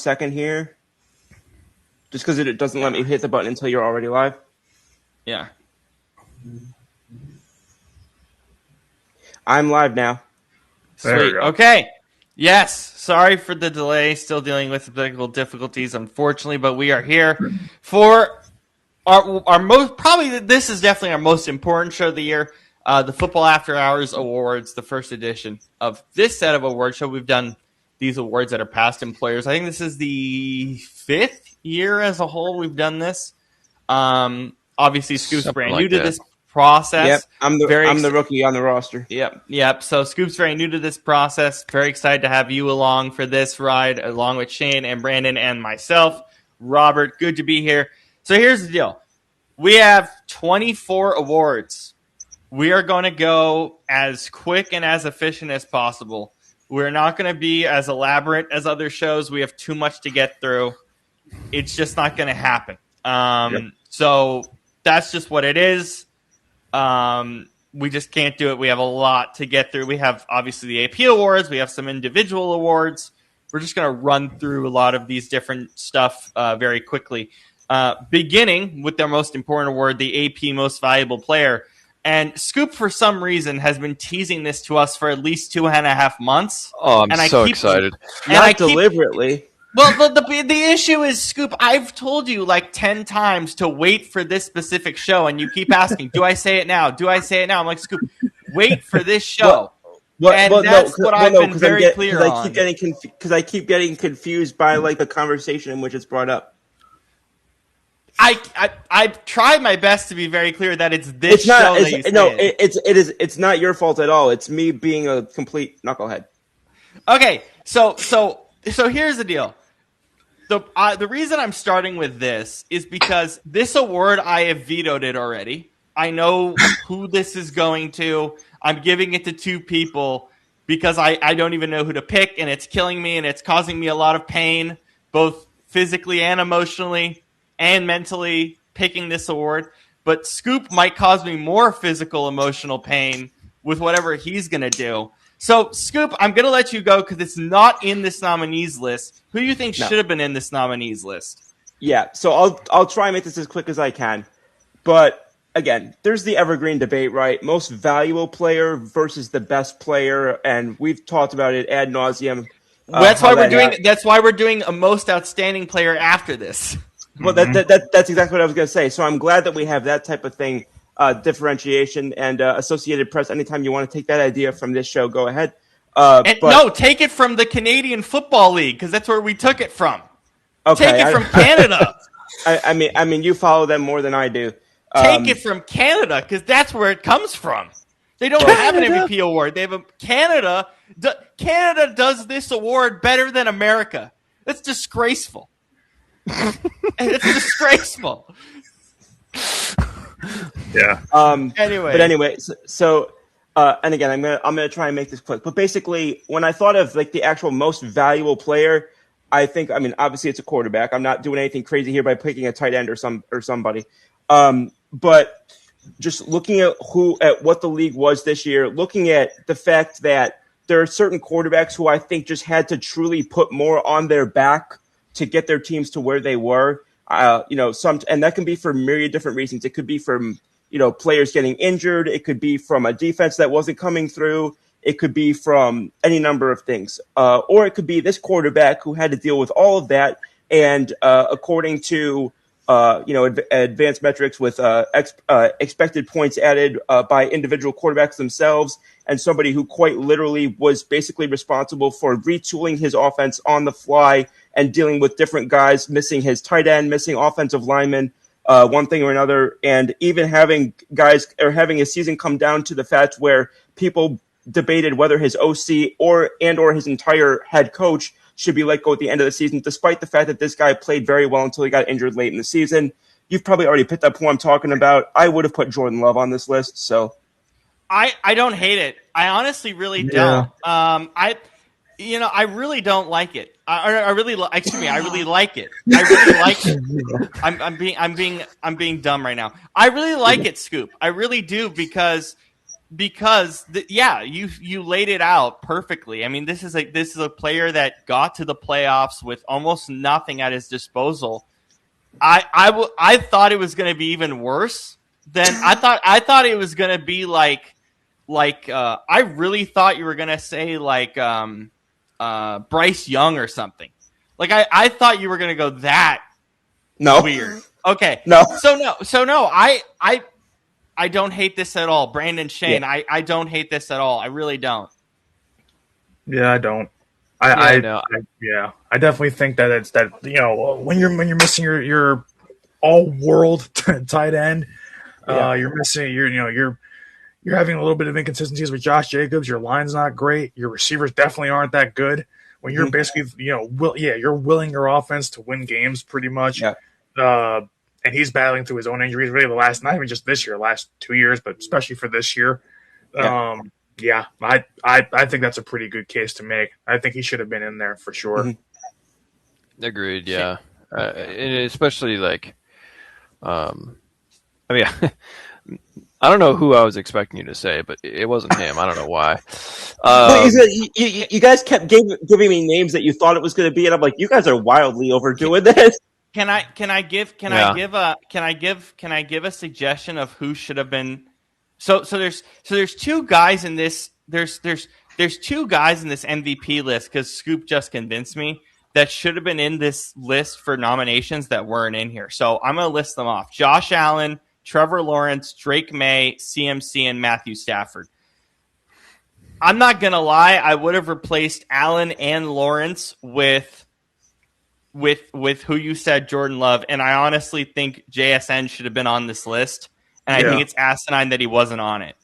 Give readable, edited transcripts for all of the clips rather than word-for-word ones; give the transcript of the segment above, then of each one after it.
second here. Just because it doesn't let me hit the button until you're already live. Yeah. I'm live now. Sweet. Okay. Yes. Sorry for the delay. Still dealing with technical difficulties, unfortunately, but we are here for our most, probably this is definitely our most important show of the year, the Football After Hours Awards, the first edition of this set of awards show. We've done these awards that are past employers. I think this is the 5th year as a whole we've done this. Obviously, Scoop's brand new to this process. Yep, I'm the rookie on the roster. Yep. So Scoop's very new to this process. Very excited to have you along for this ride, along with Shane and Brandon and myself. Robert, good to be here. So here's the deal. We have 24 awards. We are going to go as quick and as efficient as possible. We're not going to be as elaborate as other shows. We have too much to get through. It's just not going to happen. So that's just what it is. We just can't do it. We have a lot to get through. We have obviously the AP awards. We have some individual awards. We're just going to run through a lot of these different stuff very quickly. Beginning with their most important award, the AP Most Valuable Player. And Scoop, for some reason, has been teasing this to us for at least 2.5 months. Oh, I'm so excited. Not deliberately. Well, the issue is, Scoop, I've told you like 10 times to wait for this specific show, and you keep asking, do I say it now? Do I say it now? I'm like, Scoop, wait for this show. That's what I've been very clear on. Because I keep getting confused by like the conversation in which it's brought up. I tried my best to be very clear that it's this show that you said. It's not your fault at all. It's me being a complete knucklehead. Okay, so here's the deal. The reason I'm starting with this is because this award, I have vetoed it already. I know who this is going to. I'm giving it to 2 people because I don't even know who to pick, and it's killing me, and it's causing me a lot of pain, both physically and emotionally and mentally, picking this award. But Scoop might cause me more physical, emotional pain with whatever he's going to do. So, Scoop, I'm going to let you go because it's not in this nominees list. Who do you think should have been in this nominees list? Yeah, so I'll try and make this as quick as I can. But, again, there's the evergreen debate, right? Most valuable player versus the best player, and we've talked about it ad nauseum. That's why we're doing a most outstanding player after this. Well, that's exactly what I was going to say. So I'm glad that we have that type of thing, differentiation, and Associated Press. Anytime you want to take that idea from this show, go ahead. No, take it from the Canadian Football League because that's where we took it from. Okay, take it from Canada. I mean, you follow them more than I do. Take it from Canada because that's where it comes from. They don't have an MVP award. They have Canada. Canada does this award better than America. That's disgraceful. It's disgraceful. Yeah. Anyway, so and again, I'm gonna try and make this quick. But basically, when I thought of like the actual most valuable player, obviously it's a quarterback. I'm not doing anything crazy here by picking a tight end or somebody. But just looking at what the league was this year, looking at the fact that there are certain quarterbacks who I think just had to truly put more on their back to get their teams to where they were, and that can be for myriad different reasons. It could be from, players getting injured. It could be from a defense that wasn't coming through. It could be from any number of things. Or it could be this quarterback who had to deal with all of that. And according to, advanced metrics with expected points added by individual quarterbacks themselves, and somebody who quite literally was basically responsible for retooling his offense on the fly and dealing with different guys, missing his tight end, missing offensive linemen, one thing or another, and even having a season come down to the fact where people debated whether his OC or his entire head coach should be let go at the end of the season, despite the fact that this guy played very well until he got injured late in the season. You've probably already picked up who I'm talking about. I would have put Jordan Love on this list, so I don't hate it. I honestly really don't. I really don't like it. I really like it. I really like it. I'm being dumb right now. I really like it, Scoop. I really do, because you laid it out perfectly. I mean, this is a player that got to the playoffs with almost nothing at his disposal. I thought it was going to be even worse than I thought. I thought it was going to be like I really thought you were going to say Bryce Young or something. Like I thought you were going to go that weird. Okay. No. So no. I don't hate this at all. Brandon, Shane, yeah. I don't hate this at all. I really don't. Yeah, I don't. I definitely think that it's that, you know, when you're missing your all world tight end, you're missing you're having a little bit of inconsistencies with Josh Jacobs. Your line's not great. Your receivers definitely aren't that good. When you're basically, you're willing your offense to win games pretty much. Yeah. And he's battling through his own injuries really not even just this year, last 2 years, but especially for this year. I think that's a pretty good case to make. I think he should have been in there for sure. Mm-hmm. Agreed. Yeah. And especially I mean, I don't know who I was expecting you to say, but it wasn't him. I don't know why. You guys kept giving me names that you thought it was going to be, and I'm like, you guys are wildly overdoing this. Can I give a suggestion of who should have been? So there's two guys in this. There's two guys in this MVP list because Scoop just convinced me that should have been in this list for nominations that weren't in here. So I'm gonna list them off: Josh Allen, Trevor Lawrence, Drake May, CMC, and Matthew Stafford. I'm not gonna lie, I would have replaced Allen and Lawrence with who you said, Jordan Love, and I honestly think JSN should have been on this list, and I think it's asinine that he wasn't on it.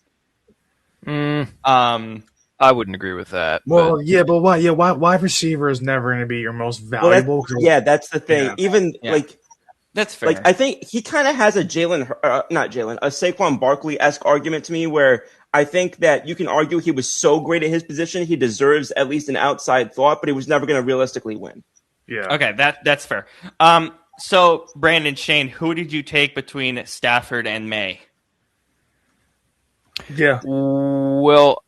I wouldn't agree with that. Well, but why? Yeah, wide receiver is never going to be your most valuable. Well, that's the thing. Yeah. That's fair. I think he kind of has a Saquon Barkley-esque argument to me, where I think that you can argue he was so great at his position, he deserves at least an outside thought, but he was never going to realistically win. Yeah. Okay, that's fair. So Brandon, Shane, who did you take between Stafford and May? Yeah. Well,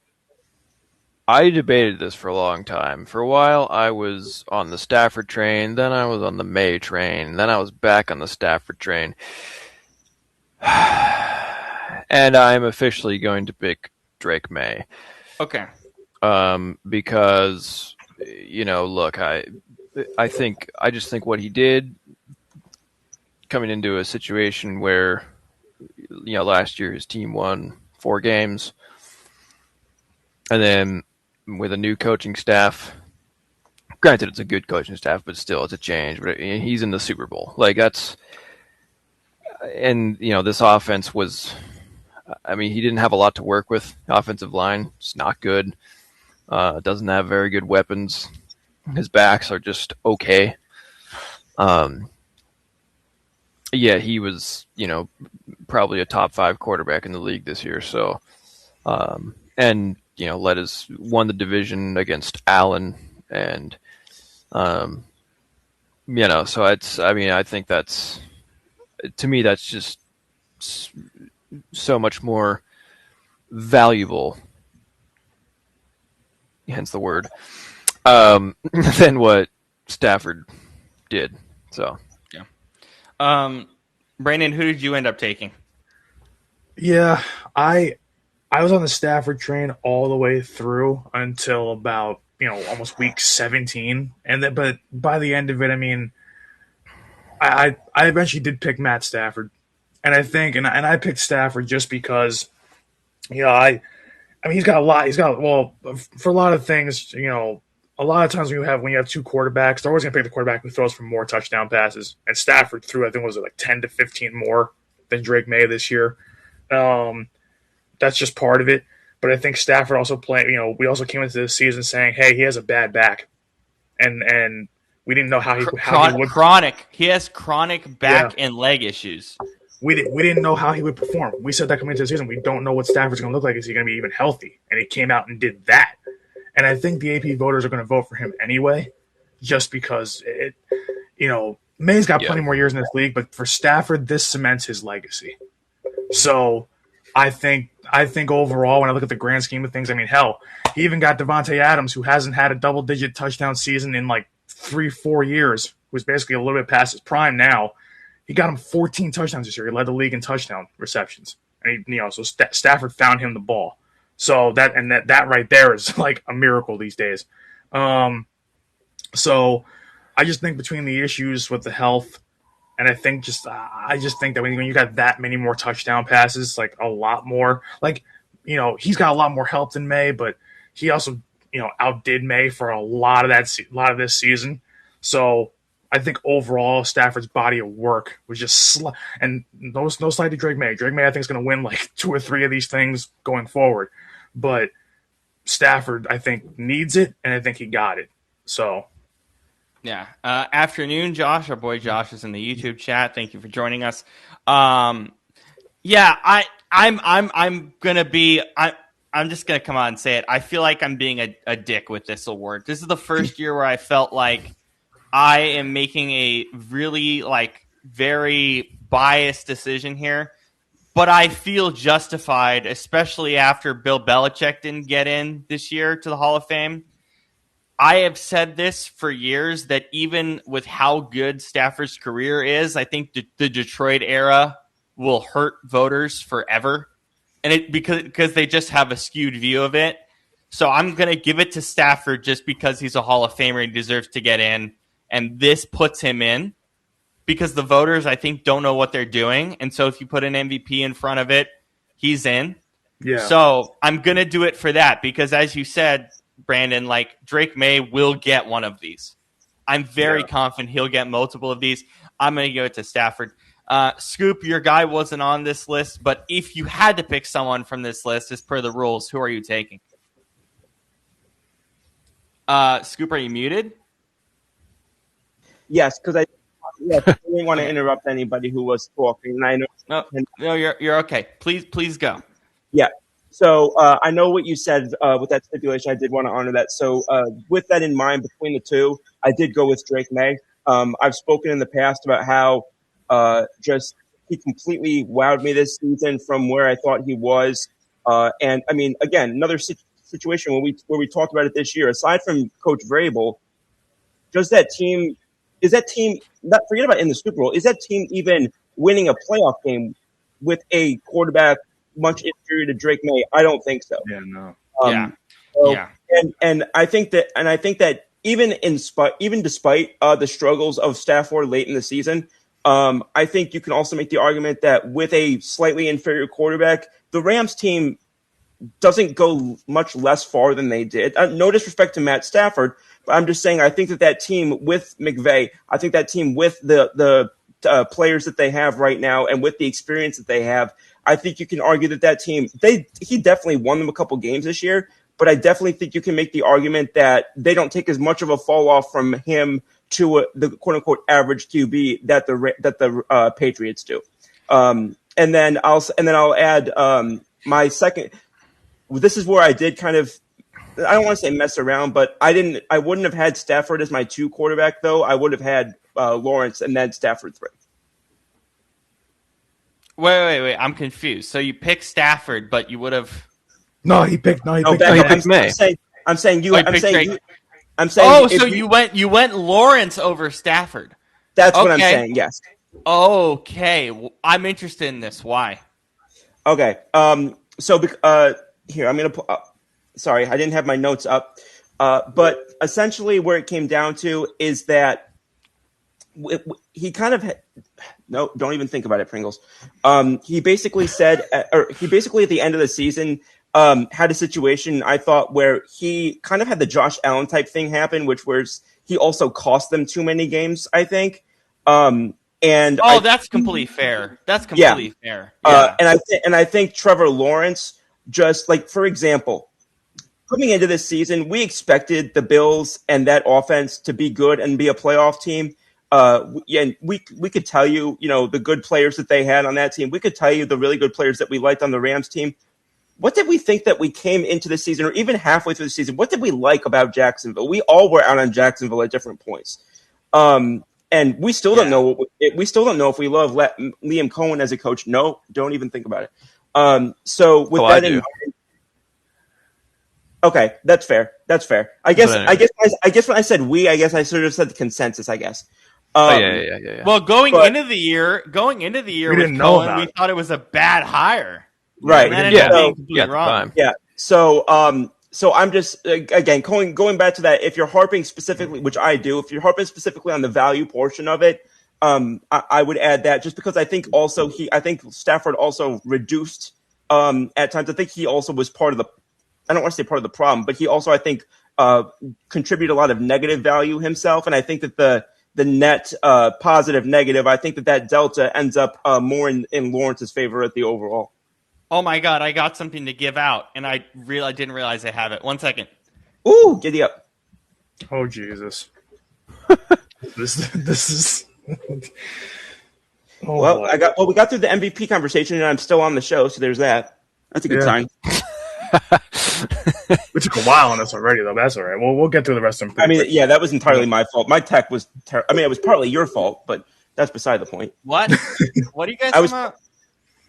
I debated this for a long time. For a while, I was on the Stafford train, then I was on the May train, then I was back on the Stafford train. And I'm officially going to pick Drake May. Okay. Because, look, I just think what he did coming into a situation where, last year his team won 4 games, and then with a new coaching staff, granted it's a good coaching staff, but still it's a change. But he's in the Super Bowl, this offense was. I mean, he didn't have a lot to work with. Offensive line, it's not good. Doesn't have very good weapons. His backs are just okay. He was, probably a top 5 quarterback in the league this year. So, won the division against Allen, and so I think that's, to me, that's just so much more valuable, hence the word, than what Stafford did. So, yeah. Brandon, who did you end up taking? Yeah, I was on the Stafford train all the way through until about, almost week 17. But by the end of it, I mean, I eventually did pick Matt Stafford. And I think, and I picked Stafford just because, I mean, he's got a lot. For a lot of things, a lot of times when you have 2 quarterbacks, they're always going to pick the quarterback who throws for more touchdown passes. And Stafford threw, I think, was it like 10 to 15 more than Drake May this year. That's just part of it. But I think Stafford also we also came into this season saying, hey, he has a bad back. And we didn't know how he would. Chronic. He has chronic back and leg issues. We didn't know how he would perform. We said that coming into the season, we don't know what Stafford's going to look like. Is he going to be even healthy? And he came out and did that. And I think the AP voters are going to vote for him anyway, just because May's got plenty more years in this league, but for Stafford, this cements his legacy. So I think overall, when I look at the grand scheme of things, I mean, hell, he even got Devontae Adams, who hasn't had a double-digit touchdown season in like 3-4 years, who's basically a little bit past his prime now. He got him 14 touchdowns this year. He led the league in touchdown receptions, and so Stafford found him the ball. So that right there is like a miracle these days. So I just think between the issues with the health, and I just think that when you got that many more touchdown passes, like a lot more, like, he's got a lot more help than May, but he also, outdid May for a lot of this season. So I think overall Stafford's body of work was just and no slight to Drake May. Drake May, I think, is going to win like 2 or 3 of these things going forward, but Stafford, I think, needs it, and I think he got it. So. Yeah. Afternoon, Josh. Our boy Josh is in the YouTube chat. Thank you for joining us. I'm just gonna come out and say it. I feel like I'm being a dick with this award. This is the first year where I felt like I am making a really very biased decision here, but I feel justified, especially after Bill Belichick didn't get in this year to the Hall of Fame. I have said this for years that even with how good Stafford's career is, I think the Detroit era will hurt voters forever, and because they just have a skewed view of it. So I'm going to give it to Stafford just because he's a Hall of Famer and deserves to get in, and this puts him in because the voters, I think, don't know what they're doing, and so if you put an MVP in front of it, he's in. Yeah. So I'm going to do it for that because, as you said, Brandon, Drake May will get one of these. I'm very confident he'll get multiple of these. I'm going to give it to Stafford. Scoop, your guy wasn't on this list, but if you had to pick someone from this list, as per the rules, who are you taking? Scoop, are you muted? Yes, because I didn't want to interrupt anybody who was talking. And I know. No, you're okay. Please go. Yeah. So I know what you said with that stipulation. I did want to honor that. So with that in mind, between the two, I did go with Drake May. I've spoken in the past about how just he completely wowed me this season from where I thought he was. And I mean, again, another situation where we talked about it this year. Aside from Coach Vrabel, is that team not forget about in the Super Bowl? Is that team even winning a playoff game with a quarterback much inferior to Drake May? I don't think so. Yeah, no. And I think that even despite the struggles of Stafford late in the season, I think you can also make the argument that with a slightly inferior quarterback, the Rams team doesn't go much less far than they did. No disrespect to Matt Stafford, but I'm just saying I think that team with McVay, I think that team with the players that they have right now and with the experience that they have, I think you can argue that team, he definitely won them a couple games this year, but I definitely think you can make the argument that they don't take as much of a fall off from him to the quote unquote average QB that the Patriots do. And then I'll add my second. This is where I did kind of, I don't want to say mess around, but I wouldn't have had Stafford as my 2 quarterback though. I would have had Lawrence and then Stafford 3. Wait. I'm confused. So you picked Stafford, but you would have. He picked May. I'm saying you. Oh, so you went Lawrence over Stafford. That's what I'm saying. Yes. Okay. Well, I'm interested in this. Why? Okay. So here I'm gonna. Sorry, I didn't have my notes up. But essentially, where it came down to is that he kind of no, don't even think about it, Pringles. He basically said, at the end of the season, had a situation I thought where he kind of had the Josh Allen type thing happen, which was he also cost them too many games, I think. That's completely fair. That's completely fair. Yeah. And I think Trevor Lawrence, just like, for example, coming into this season, we expected the Bills and that offense to be good and be a playoff team. And we could tell you, the good players that they had on that team. We could tell you the really good players that we liked on the Rams team. What did we think that we came into the season, or even halfway through the season? What did we like about Jacksonville? We all were out on Jacksonville at different points, and we still don't know. We still don't know if we love Liam Cohen as a coach. No, don't even think about it. So with I that in do. mind, okay, that's fair. That's fair. I guess. But anyway. I guess when I said we, I guess I sort of said the consensus. I guess. Yeah. Well, going But- into the year We with didn't know Cohen, about we it. thought it was a bad hire. Right. And that Yeah. ended up being at completely the wrong. time. Yeah. So I'm just again going back to that. If you're harping specifically, which I do, if you're harping specifically on the value portion of it, I would add that just because I think also I think Stafford also reduced at times. I think he also was part of the. I don't want to say part of the problem, but he also I think contributed a lot of negative value himself, and I think that the net positive negative. I think that delta ends up more in Lawrence's favor at the overall. Oh my God, I got something to give out, and I didn't realize I have it. 1 second. Ooh, giddy up. Oh Jesus. this is. Oh, Well, boy. we got through the MVP conversation, and I'm still on the show, so there's that. That's a good Yeah. sign. We took a while on this already, though. But that's all right. We'll get through the rest of them. I mean, quick. yeah, that was entirely my fault. My tech was I mean, it was partly your fault, but that's beside the point. What? What are you guys I was- talking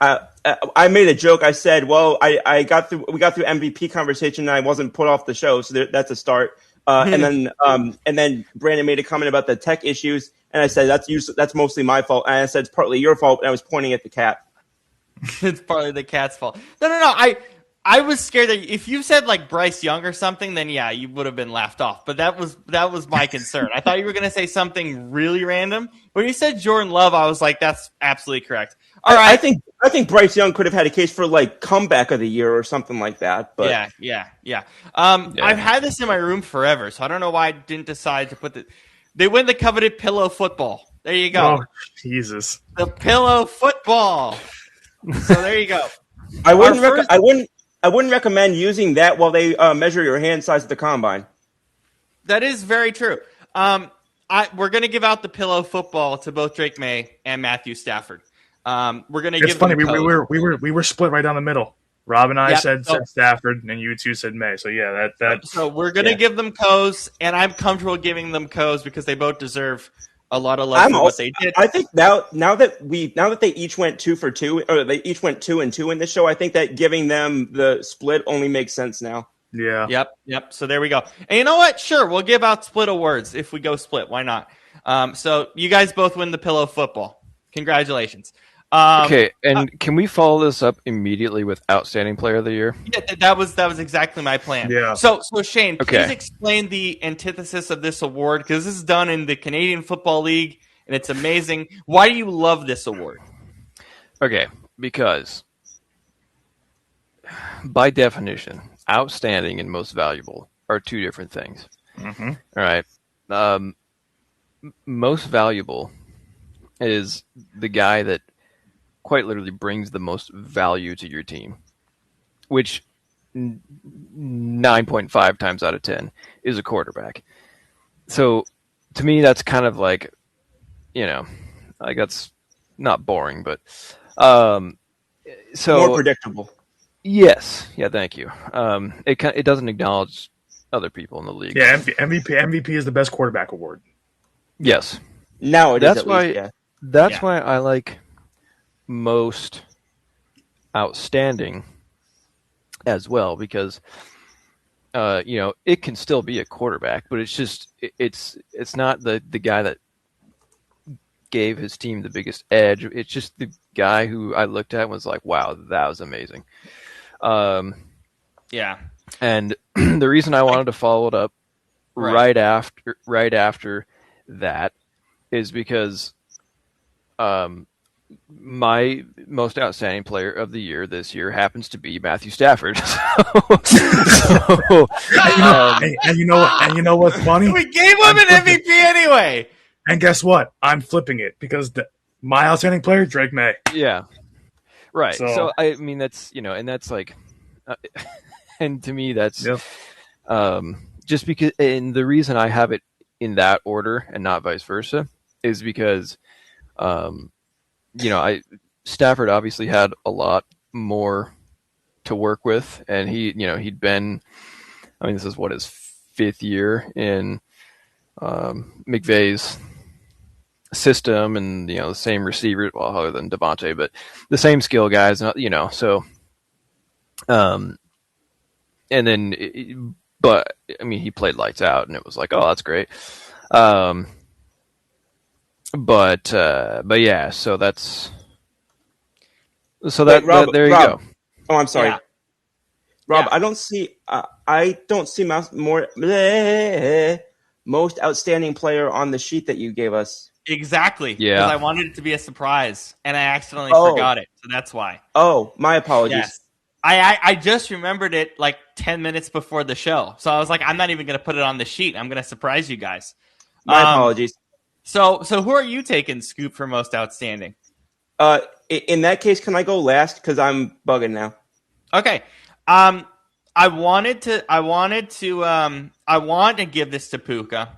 about? I made a joke. I said, "Well, we got through MVP conversation, and I wasn't put off the show, so that's a start." And then Brandon made a comment about the tech issues, and I said that's mostly my fault. And I said it's partly your fault, and I was pointing at the cat. It's partly the cat's fault. No. I was scared that if you said like Bryce Young or something, then yeah, you would have been laughed off. But that was my concern. I thought you were going to say something really random. When you said Jordan Love, I was like, that's absolutely correct. All right. I think Bryce Young could have had a case for like comeback of the year or something like that. But Yeah. I've had this in my room forever, so I don't know why I didn't decide to put They win the coveted pillow football. There you go. Oh, Jesus. The pillow football. So there you go. I wouldn't recommend using that while they measure your hand size at the combine. That is very true. We're going to give out the pillow football to both Drake May and Matthew Stafford. We're going to It's give funny. them We were split right down the middle. Rob and I Yep. said Stafford, and you two said May. So yeah, that So we're going to give them codes, and I'm comfortable giving them codes because they both deserve a lot of love for what they did. I think now that they each went 2 for 2, or they each went 2 and 2 in this show, I think that giving them the split only makes sense now. yeah. Yep. So there we go. And you know what? Sure, we'll give out split awards if we go split. Why not? So you guys both win the pillow football. Congratulations. Okay, and can we follow this up immediately with Outstanding Player of the Year? Yeah, that was exactly my plan. Yeah. So Shane, please Okay. explain the antithesis of this award because this is done in the Canadian Football League and it's amazing. Why do you love this award? Okay, because by definition, outstanding and most valuable are two different things. Mm-hmm. All right. Most valuable is the guy that quite literally brings the most value to your team, which 9.5 times out of 10 is a quarterback. So to me, that's kind of like, like that's not boring, but so More predictable. yes, yeah, thank you. It doesn't acknowledge other people in the league. Yeah, MVP is the best quarterback award. Yes, Now it is that's at why. least, yeah. That's Yeah. why I like most outstanding as well, because it can still be a quarterback, but it's just it's not the guy that gave his team the biggest edge. It's just the guy who I looked at and was like, wow, that was amazing. Yeah. And the reason I wanted to follow it up Right. right after that is because my most outstanding player of the year this year happens to be Matthew Stafford. And you know what's funny? We gave him an MVP anyway. And guess what? I'm flipping it because my outstanding player, Drake May. Yeah. Right. So- So I mean that's and that's like and to me that's Yep. just because, and the reason I have it in that order and not vice versa is because Stafford obviously had a lot more to work with, and he'd been, I mean, this is his 5th year in McVay's system, and the same receiver, well, other than Devontae, but the same skill guys, so And then, but I mean, he played lights out, and it was like, oh, that's great. But yeah, so that's Wait, Rob, there you Rob. go. Oh, I'm sorry, Yeah. Rob. Yeah. I don't see most outstanding player on the sheet that you gave us. Exactly. Yeah. Because I wanted it to be a surprise, and I accidentally Oh. forgot it. So that's why. Oh, my apologies. Yes. I just remembered it like 10 minutes before the show. So I was like, I'm not even going to put it on the sheet. I'm going to surprise you guys. My apologies. So who are you taking, Scoop, for most outstanding? In that case, can I go last? Because I'm bugging now. Okay. I wanted to give this to Puka,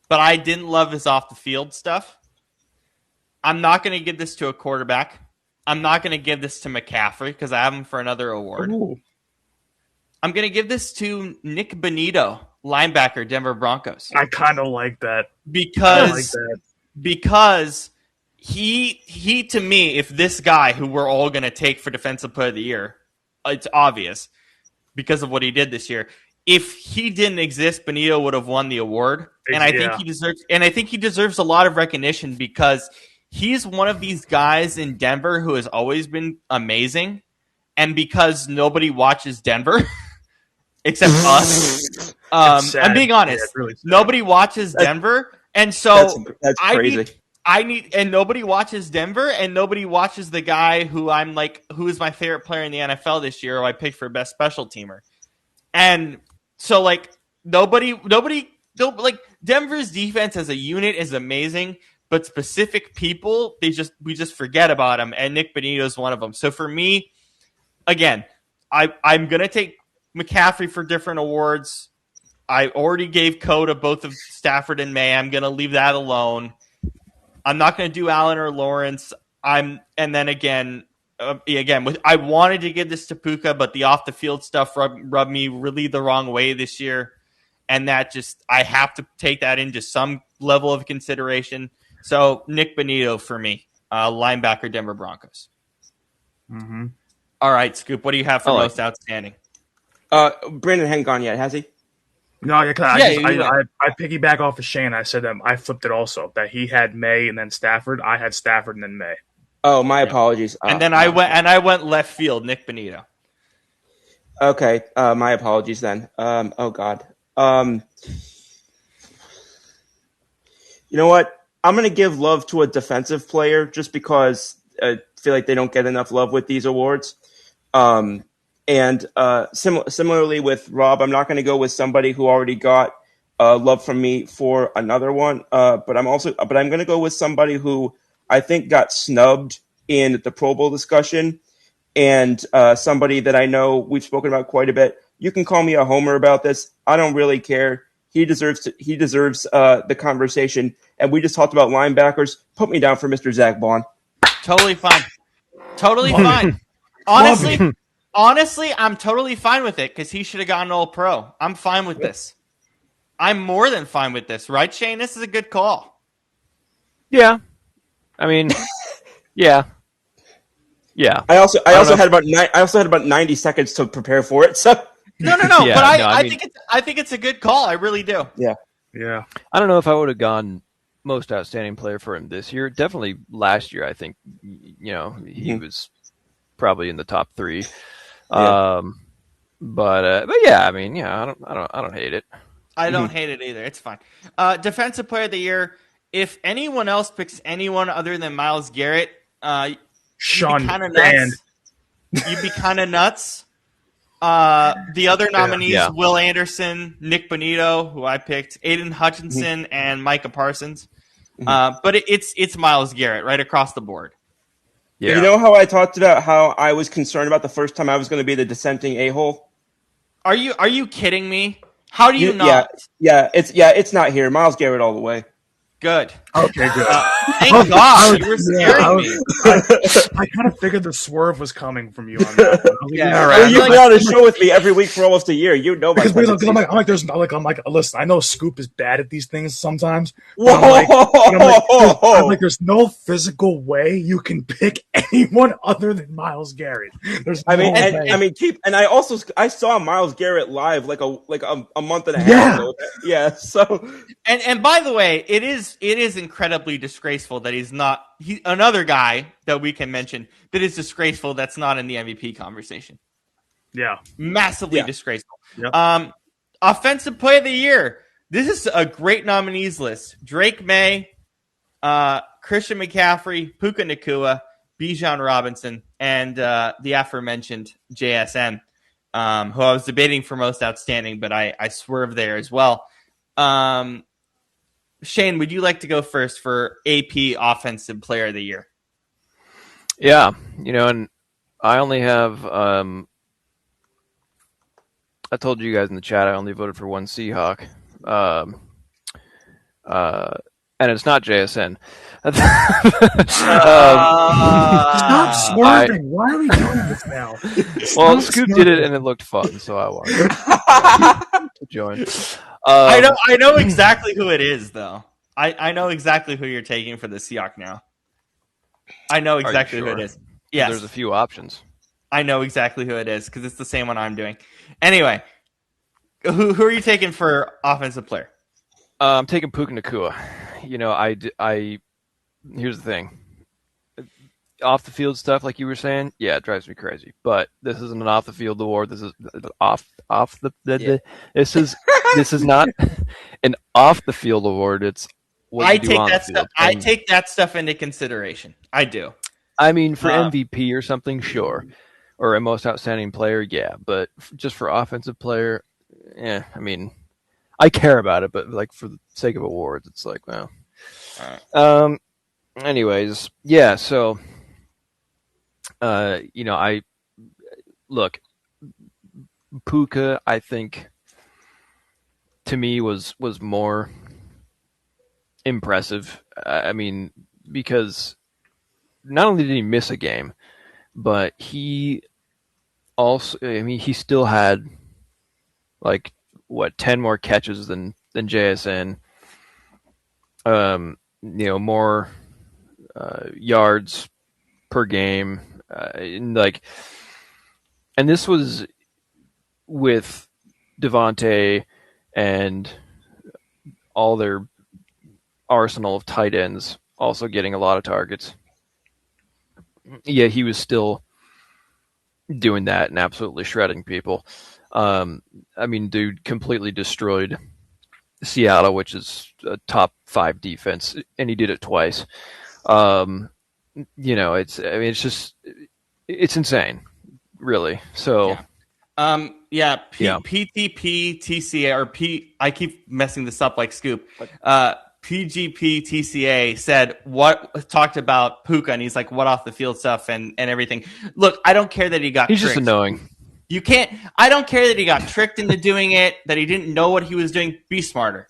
but I didn't love his off the field stuff. I'm not going to give this to a quarterback. I'm not going to give this to McCaffrey because I have him for another award. Ooh. I'm going to give this to Nick Bonito, linebacker, Denver Broncos. I kind of like that. Because he to me, if this guy who we're all going to take for Defensive Player of the Year, it's obvious because of what he did this year. If he didn't exist, Benito would have won the award, and I think he deserves. And I think he deserves a lot of recognition because he's one of these guys in Denver who has always been amazing, and because nobody watches Denver except us. I'm being honest. Yeah, really nobody watches Denver, and so that's crazy. And nobody watches Denver, and nobody watches the guy who I'm like, who is my favorite player in the NFL this year, who I picked for best special teamer. And so, like, nobody, like, Denver's defense as a unit is amazing, but specific people, we just forget about them, and Nick Bonito is one of them. So for me, again, I'm gonna take McCaffrey for different awards. I already gave Coe to both of Stafford and May. I'm gonna leave that alone. I'm not going to do Allen or Lawrence. I wanted to give this to Puka, but the off the field stuff rubbed me really the wrong way this year, and that just I have to take that into some level of consideration. So Nick Bonito for me, linebacker, Denver Broncos. Mm-hmm. All right, Scoop. What do you have for most outstanding? Brandon hadn't gone yet, has he? No, I piggyback off of Shane. I said I flipped it also that he had May and then Stafford. I had Stafford and then May. Oh, my apologies. And then I went left field, Nick Bonito. Okay, my apologies then. Oh God. You know what? I'm gonna give love to a defensive player just because I feel like they don't get enough love with these awards. And similarly with Rob, I'm not going to go with somebody who already got love from me for another one. But I'm going to go with somebody who I think got snubbed in the Pro Bowl discussion, and somebody that I know we've spoken about quite a bit. You can call me a homer about this. I don't really care. He deserves the conversation. And we just talked about linebackers. Put me down for Mr. Zach Bond. Totally fine. Honestly, I'm totally fine with it because he should have gotten All Pro. I'm fine with this. I'm more than fine with this, right, Shane? This is a good call. Yeah, I mean, yeah. I also had about 90 seconds to prepare for it. So no. Yeah, but I think it's a good call. I really do. Yeah. I don't know if I would have gone most outstanding player for him this year. Definitely last year. I think he was probably in the top 3. Yeah. But yeah, I mean, yeah, I don't hate it. I don't hate it either. It's fine. Defensive Player of the Year. If anyone else picks anyone other than Myles Garrett, Sean You'd be kind of nuts. The other nominees: Yeah. Will Anderson, Nick Bonito, who I picked, Aiden Hutchinson, and Micah Parsons. But it's Myles Garrett right across the board. Yeah. You know how I talked about how I was concerned about the first time I was going to be the dissenting a-hole? Are you kidding me? How do you not? Yeah, it's not here. Myles Garrett all the way. Good. Okay, good. Thank God. You were scaring me. I kind of figured the swerve was coming from you on that one. Yeah, All Well, right. you've like- been on a show with me every week for almost a year. You know my Because tendencies. I'm like, listen, I know Scoop is bad at these things sometimes. Whoa! I'm like, there's no physical way you can pick anyone other than Myles Garrett. There's I mean, no and, way. I mean, I saw Myles Garrett live like a month and a half Yeah. ago. Yeah. So And by the way, it is incredibly disgraceful that he's another guy that we can mention that is disgraceful that's not in the MVP conversation. Yeah. Massively Yeah. disgraceful. Yep. Offensive Play of the Year. This is a great nominees list. Drake May, Christian McCaffrey, Puka Nacua, Bijan Robinson, and the aforementioned JSN, who I was debating for most outstanding, but I swerved there as well. Shane, would you like to go first for AP Offensive Player of the Year? Yeah, and I only have. I told you guys in the chat I only voted for one Seahawk, and it's not JSN. Stop swerving. Why are we doing this now? Well, Stop Scoop swerving. did it and it looked fun, so I wanted to join. I know exactly who it is, though. I know exactly who you're taking for the Seahawk now. I know exactly who it is. Yes, There's a few options. I know exactly who it is because it's the same one I'm doing. Anyway, who are you taking for offensive player? I'm taking Puka Nacua. Here's the thing. Off the field stuff, like you were saying, yeah, it drives me crazy. But this isn't an off the field award. This is this is not an off the field award. It's what you do on the field. I take that stuff into consideration. I do. I mean, for MVP or something, sure, or a most outstanding player, yeah. But just for offensive player, yeah. I mean, I care about it, but like for the sake of awards, it's like, well. Anyways, yeah. So, I look. Puka, I think, to me was more impressive. I mean, because not only did he miss a game, but he also, he still had like 10 more catches than JSN. More yards per game, and this was with Devontae and all their arsenal of tight ends also getting a lot of targets. Yeah, he was still doing that and absolutely shredding people. Dude completely destroyed Seattle, which is a top 5 defense, and he did it twice. It's insane, really. So, PTP TCA or I keep messing this up like Scoop. PGP TCA said talked about Puka, and he's like, what off the field stuff and everything. Look, I don't care that he got he's tricked. just annoying. You can't. I don't care that he got tricked into doing it, that he didn't know what he was doing. Be smarter.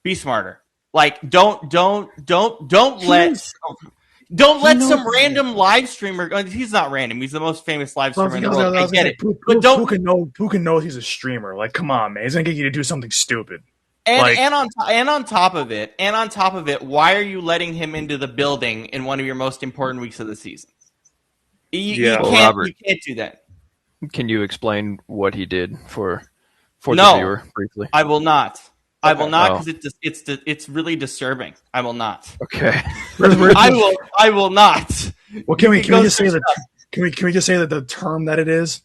Be smarter. Like, don't let some random live streamer. He's not random. He's the most famous live streamer in the world. I get it. But Puka knows he's a streamer. Like, come on, man. He's gonna get you to do something stupid. And on top of it, why are you letting him into the building in one of your most important weeks of the season? You can't do that. Can you explain what he did for the viewer briefly? I will not. I will not because it's really disturbing. I will not. Okay. I will not. Well, can we just say that? Can we just say that the term that it's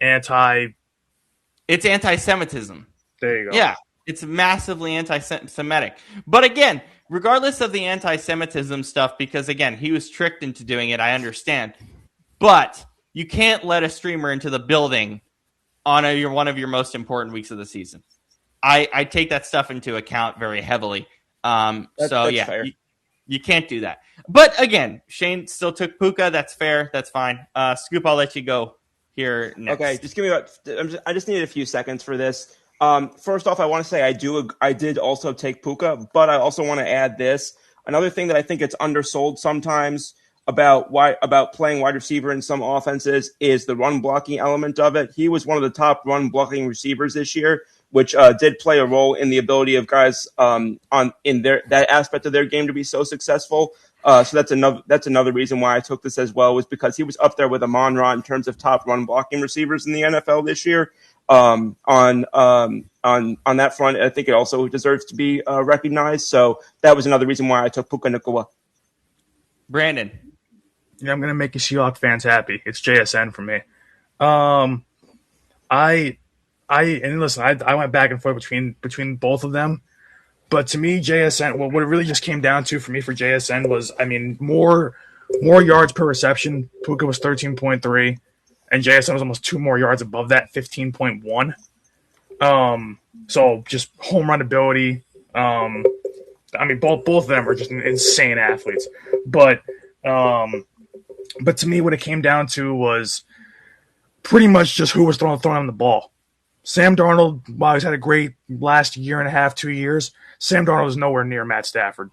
anti? It's anti-Semitism. There you go. Yeah, it's massively anti-Semitic. But again, regardless of the anti-Semitism stuff, because again, he was tricked into doing it. I understand, but you can't let a streamer into the building on one of your most important weeks of the season. I take that stuff into account very heavily. That's fair. You can't do that. But again, Shane still took Puka. That's fair. That's fine. Scoop, I'll let you go here next. Okay, just give me I just needed a few seconds for this. First off, I want to say I did also take Puka, but I also want to add this. Another thing that I think it's undersold sometimes about playing wide receiver in some offenses is the run blocking element of it. He was one of the top run blocking receivers this year, which did play a role in the ability of guys that aspect of their game to be so successful. So that's another reason why I took this as well, was because he was up there with Amon-Ra in terms of top run blocking receivers in the NFL this year. On that front, I think it also deserves to be recognized. So that was another reason why I took Puka Nacua. Brandon. Yeah, I'm gonna make you Seahawks fans happy. It's JSN for me. And listen, I went back and forth between both of them, but to me, JSN. Well, what it really just came down to for me for JSN was, I mean, more yards per reception. Puka was 13.3, and JSN was almost 2 more yards above that, 15.1. So just home run ability. I mean, both of them are just insane athletes, but to me, what it came down to was pretty much just who was throwing him the ball. Sam Darnold, while he's had a great last year and a half, 2 years, Sam Darnold is nowhere near Matt Stafford.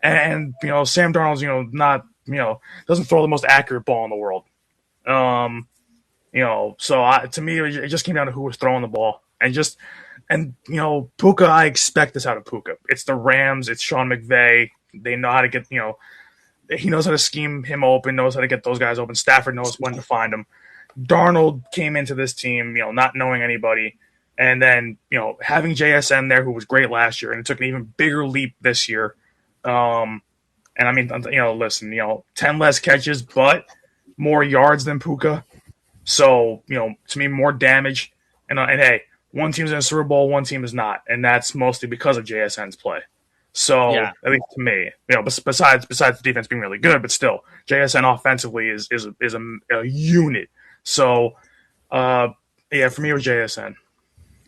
And, Sam Darnold's, doesn't throw the most accurate ball in the world. So to me, it just came down to who was throwing the ball. And Puka, I expect this out of Puka. It's the Rams, it's Sean McVay. They know how to get, he knows how to scheme him open, knows how to get those guys open. Stafford knows when to find them. Darnold came into this team, not knowing anybody. And then, having JSN there, who was great last year, and it took an even bigger leap this year. And I mean, listen, 10 less catches, but more yards than Puka. So, to me, more damage. And hey, one team's in a Super Bowl, one team is not. And that's mostly because of JSN's play. So, yeah. At least to me, besides the defense being really good, but still, JSN offensively is a unit. So, for me, it was JSN.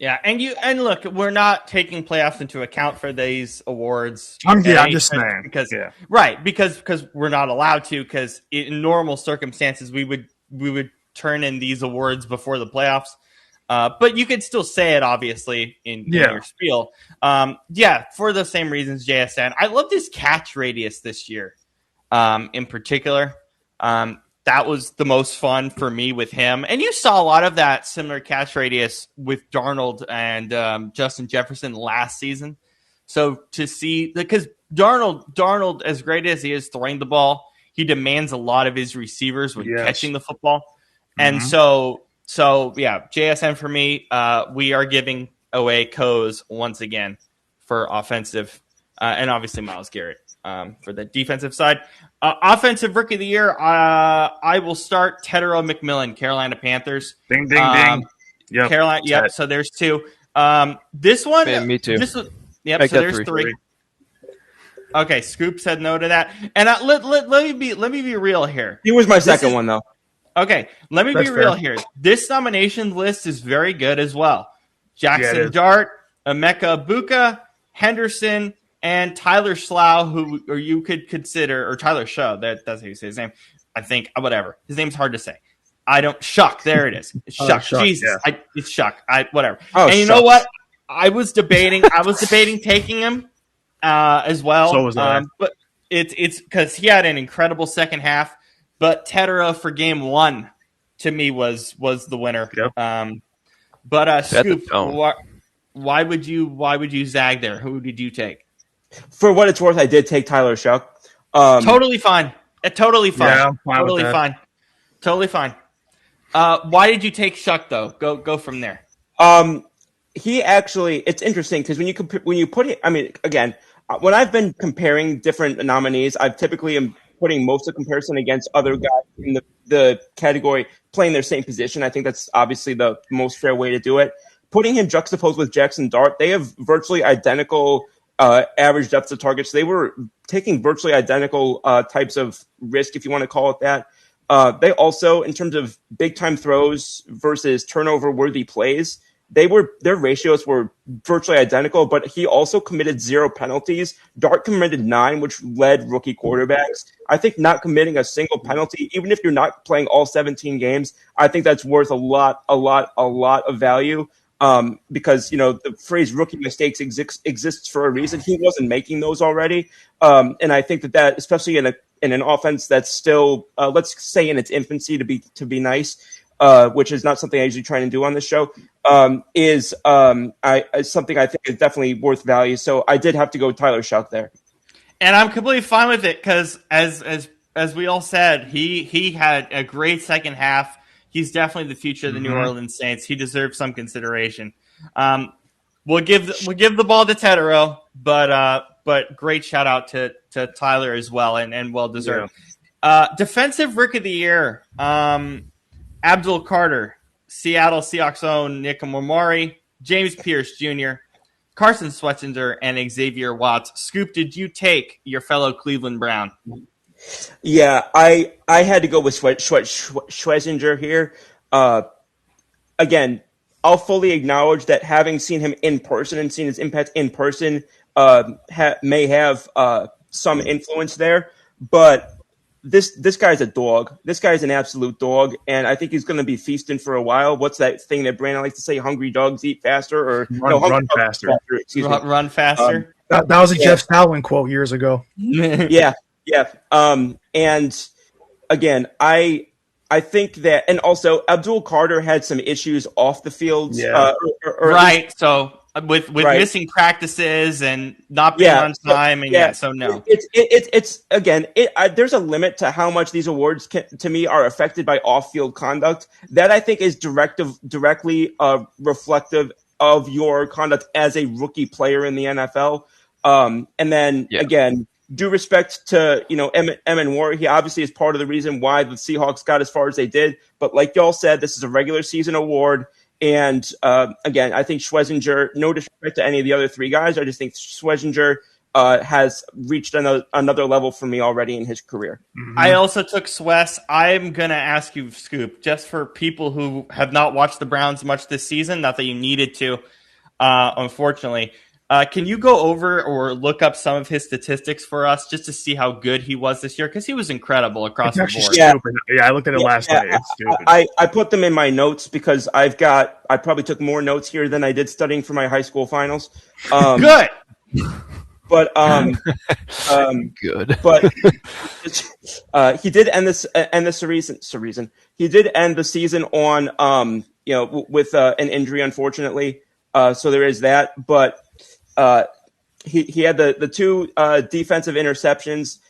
Yeah, and look, we're not taking playoffs into account for these awards. I'm just saying because we're not allowed to, because in normal circumstances we would turn in these awards before the playoffs. But you could still say it, obviously, in your spiel. For the same reasons, JSN. I love his catch radius this year, in particular. That was the most fun for me with him. And you saw a lot of that similar catch radius with Darnold and Justin Jefferson last season. So to see, because Darnold, as great as he is throwing the ball, he demands a lot of his receivers when catching the football. Mm-hmm. And so JSN for me, we are giving away Coes once again for offensive, and obviously Myles Garrett for the defensive side. Offensive Rookie of the Year, I will start Tedero McMillan, Carolina Panthers. Ding, ding, ding. Yep. Carolina, yep, so there's 2. This one... Man, me too. So there's 3. Okay, Scoop said no to that. And let me be real here. He was my second one, though. Okay, let me be real here. This nomination list is very good as well. Jackson Dart, Emeka Buka, Henderson, and Tyler Slough, or you could consider, or Tyler Shaw, that's how you say his name. I think, whatever. His name's hard to say. Shuck, there it is. Shuck. Shuck, Jesus. yeah. It's Shuck. Whatever. Oh, and you know what? I was debating taking him as well. So was I. But it's because he had an incredible second half. But Tedero for game 1 to me was the winner. Yep. But Scoop, why would you zag there? Who did you take? For what it's worth, I did take Tyler Shuck. Totally fine. Totally fine. Yeah, I'm fine totally with that. fine. Totally fine. Why did you take Shuck though? Go from there. He actually, it's interesting because when you put it, I mean, again, when I've been comparing different nominees, I've typically am putting most of the comparison against other guys in the category playing their same position. I think that's obviously the most fair way to do it. Putting him juxtaposed with Jackson Dart, they have virtually identical average depths of targets. They were taking virtually identical types of risk, if you want to call it that. They also, in terms of big time throws versus turnover worthy plays, their ratios were virtually identical, but he also committed 0 penalties. Dart committed 9, which led rookie quarterbacks. I think not committing a single penalty, even if you're not playing all 17 games, I think that's worth a lot of value. because the phrase "rookie mistakes" exists for a reason. He wasn't making those already, and I think that especially in an offense that's still let's say in its infancy, to be nice, which is not something I usually try to do on this show, is something I think is definitely worth value. So I did have to go with Tyler Shuck there. And I'm completely fine with it because, as we all said, he had a great second half. He's definitely the future of the New Orleans Saints. He deserves some consideration. We'll give the ball to Tetero, but great shout out to Tyler as well, and well deserved. Yeah. Defensive Rookie of the Year, Abdul Carter, Seattle Seahawks own Nick Momori, James Pierce Jr., Carson Schwarzenegger, and Xavier Watts. Scoop, did you take your fellow Cleveland Brown? Yeah, I had to go with Schwarzenegger here. Again, I'll fully acknowledge that having seen him in person and seen his impact in person may have some influence there, but this guy's a dog. This guy's an absolute dog, and I think he's going to be feasting for a while. What's that thing that Brandon likes to say? Hungry dogs eat faster, or run faster. Run faster. That was a Jeff Stoutland quote years ago. Yeah. And again, I think that, and also Abdul Carter had some issues off the field, right? So with missing practices and not being on time, and so no, it's again, there's a limit to how much these awards to me are affected by off-field conduct. That I think is directly reflective of your conduct as a rookie player in the NFL. And then again, due respect to Emmett Moore, he obviously is part of the reason why the Seahawks got as far as they did. But like y'all said, this is a regular season award. And again, I think Schwarzenegger, no disrespect to any of the other three guys, I just think Schwarzenegger has reached another level for me already in his career. Mm-hmm. I also took Swess. I'm going to ask you, Scoop, just for people who have not watched the Browns much this season, not that you needed to, unfortunately. Can you go over or look up some of his statistics for us just to see how good he was this year? Because he was incredible across the board. Yeah, I looked at it last night. It's stupid. I put them in my notes because I probably took more notes here than I did studying for my high school finals. Good. But good. But he did end the season. He did end the season on with an injury, unfortunately. So there is that, but. He had the two defensive interceptions.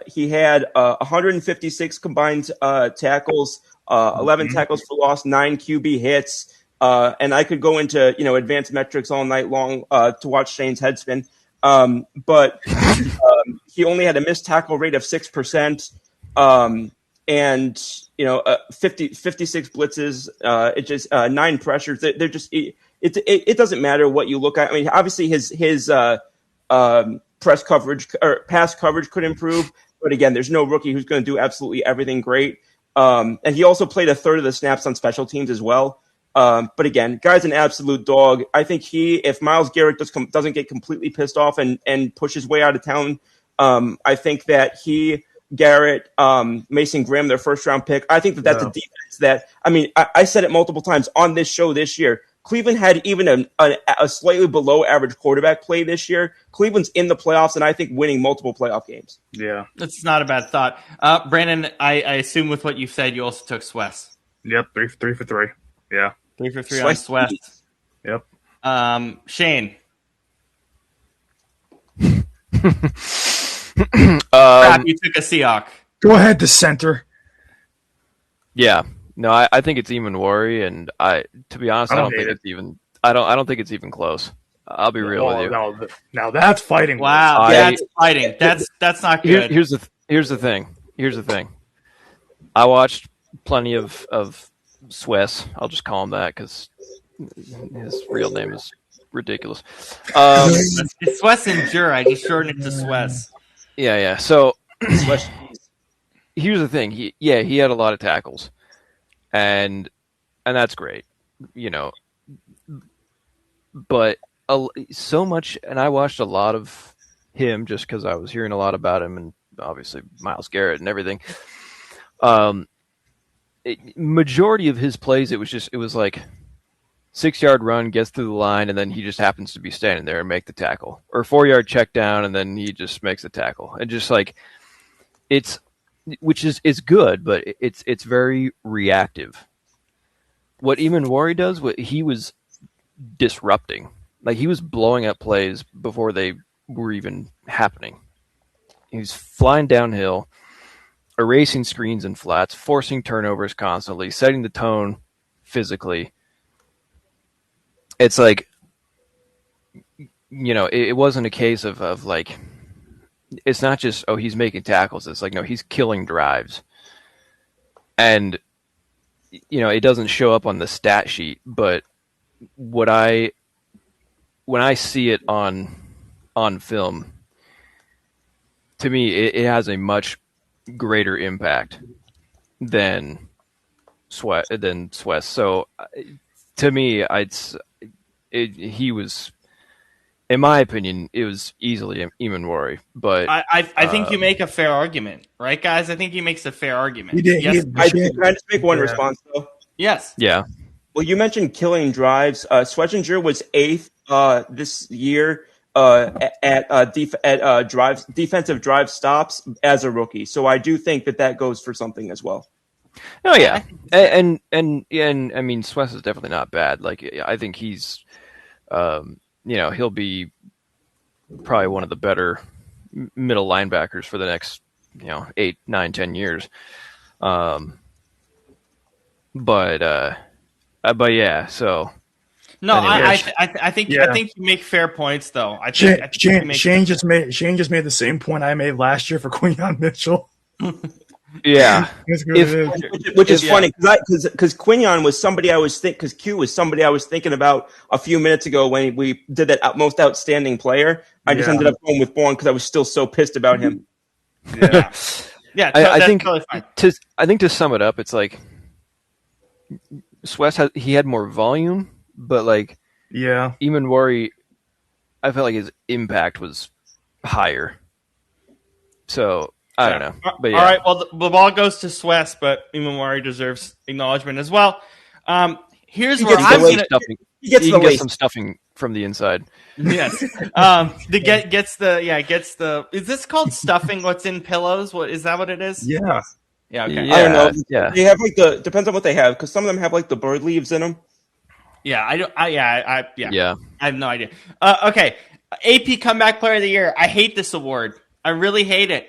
He had 156 combined tackles, 11 tackles for loss, 9 QB hits, and I could go into advanced metrics all night long to watch Shane's head spin. But he only had a missed tackle rate of 6%, and 56 blitzes. It just 9 pressures. They're just. It doesn't matter what you look at. I mean, obviously his press coverage or pass coverage could improve, but again, there's no rookie who's going to do absolutely everything great. And he also played a third of the snaps on special teams as well. But again, guy's an absolute dog. I think if Myles Garrett doesn't get completely pissed off and push his way out of town, I think that Garrett, Mason Graham, their first round pick. I think that's a defense that, I mean, I said it multiple times on this show this year. Cleveland had even a slightly below average quarterback play this year. Cleveland's in the playoffs, and I think winning multiple playoff games. Yeah. That's not a bad thought. Brandon, I assume with what you said, you also took Swess. Yep, 3 for 3. Yeah. 3 for 3 on Swess. Yep. Shane. Crap, you took a Seahawk. Go ahead, the center. Yeah. No, I think it's even worry, and to be honest, I don't think it's even close. I'll be real with you. Now that's fighting. Wow, that's fighting. That's not good. Here's the thing. I watched plenty of Swess. I'll just call him that because his real name is ridiculous. It's Schwarzenegger. I just shortened it to Swess. Yeah. So here's the thing. He had a lot of tackles. And that's great, but so much. And I watched a lot of him just because I was hearing a lot about him, and obviously Myles Garrett and everything. Majority of his plays, it was like 6-yard run, gets through the line, and then he just happens to be standing there and make the tackle. Or 4-yard check down, and then he just makes the tackle. And just like, which is good, but it's very reactive. What Eamon does, what he was disrupting. Like, he was blowing up plays before they were even happening. He was flying downhill, erasing screens and flats, forcing turnovers constantly, setting the tone physically. It's like, it wasn't a case of like, it's not just, oh, he's making tackles. It's like, no, he's killing drives. And, it doesn't show up on the stat sheet, but when I see it on film, to me, it has a much greater impact than Swiss. So to me, he was, in my opinion, it was easily Eamon. But I think you make a fair argument, right, guys? I think he makes a fair argument. He did. Yes. Can I just make one response though? Yes. yeah, Well, you mentioned killing drives. Schwetzinger was 8th this year at defensive drive stops as a rookie. So I do think that goes for something as well. oh yeah, and I mean, Swiss is definitely not bad. Like, I think he's, he'll be probably one of the better middle linebackers for the next 8, 9, 10 years. But yeah, so No, anyway. I think Yeah. I think you make fair points though. I think you make- Shane just made the same point I made last year for Quinyon Mitchell. yeah, That's good If- it is. Which is Yeah. funny because Quinion was somebody because Q was somebody I was thinking about a few minutes ago when we did that most outstanding player. I just Yeah. ended up going with Bourne because I was still so pissed about him. Yeah. Yeah, I that's think totally fine. to sum it up, it's like Swiss had more volume, but like Yeah. Eamon, I felt like his impact was higher. So I don't know, but yeah. All right, well, the ball goes to Swiss, but Imamari deserves acknowledgement as well. Here's where gets I'm the going to Stuffing. He gets He the can get lace. some stuffing from the inside. yes. Gets the. Is this called stuffing? What's in pillows? What is that? What it is? Yeah. Yeah. Okay. Yeah. I don't know. yeah. They have depends on what they have because some of them have like the bird leaves in them. Yeah. I don't. Yeah. I have no idea. Okay. AP Comeback Player of the Year. I hate this award. I really hate it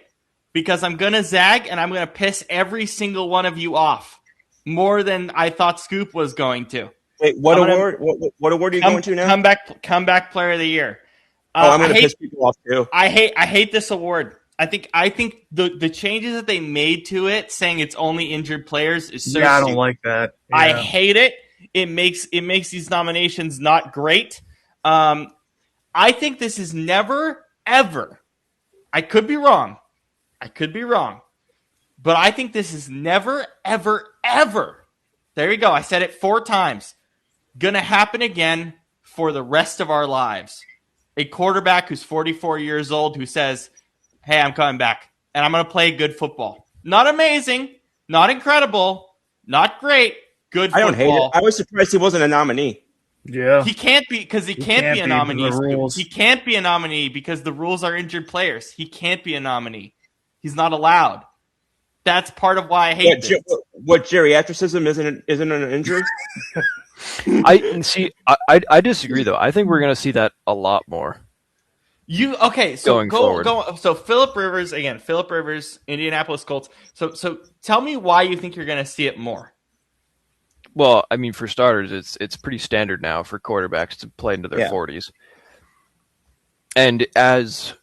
because I'm gonna zag and I'm gonna piss every single one of you off more than I thought Scoop was going to. Wait, what I'm gonna- award? What award are you going to now? Comeback Player of the Year. I'm going I to hate piss people off too. I hate this award. I think the changes that they made to it, saying it's only injured players, is so Yeah, I don't stupid. like that. Yeah. I hate it. It makes these nominations not great. I think this is never ever. I could be wrong. But I think this is never ever ever. There you go. I said it 4 times. Gonna happen again for the rest of our lives. A quarterback who's 44 years old who says, "Hey, I'm coming back and I'm going to play good football. Not amazing, not incredible, not great, good I football." don't hate it. I was surprised he wasn't a nominee. Yeah. He can't be because he can't be a be nominee. because of the rules. He can't be a nominee because the rules are injured players. He can't be a nominee. He's not allowed. That's part of why I hate this. What geriatricism isn't an injury? I disagree though. I think we're going to see that a lot more. So Going forward. So Phillip Rivers again. Phillip Rivers, Indianapolis Colts. So tell me why you think you're going to see it more. Well, I mean, for starters, it's pretty standard now for quarterbacks to play into their Yeah. 40s. And as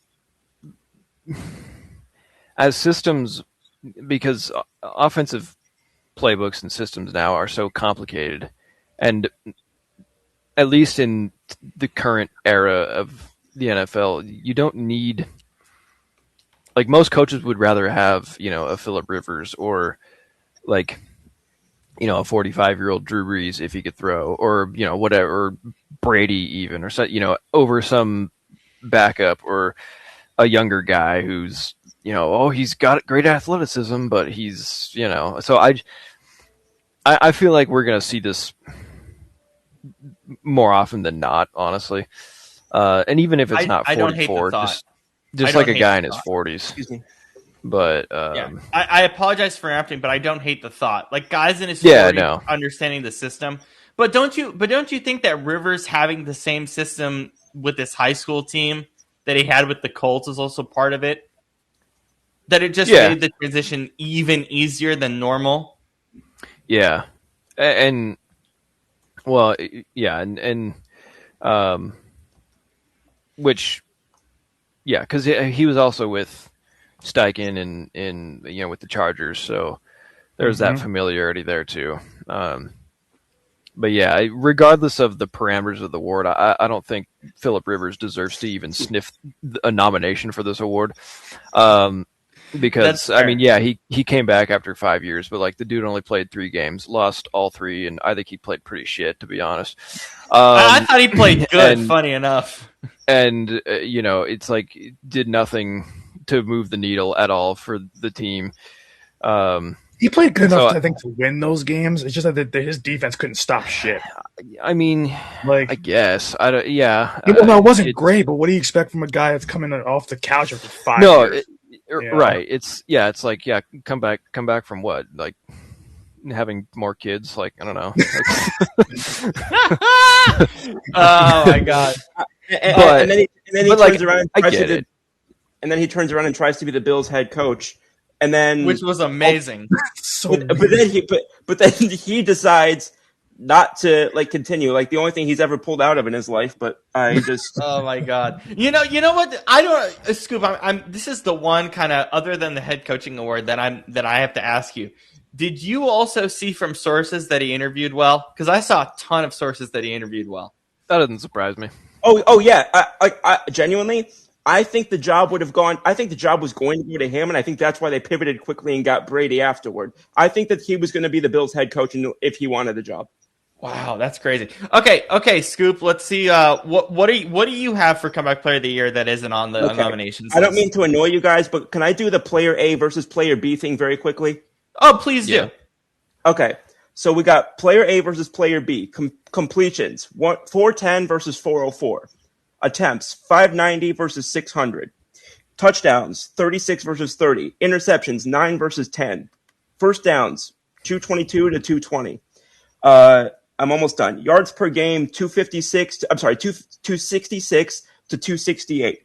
systems, because offensive playbooks and systems now are so complicated, and at least in the current era of the NFL, you don't need, like, most coaches would rather have, a Phillip Rivers or like, a 45-year-old Drew Brees if he could throw, or whatever, or Brady even, or so, over some backup or a younger guy who's he's got great athleticism, but he's so I feel like we're gonna see more often than not, honestly. And even if it's not I don't hate the 44, thought. just I like don't a hate guy the in his thought. 40s. Excuse me. But Yeah, I apologize for interrupting, but I don't hate the thought. Like guys in his 40s Yeah, no. understanding the system. But don't you think that Rivers having the same system with this high school team that he had with the Colts is also part of it? That it just Yeah. made the transition even easier than normal? Yeah. And well, yeah, and which yeah, because he was also with Steichen in with the Chargers, so there's that familiarity there too. But yeah, regardless of the parameters of the award, I don't think Phillip Rivers deserves to even sniff a nomination for this award. Because I mean, yeah, he came back after 5 years, but like the dude only played 3 games, lost all 3, and I think he played pretty shit, to be honest. I thought he played good. Funny enough, and it's like did nothing to move the needle at all for the team. He played good enough, I think, to win those games. It's just that his defense couldn't stop shit. I mean, like I guess I don't. Yeah, well, it wasn't great, but what do you expect from a guy that's coming off the couch after 5 years? Right. It's like come back from what, like having more kids, like I don't know. Oh my god! And then he turns around and tries to and then he turns around and tries to be the Bills head coach, and then which was amazing. But then he decides not to like continue. Like the only thing he's ever pulled out of in his life. But I just oh my god! You know what? I don't Scoop. This is the one kind of other than the head coaching award that I have to ask you. Did you also see from sources that he interviewed well? Because I saw a ton of sources that he interviewed well. That doesn't surprise me. Oh yeah. I genuinely, I think the job would have gone. I think the job was going to go to him, and I think that's why they pivoted quickly and got Brady afterward. I think that he was going to be the Bills head coach if he wanted the job. Wow, that's crazy. Okay, Scoop. Let's see. What do you have for comeback player of the year that isn't on the nominations list? I don't mean to annoy you guys, but can I do the player A versus player B thing very quickly? Oh, please do. Okay, so we got player A versus player B. Completions 410 versus 404. Attempts 590 versus 600. Touchdowns 36 versus 30. Interceptions 9 versus 10. First downs 222 to 220. I'm almost done. Yards per game 266. I'm sorry, 266 to 268.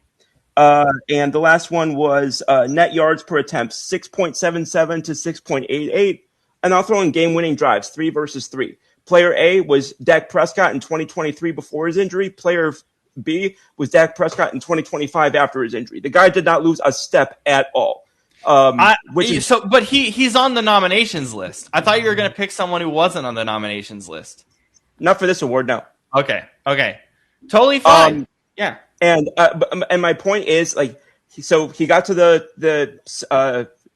And the last one was net yards per attempt 6.77 to 6.88. And I'll throw in game-winning drives 3 versus 3. Player A was Dak Prescott in 2023 before his injury. Player B was Dak Prescott in 2025 after his injury. The guy did not lose a step at all. But he's on the nominations list. I thought you were going to pick someone who wasn't on the nominations list. Not for this award, no. Okay, totally fine. Yeah, and my point is like, so he got to the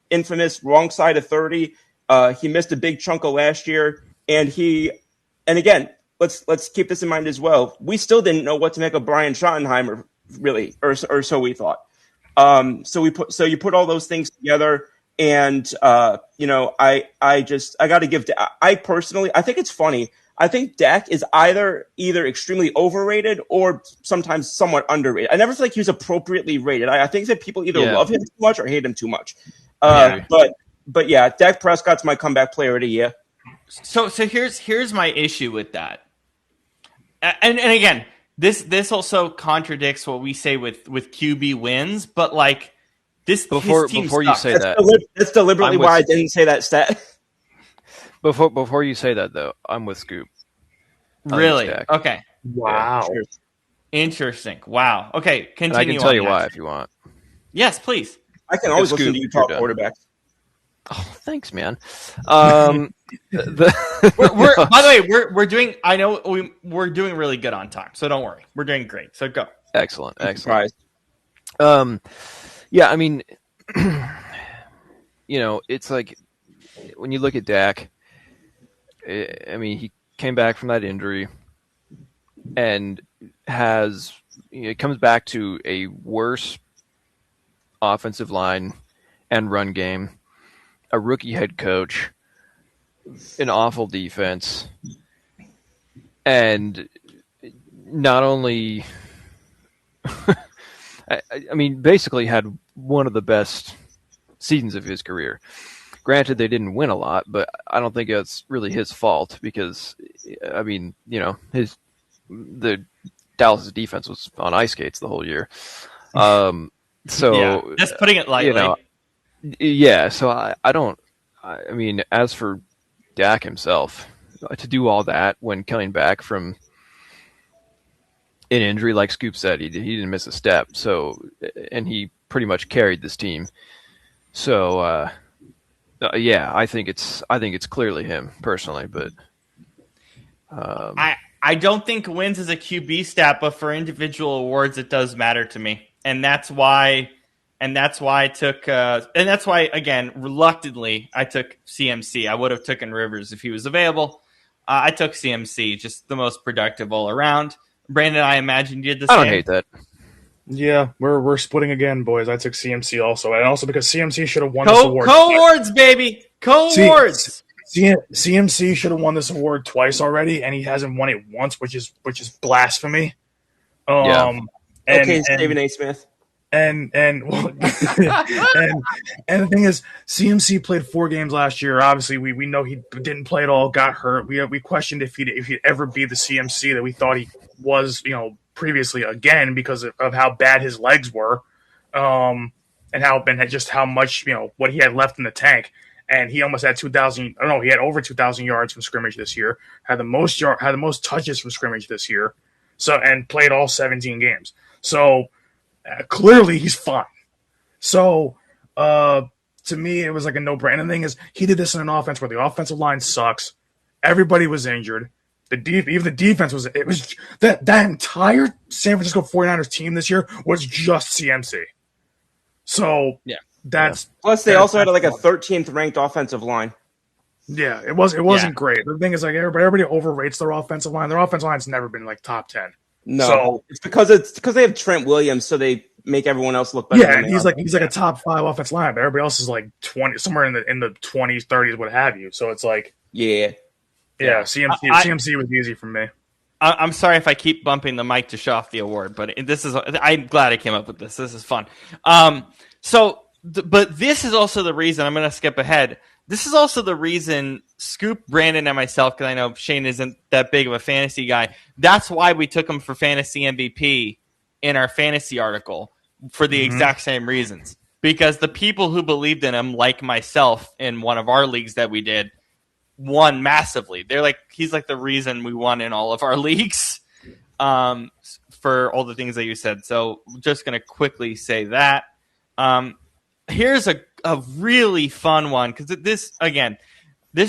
infamous wrong side of 30. He missed a big chunk of last year, and again, let's keep this in mind as well. We still didn't know what to make of Brian Schottenheimer, really, or so we thought. So you put all those things together, and I got to give. I personally, I think it's funny. I think Dak is either extremely overrated or sometimes somewhat underrated. I never feel like he was appropriately rated. I think that people either love him too much or hate him too much. But yeah, Dak Prescott's my comeback player of the year. So here's my issue with that. And again, this also contradicts what we say with QB wins, but like this before you say that's deliberately why I didn't say that stat. Before you say that though, I'm with Scoop. Really? Okay. Wow. Yeah, interesting. Wow. Okay. Continue. And I can tell you why if you want. Yes, please. I can always listen to you talk quarterbacks. Oh, thanks, man. By the way, we're doing. I know we're doing really good on time, so don't worry. We're doing great. So go. Excellent. Surprise. Yeah, I mean, it's like when you look at Dak. I mean, he came back from that injury and it comes back to a worse offensive line and run game, a rookie head coach, an awful defense, and not only, I mean, basically had one of the best seasons of his career. Granted, they didn't win a lot, but I don't think it's really his fault because, I mean, the Dallas defense was on ice skates the whole year. So just putting it lightly. So I mean, as for Dak himself, to do all that when coming back from an injury, like Scoop said, he didn't miss a step. So, and he pretty much carried this team. So, I think it's clearly him personally, but I don't think wins is a QB stat, but for individual awards, it does matter to me, and that's why I took, and that's why again, reluctantly, I took CMC. I would have taken Rivers if he was available. I took CMC, just the most productive all around. Brandon, I imagine you did the same. I don't hate that. Yeah, we're splitting again, boys. I took CMC also, and also because CMC should have won this award. Co-awards, baby, co-awards. CMC should have won this award twice already, and he hasn't won it once, which is blasphemy. Stephen A. Smith. And well, and the thing is, CMC played 4 games last year. Obviously, we know he didn't play at all, got hurt. We questioned if he'd ever be the CMC that we thought he was, previously again because of how bad his legs were, and just how much what he had left in the tank. And he almost had 2,000. I don't know. He had over 2,000 yards from scrimmage this year. Had the most touches from scrimmage this year. So and played all 17 games. So. Clearly, he's fine. So, to me, it was like a no-brainer. And the thing is, he did this in an offense where the offensive line sucks. Everybody was injured. Even the defense was. It was that entire San Francisco 49ers team this year was just CMC. So that's plus they also had like a 13th ranked offensive line. Yeah, it wasn't great. The thing is, like everybody overrates their offensive line. Their offensive line's never been like top 10. No, so, it's because they have Trent Williams, so they make everyone else look better. Yeah, he's like a top 5 offensive line, but everybody else is like 20, somewhere in the 20s, 30s, what have you. So it's like, CMC was easy for me. I'm sorry if I keep bumping the mic to show off the award, but I'm glad I came up with this. This is fun. But this is also the reason I'm going to skip ahead. This is also the reason Scoop, Brandon, and myself, because I know Shane isn't that big of a fantasy guy. That's why we took him for fantasy MVP in our fantasy article for the exact same reasons. Because the people who believed in him, like myself in one of our leagues that we did, won massively. He's like the reason we won in all of our leagues for all the things that you said. So just going to quickly say that. Here's a really fun one because this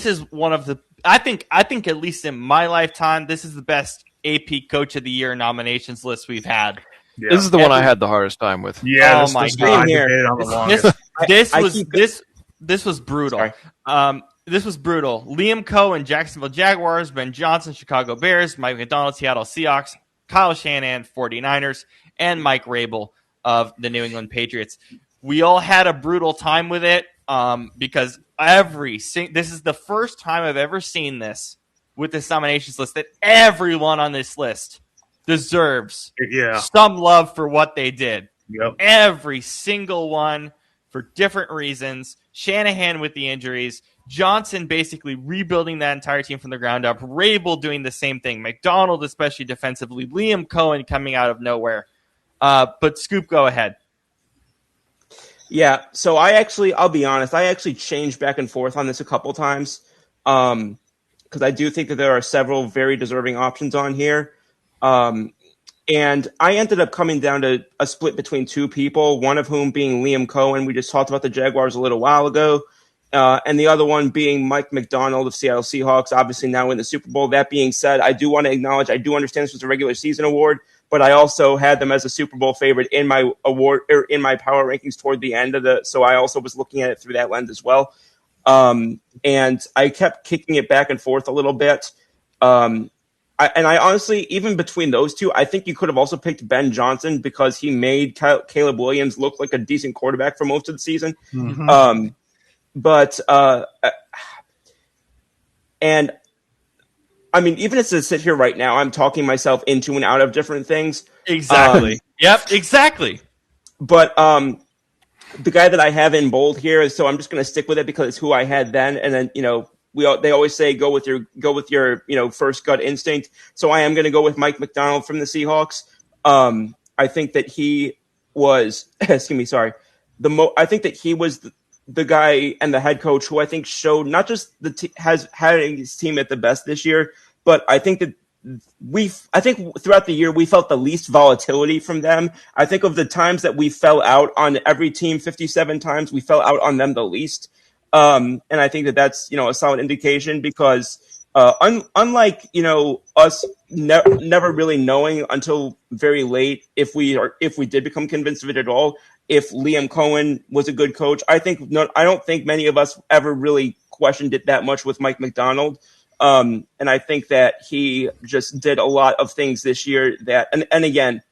is one of the I think at least in my lifetime this is the best AP Coach of the Year nominations list we've had. Yeah. This is the one I had the hardest time with. Yeah, oh my god, this was brutal. This was brutal. Liam Cohen, Jacksonville Jaguars, Ben Johnson, Chicago Bears, Mike McDonald, Seattle Seahawks, Kyle Shanahan, 49ers, and Mike Rabel of the New England Patriots. We all had a brutal time with it because this is the first time I've ever seen this with this nominations list that everyone on this list deserves some love for what they did. Yep. Every single one for different reasons. Shanahan with the injuries, Johnson basically rebuilding that entire team from the ground up, Rabel doing the same thing, McDonald especially defensively, Liam Cohen coming out of nowhere. But Scoop, go ahead. Yeah, so I'll be honest, I actually changed back and forth on this a couple times because I do think that there are several very deserving options on here. And I ended up coming down to a split between 2 people, one of whom being Liam Cohen. We just talked about the Jaguars a little while ago. And the other one being Mike McDonald of Seattle Seahawks, obviously now in the Super Bowl. That being said, I do want to acknowledge, I do understand this was a regular season award, but I also had them as a Super Bowl favorite in my award or in my power rankings toward the end of so I also was looking at it through that lens as well. And I kept kicking it back and forth a little bit. I honestly, even between those two, I think you could have also picked Ben Johnson because he made Caleb Williams look like a decent quarterback for most of the season. And I mean, even as I sit here right now, I'm talking myself into and out of different things. Exactly. Yep. Exactly. But the guy that I have in bold here, so I'm just going to stick with it because it's who I had then. And then, they always say go with your first gut instinct. So I am going to go with Mike McDonald from the Seahawks. I think that he was, excuse me, sorry, I think that he was the guy and the head coach who I think showed not just has had his team at the best this year, but I think that I think throughout the year we felt the least volatility from them. I think of the times that we fell out on every team, 57 times, we fell out on them the least. And I think that that's, a solid indication because unlike, us never really knowing until very late if we did become convinced of it at all, if Liam Cohen was a good coach. I don't think many of us ever really questioned it that much with Mike McDonald. And I think that he just did a lot of things this year that, and again,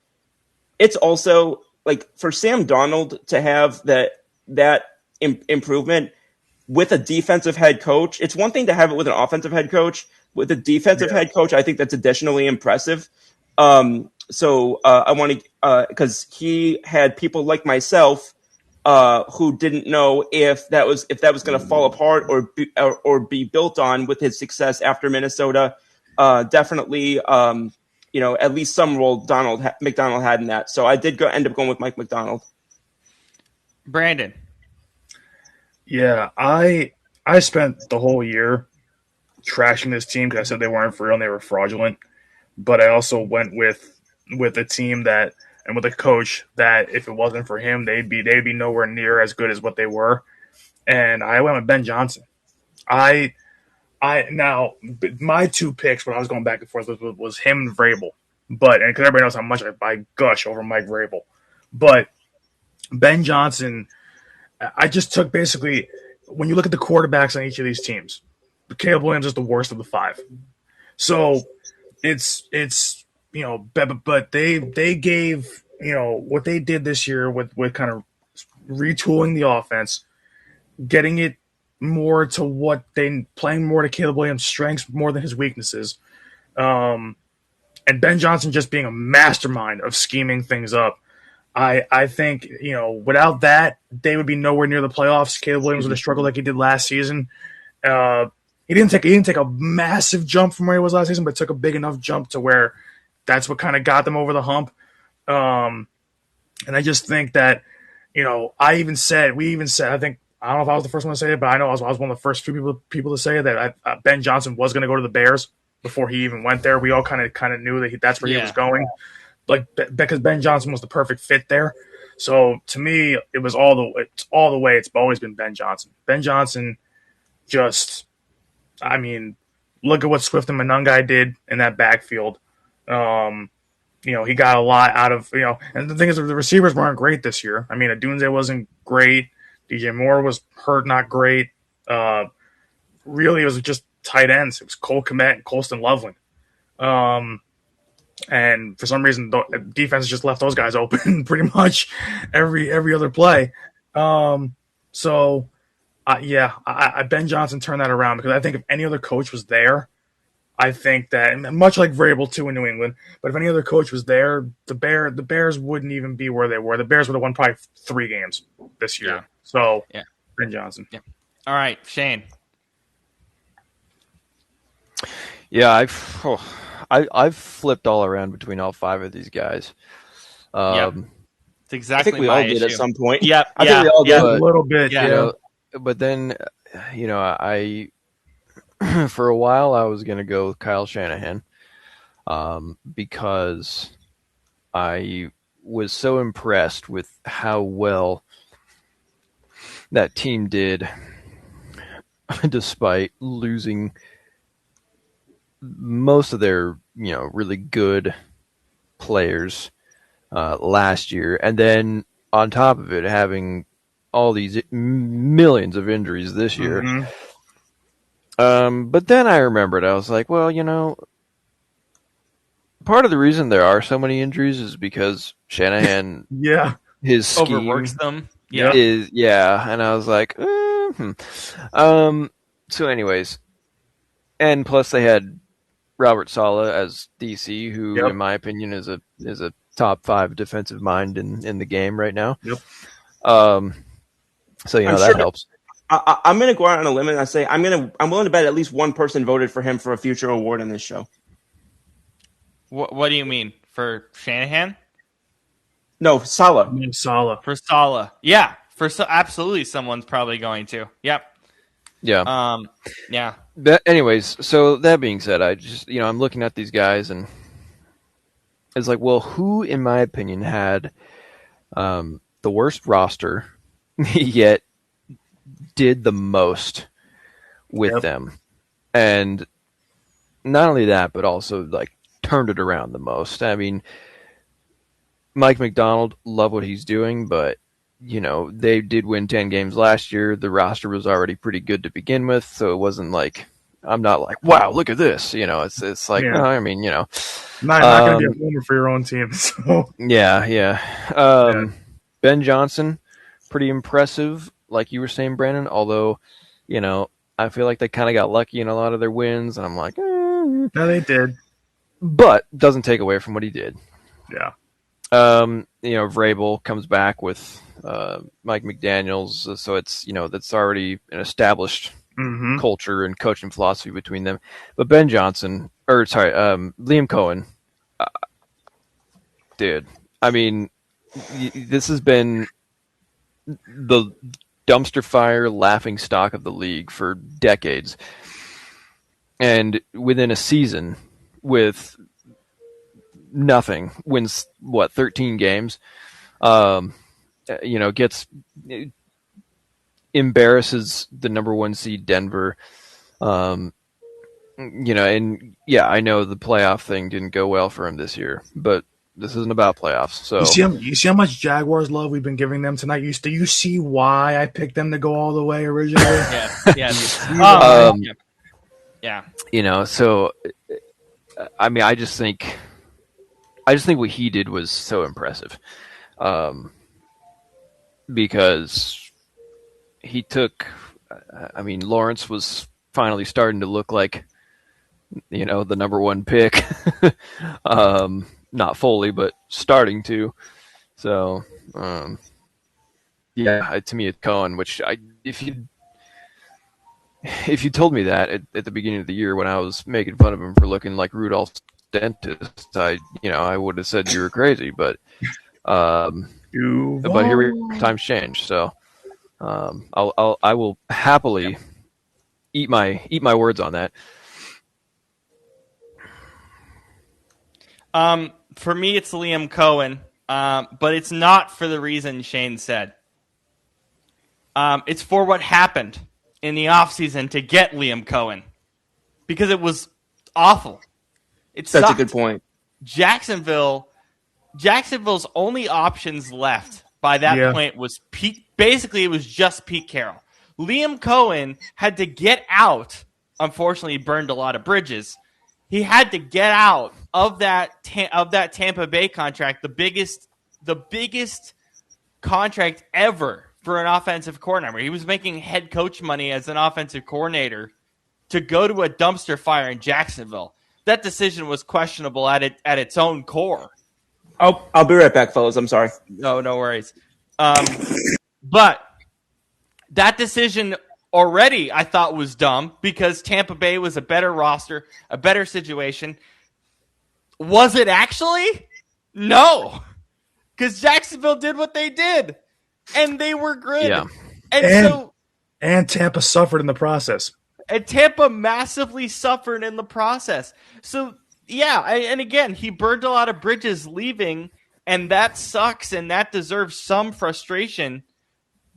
it's also like for Sam Darnold to have that improvement with a defensive head coach. It's one thing to have it with an offensive head coach. With a defensive head coach, I think that's additionally impressive. So I want to, because he had people like myself who didn't know if that was going to fall apart or be built on with his success after Minnesota. Definitely, at least some role McDonald had in that. So I did end up going with Mike McDonald. Brandon. Yeah, I spent the whole year trashing this team because I said they weren't for real and they were fraudulent. But I also went with a team that and with a coach that if it wasn't for him, they'd be nowhere near as good as what they were. And I went with Ben Johnson. Now my two picks when I was going back and forth was him and Vrabel, because everybody knows how much I gush over Mike Vrabel, but Ben Johnson. I just took basically when you look at the quarterbacks on each of these teams, Caleb Williams is the worst of the five. So it's but they gave what they did this year with kind of retooling the offense, getting it more to playing more to Caleb Williams' strengths more than his weaknesses, and Ben Johnson just being a mastermind of scheming things up. I think, without that, they would be nowhere near the playoffs. Caleb Williams would have struggled like he did last season. He didn't take a massive jump from where he was last season, but took a big enough jump to where that's what kind of got them over the hump. And I just think that, we even said, I think, I don't know if I was the first one to say it, but I know I was one of the first few people to say that Ben Johnson was going to go to the Bears before he even went there. We all kind of knew that that's where he was going. Because Ben Johnson was the perfect fit there. So to me, it was all the way. It's always been Ben Johnson. Ben Johnson just, look at what Swift and Monungai did in that backfield. He got a lot out of, and the thing is the receivers weren't great this year. Adunze wasn't great. DJ Moore was hurt, not great. Really, it was just tight ends. It was Cole Kmet and Colston Loveland. And for some reason, the defense just left those guys open pretty much every other play. Ben Johnson turned that around because I think if any other coach was there, I think that much like Vrabel too in New England, but if any other coach was there, the Bears wouldn't even be where they were. The Bears would have won probably 3 games this year. Yeah. So Ben Johnson. Yeah. All right, Shane. Yeah, I've flipped all around between all 5 of these guys. It's exactly. I think we all did at some point. Yeah, I think we all did a little bit. Yeah, but then I for a while I was going to go with Kyle Shanahan because I was so impressed with how well that team did despite losing most of their, really good players last year. And then on top of it, having all these millions of injuries this year. Mm-hmm. But then I remembered, I was like, well, part of the reason there are so many injuries is because Shanahan, his scheme overworks them. And I was like, so anyways, and plus they had Robert Saleh as DC, who, Yep. in my opinion, is a top 5 defensive mind in the game right now. Yep. So I'm that sure helps. I'm going to go out on a limb and I say I'm willing to bet at least one person voted for him for a future award on this show. What do you mean? For Shanahan? No, Salah. Salah. For Saleh? Yeah, absolutely someone's probably going to. Yep. Yeah. Yeah. But anyways, so that being said, I just I'm looking at these guys and it's like, well, who, in my opinion, had the worst roster yet did the most with them, and not only that, but also like turned it around the most. I mean, Mike McDonald, love what he's doing, but they did win 10 games last year. The roster was already pretty good to begin with, so it wasn't like I'm not like, wow, look at this. It's like, no, I mean, not going to be a homer for your own team. So. Yeah. Ben Johnson, pretty impressive, like you were saying, Brandon. Although, I feel like they kind of got lucky in a lot of their wins, and I'm like, no, they did, but doesn't take away from what he did. Yeah. Vrabel comes back with Mike McDaniels, so it's that's already an established culture and coaching philosophy between them. But Liam Cohen, dude. I mean, this has been the dumpster fire laughing stock of the league for decades, and within a season with nothing, wins 13 games, gets embarrasses the number 1 seed Denver, and yeah, I know the playoff thing didn't go well for him this year, but this isn't about playoffs. So you see how much Jaguars love we've been giving them tonight. Do you see why I picked them to go all the way originally? Yeah. So I mean, I just think what he did was so impressive, because he took. I mean, Lawrence was finally starting to look like, the number 1 pick. Not fully, but starting to. So, yeah, to me it's Cohen. Which if you told me that at the beginning of the year when I was making fun of him for looking like Rudolph's dentist, I would have said you were crazy. But here times change. So, I will happily eat my words on that. For me, it's Liam Cohen, but it's not for the reason Shane said. It's for what happened in the offseason to get Liam Cohen, because it was awful. That's a good point. Jacksonville's only options left by that point was Pete. Basically, it was just Pete Carroll. Liam Cohen had to get out. Unfortunately, he burned a lot of bridges. He had to get out of that Tampa Bay contract, the biggest contract ever for an offensive coordinator. He was making head coach money as an offensive coordinator to go to a dumpster fire in Jacksonville. That decision was questionable at its own core. I'll be right back, fellas. I'm sorry. No worries. But that decision already I thought was dumb, because Tampa Bay was a better roster, a better situation. Was it actually? No. Because Jacksonville did what they did, and they were good. Yeah. And Tampa suffered in the process. And Tampa massively suffered in the process. So, yeah, and again, he burned a lot of bridges leaving, and that sucks, and that deserves some frustration.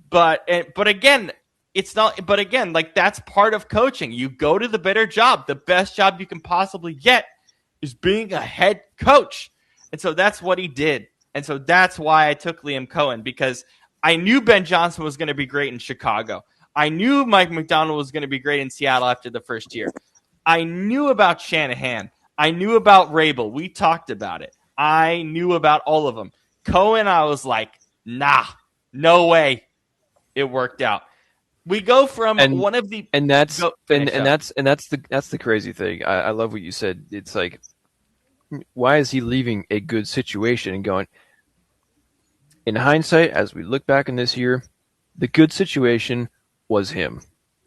But again, it's not. But again, like, that's part of coaching. You go to the better job. The best job you can possibly get is being a head coach. And so that's what he did. And so that's why I took Liam Cohen, because I knew Ben Johnson was going to be great in Chicago. I knew Mike McDonald was going to be great in Seattle after the first year. I knew about Shanahan. I knew about Vrabel. We talked about it. I knew about all of them. Cohen, I was like, nah, no way. It worked out. We go from And- one of the And that's Go- and, finish and up. that's the crazy thing. I love what you said. It's like, why is he leaving a good situation and going? In hindsight, as we look back in this year, the good situation was him.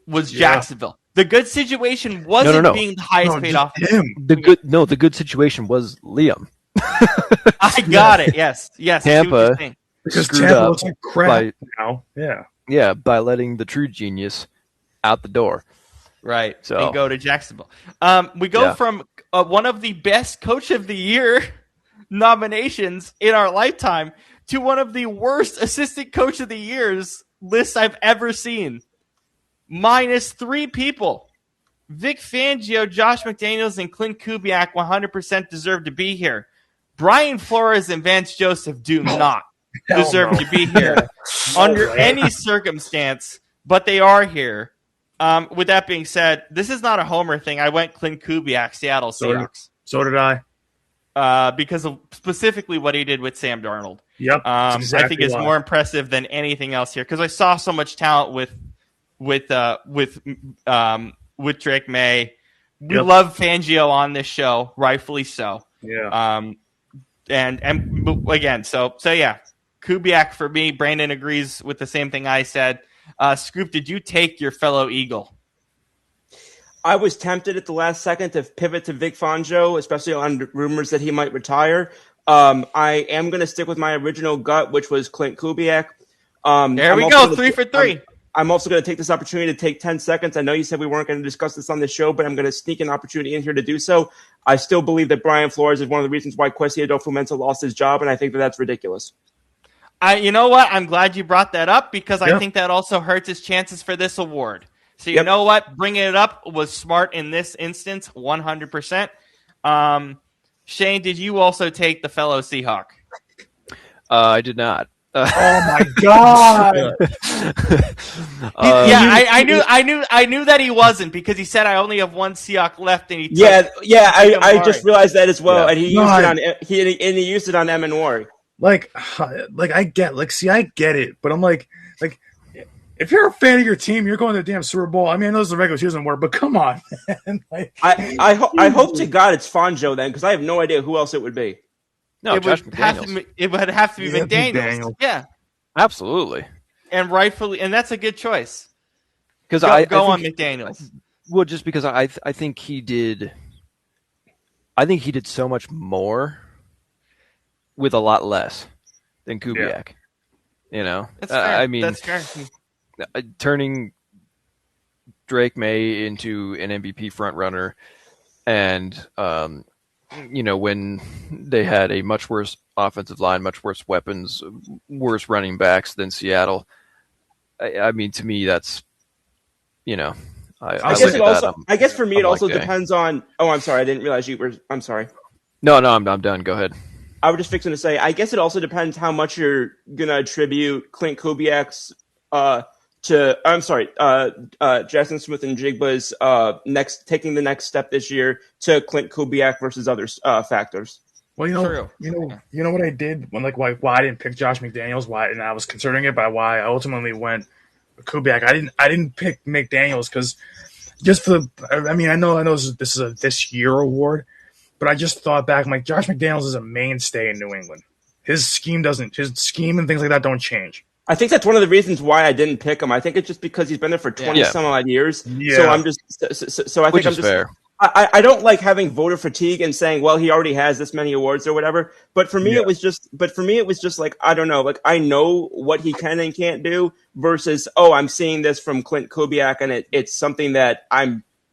was Yeah. Jacksonville. The good situation wasn't no. being the highest paid just off. him. The good situation was Liam. I got it. Yes. I see what you're Tampa saying. Because screwed Tampa up looks like crap by- now. Yeah. Yeah, by letting the true genius out the door. Right. So- And go to Jacksonville. We go Yeah. from one of the best coach of the year nominations in our lifetime to one of the worst assistant coach of the years lists I've ever seen. -3 people. Vic Fangio, Josh McDaniels, and Clint Kubiak 100% deserve to be here. Brian Flores and Vance Joseph do not Hell deserve no. to be here under any circumstance, but they are here. With that being said, this is not a homer thing. I went Clint Kubiak, Seattle So did- Seahawks, So did I. because of specifically what he did with Sam Darnold. Yep. I exactly think it's why. more impressive than anything else here because I saw so much talent with Drake May. We Yep. love Fangio on this show, rightfully so. Yeah. And again, so yeah, Kubiak for me. Brandon agrees with the same thing I said. Scoop, did you take your fellow Eagle? I was tempted at the last second to pivot to Vic Fangio, especially on rumors that he might retire. I am going to stick with my original gut, which was Clint Kubiak. There we I'm go, also gonna 3 for 3. I'm also going to take this opportunity to take 10 seconds. I know you said we weren't going to discuss this on the show, but I'm going to sneak an opportunity in here to do so. I still believe that Brian Flores is one of the reasons why Kwesi Adofo-Mensah lost his job, and I think that that's ridiculous. You know what? I'm glad you brought that up because I Yep. think that also hurts his chances for this award. So you Yep. know what? Bringing it up was smart in this instance, 100%. Shane, did you also take the fellow Seahawk? I did not. Oh my god. I knew that he wasn't because he said I only have one Seahawk left, and he took I just Amari. realized that as well, Yeah. and he used it on M and Wari. like I get see I get it, but I'm like if you're a fan of your team, you're going to the damn Super Bowl. I mean, I know this is a regular season award, but come on, man. Like, I hope to God it's Fangio then, because I have no idea who else it would be. No, it Josh would have McDaniels. to be Yeah, McDaniels. McDaniels. Yeah, Absolutely. and rightfully, and that's a good choice. Because Go on, think, McDaniels. well, just because I think he did. I think he did so much more with a lot less than Kubiak. You know, That's fair. I mean, That's fair. turning Drake May into an MVP frontrunner, and when they had a much worse offensive line, much worse weapons, worse running backs than Seattle. I mean, to me, that's I guess it also. I guess for me, it I'm also like, depends on. Oh, I'm sorry. I didn't realize you were. I'm sorry. No, I'm done. Go ahead. I was just fixing to say. I guess it also depends how much you're gonna attribute Clint Kubiak's Jackson Smith and Jigba's taking the next step this year to Clint Kubiak versus other factors. well, True. you know what I did when why I didn't pick Josh McDaniels, and I was considering it by why I ultimately went with Kubiak. I didn't pick McDaniels because just for I know this is a this year award, but I just thought back, I'm like, Josh McDaniels is a mainstay in New England. His scheme and things like that don't change. I think that's one of the reasons why I didn't pick him. I think it's just because he's been there for 20 Yeah. some odd years. Yeah. So I'm just so I Which think is I'm just fair. I don't like having voter fatigue and saying, well, he already has this many awards or whatever. But for me, Yeah. it was just like, I don't know, like I know what he can and can't do versus, oh, I'm seeing this from Clint Kubiak and it's something that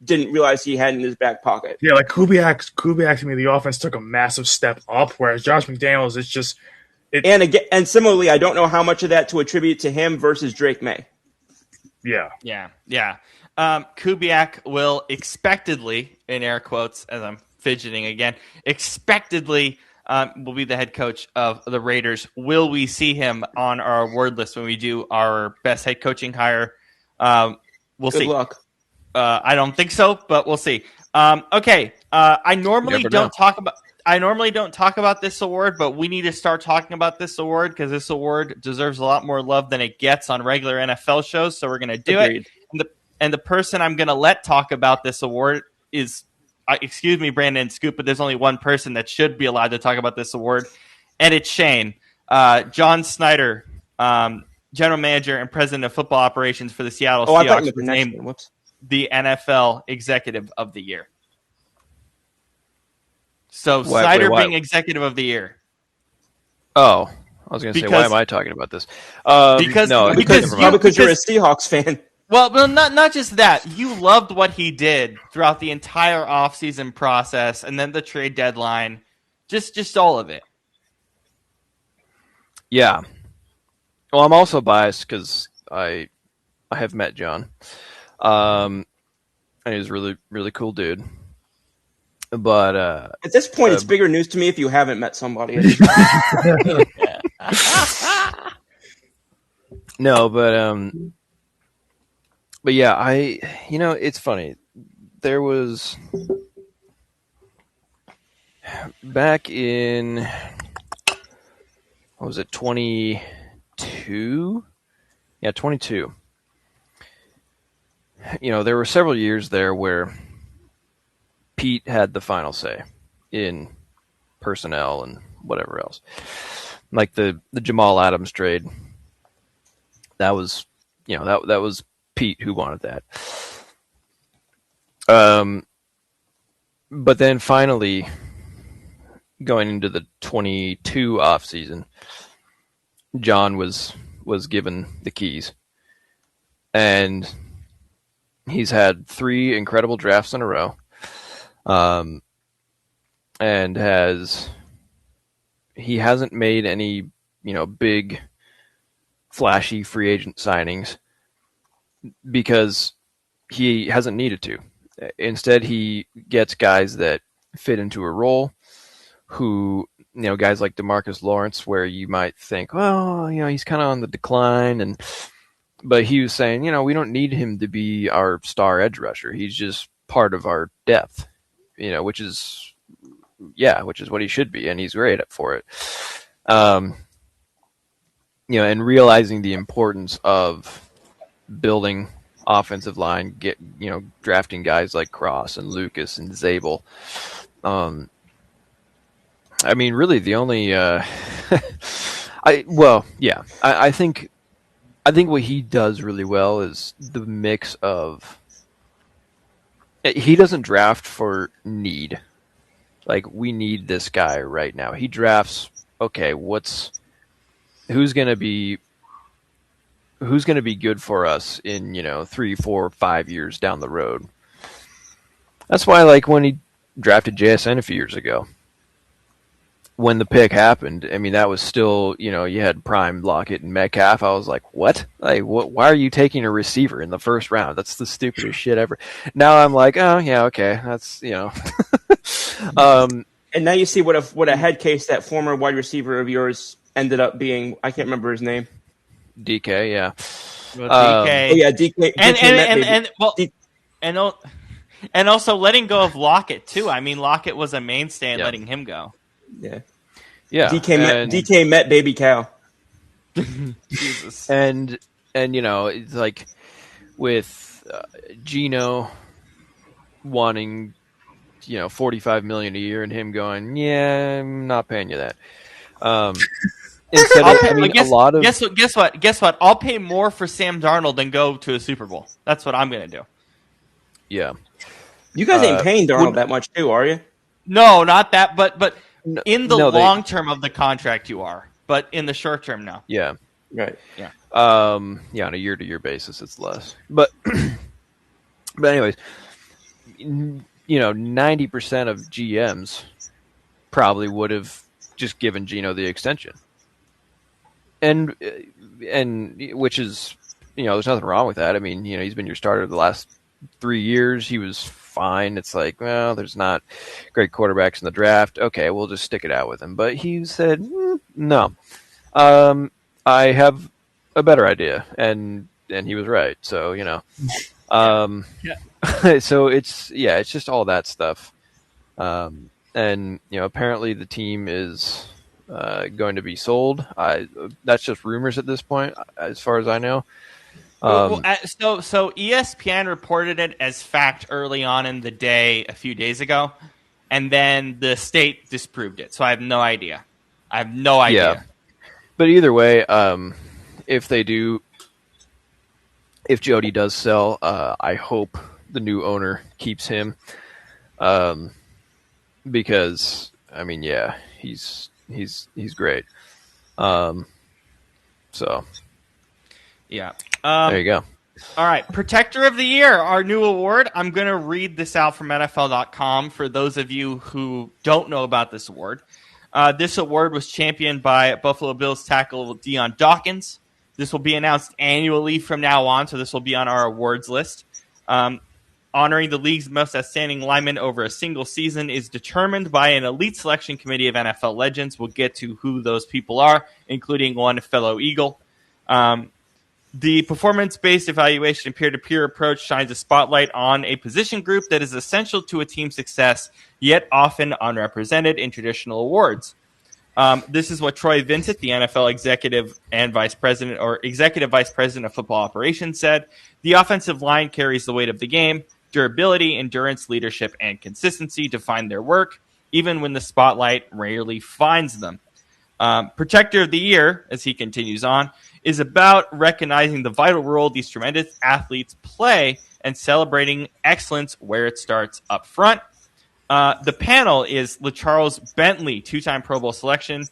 didn't realize he had in his back pocket. Yeah, like Kubiak to me, the offense took a massive step up, whereas Josh McDaniels, it's just And again, and similarly, I don't know how much of that to attribute to him versus Drake May. yeah. Yeah. Kubiak will expectedly, in air quotes, as I'm fidgeting again, expectedly will be the head coach of the Raiders. Will we see him on our award list when we do our best head coaching hire? We'll Good see. luck. I don't think so, but we'll see. Okay. I normally never don't know. talk about. I normally don't talk about this award, but we need to start talking about this award because this award deserves a lot more love than it gets on regular NFL shows. So we're going to do Agreed. it. And the person I'm going to let talk about this award is, excuse me, Brandon and Scoop, but there's only one person that should be allowed to talk about this award, and it's Shane. John Snyder, general manager and president of football operations for the Seattle Seahawks, was named the NFL Executive of the Year. So Snyder being Executive of the Year. Oh, I was going to say, why am I talking about this? Because you're a Seahawks fan. Well, not just that. You loved what he did throughout the entire offseason process and then the trade deadline. Just all of it. Yeah. Well, I'm also biased because I have met John. And he's a really, really cool dude. But at this point, it's bigger news to me if you haven't met somebody. No, but yeah, it's funny. There was back in, what was it, 22? Yeah, 22. There were several years there where Pete had the final say in personnel and whatever else. Like the Jamal Adams trade. That was, that was Pete who wanted that. But then finally, going into the 22 offseason, John was given the keys. And he's had 3 incredible drafts in a row. And he hasn't made any, big flashy free agent signings because he hasn't needed to. Instead, he gets guys that fit into a role who, guys like DeMarcus Lawrence, where you might think, well, he's kind of on the decline. But he was saying, we don't need him to be our star edge rusher. He's just part of our depth. Which is what he should be, and he's great for it. And realizing the importance of building offensive line, drafting guys like Cross and Lucas and Zabel. Really the only, I think what he does really well is the mix of. He doesn't draft for need. Like, we need this guy right now. He drafts, okay, who's going to be good for us in, 3, 4, 5 years down the road. That's why, like, when he drafted JSN a few years ago, when the pick happened, that was still, you had Prime, Lockett, and Metcalf. I was like, what? Like, why are you taking a receiver in the first round? That's the stupidest shit ever. Now I'm like, oh, yeah, okay. That's, And now you see what a head case that former wide receiver of yours ended up being. I can't remember his name. DK, yeah. Well, DK. DK. And also letting go of Lockett, too. Lockett was a mainstay in letting him go. Yeah. DK met baby cow. Jesus. And it's like with Gino wanting $45 million a year and him going, yeah, I'm not paying you that. Instead of, guess what? I'll pay more for Sam Darnold than go to a Super Bowl. That's what I'm gonna do. Yeah. You guys ain't paying Darnold that much too, are you? No, not that, but in the long term of the contract, you are. But in the short term, no. Yeah. Right. Yeah. On a year-to-year basis, it's less. But anyways, 90% of GMs probably would have just given Gino the extension, and which is there's nothing wrong with that. He's been your starter the last 3 years. He was fine. It's like, well, there's not great quarterbacks in the draft. Okay, we'll just stick it out with him. But he said, no, I have a better idea, and he was right. So Yeah. so it's just all that stuff. and apparently the team is going to be sold. That's just rumors at this point, as far as I know. So ESPN reported it as fact early on in the day a few days ago, and then the state disproved it. So I have no idea. Yeah, but either way, if they do, if Jody does sell, I hope the new owner keeps him, because I mean, yeah, he's great. So yeah, there you go. All right, Protector of the Year, our new award. I'm going to read this out from NFL.com for those of you who don't know about this award. This award was championed by Buffalo Bills tackle Deion Dawkins. This will be announced annually from now on, so this will be on our awards list. Honoring the league's most outstanding lineman over a single season is determined by an elite selection committee of NFL legends. We'll get to who those people are, including one fellow Eagle. The performance-based evaluation and peer-to-peer approach shines a spotlight on a position group that is essential to a team's success, yet often unrepresented in traditional awards. This is what Troy Vincent, the NFL executive vice president of football operations, said. The offensive line carries the weight of the game. Durability, endurance, leadership, and consistency define their work, even when the spotlight rarely finds them. Protector of the Year, as he continues on, is about recognizing the vital role these tremendous athletes play and celebrating excellence where it starts up front. The panel is LaCharles Bentley, two-time Pro Bowl selection,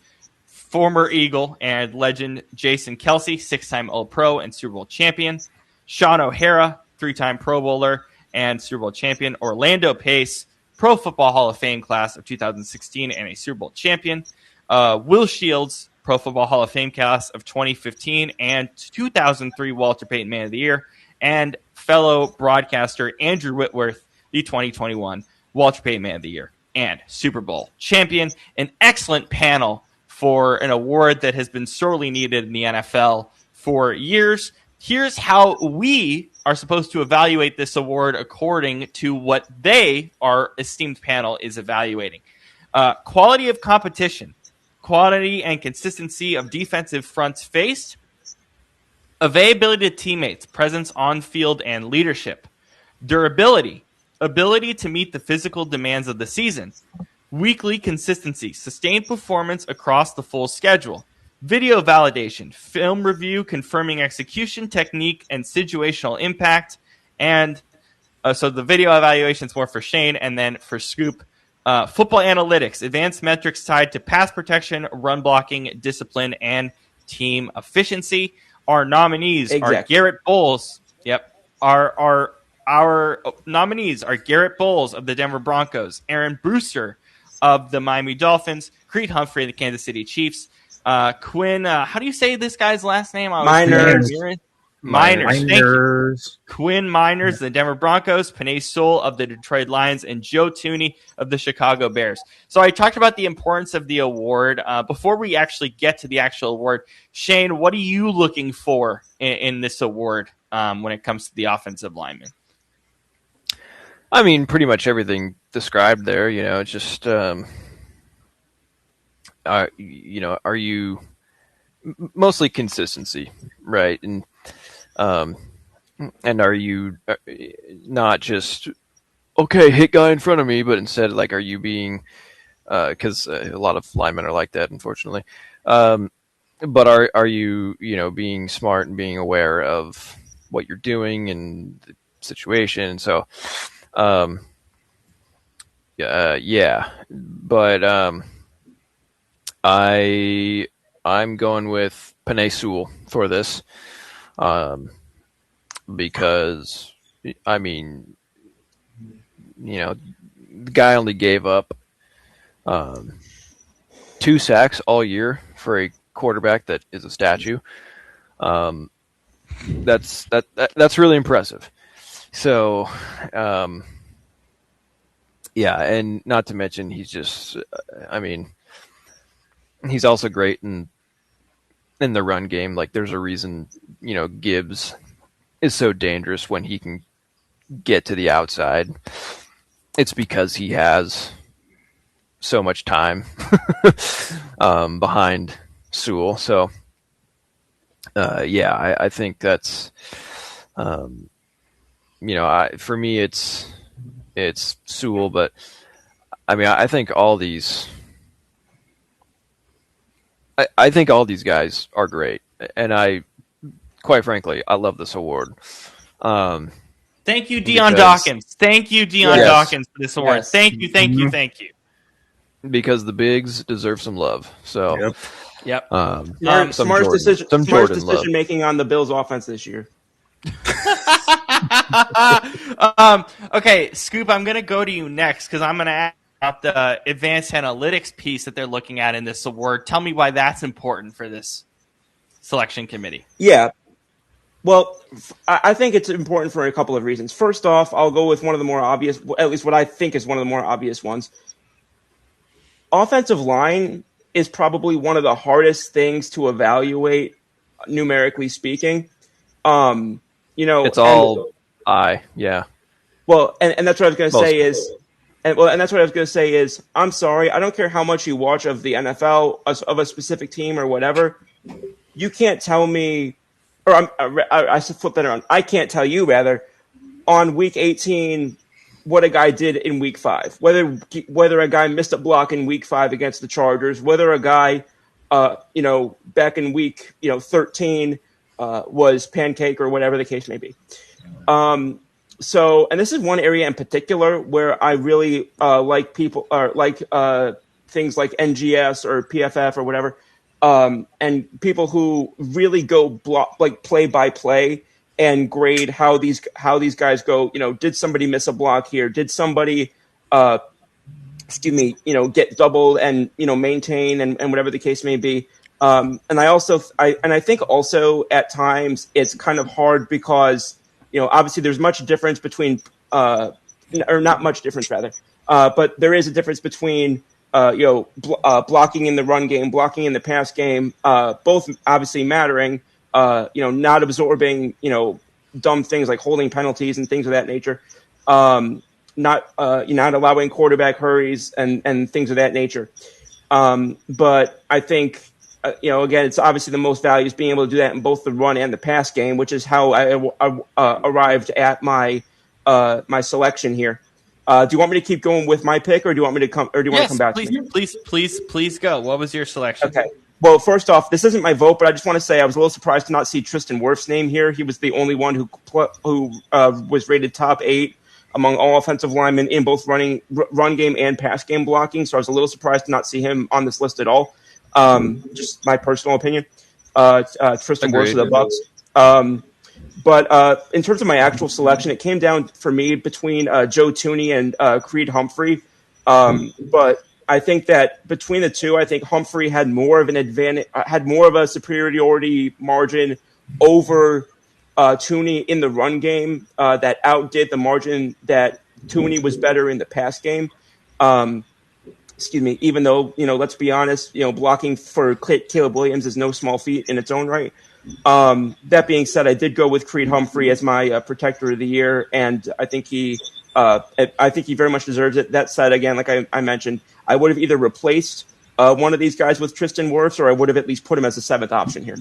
former Eagle and legend Jason Kelsey, six-time All-Pro and Super Bowl champion, Sean O'Hara, three-time Pro Bowler and Super Bowl champion, Orlando Pace, Pro Football Hall of Fame class of 2016 and a Super Bowl champion, Will Shields, Pro Football Hall of Fame class of 2015 and 2003 Walter Payton Man of the Year, and fellow broadcaster Andrew Whitworth, the 2021 Walter Payton Man of the Year and Super Bowl champion. An excellent panel for an award that has been sorely needed in the NFL for years. Here's how we are supposed to evaluate this award according to what our esteemed panel, is evaluating. Quality of competition, quality and consistency of defensive fronts faced, availability to teammates, presence on field and leadership, durability, ability to meet the physical demands of the season, weekly consistency, sustained performance across the full schedule, video validation, film review confirming execution, technique, and situational impact. And so the video evaluation is more for Shane, and then for Scoop, football analytics, advanced metrics tied to pass protection, run blocking, discipline, and team efficiency. Our nominees are Garrett Bowles. Yep. Our nominees are Garrett Bowles of the Denver Broncos, Aaron Brewster of the Miami Dolphins, Creed Humphrey of the Kansas City Chiefs, Quinn, how do you say this guy's last name? Miners. Quinn Miners, the Denver Broncos, Panay Sewell of the Detroit Lions, and Joe Tooney of the Chicago Bears. So I talked about the importance of the award. Before we actually get to the actual award, Shane, what are you looking for in this award when it comes to the offensive lineman? I mean, pretty much everything described there. It's just, are you mostly consistency, right? And are you not just hit guy in front of me, but instead, like, are you being, because a lot of linemen are like that, unfortunately. But are you being smart and being aware of what you're doing and the situation? So, yeah, but I'm going with Panay Sewell for this, because I mean, the guy only gave up 2 sacks all year for a quarterback that is a statue. That's really impressive. So, yeah, and not to mention he's just, he's also great in the run game. Like, there's a reason, Gibbs is so dangerous when he can get to the outside. It's because he has so much time behind Sewell. So, I think that's, for me, it's Sewell, but I mean, I think all these guys are great, and quite frankly, I love this award. Thank you, Dion Dawkins. Thank you, Dion Dawkins, for this award. Yes. Thank you. Because the bigs deserve some love. So, Yep. Smart decision making on the Bills' offense this year. Okay, Scoop, I'm going to go to you next because I'm going to ask about the advanced analytics piece that they're looking at in this award. Tell me why that's important for this selection committee. Yeah. Well, I think it's important for a couple of reasons. First off, I'll go with one of the more obvious, at least what I think is one of the more obvious ones. Offensive line is probably one of the hardest things to evaluate, numerically speaking. It's all eye, yeah. Well, and that's what I was going to say is, and that's what I was going to say is, I'm sorry, I don't care how much you watch of the NFL, of a specific team or whatever, you can't tell me, or I should flip that around. I can't tell you, rather, on week 18 what a guy did in week 5, whether a guy missed a block in week 5 against the Chargers, whether a guy, back in week 13 was pancake or whatever the case may be. So, and this is one area in particular where I really like things like NGS or PFF or whatever, and people who really go play by play and grade how these guys go. Did somebody miss a block here? Did somebody, get doubled and maintain and whatever the case may be. And I think also at times it's kind of hard because obviously there's much difference between or not much difference rather, but there is a difference between blocking in the run game, blocking in the pass game, both obviously mattering. Not absorbing, dumb things like holding penalties and things of that nature. Not allowing quarterback hurries and things of that nature. But I think, again, it's obviously the most value is being able to do that in both the run and the pass game, which is how I arrived at my selection here. Do you want me to keep going with my pick, or do you want me to come back to me? Please go. What was your selection? Okay. Well, first off, this isn't my vote, but I just want to say I was a little surprised to not see Tristan Wirf's name here. He was the only one who was rated top 8 among all offensive linemen in both run game and pass game blocking. So I was a little surprised to not see him on this list at all. Just my personal opinion. Tristan Wirfs of the Bucs. But in terms of my actual selection, it came down for me between Joe Thuney and Creed Humphrey. But I think that between the two, I think Humphrey had more of an advantage, had more of a superiority margin over Thuney in the run game that outdid the margin that Thuney was better in the pass game. Even though, let's be honest, blocking for Caleb Williams is no small feat in its own right. That being said, I did go with Creed Humphrey as my protector of the year, and I think he very much deserves it. That said, again, like I mentioned, I would have either replaced one of these guys with Tristan Wirfs, or I would have at least put him as a 7th option here.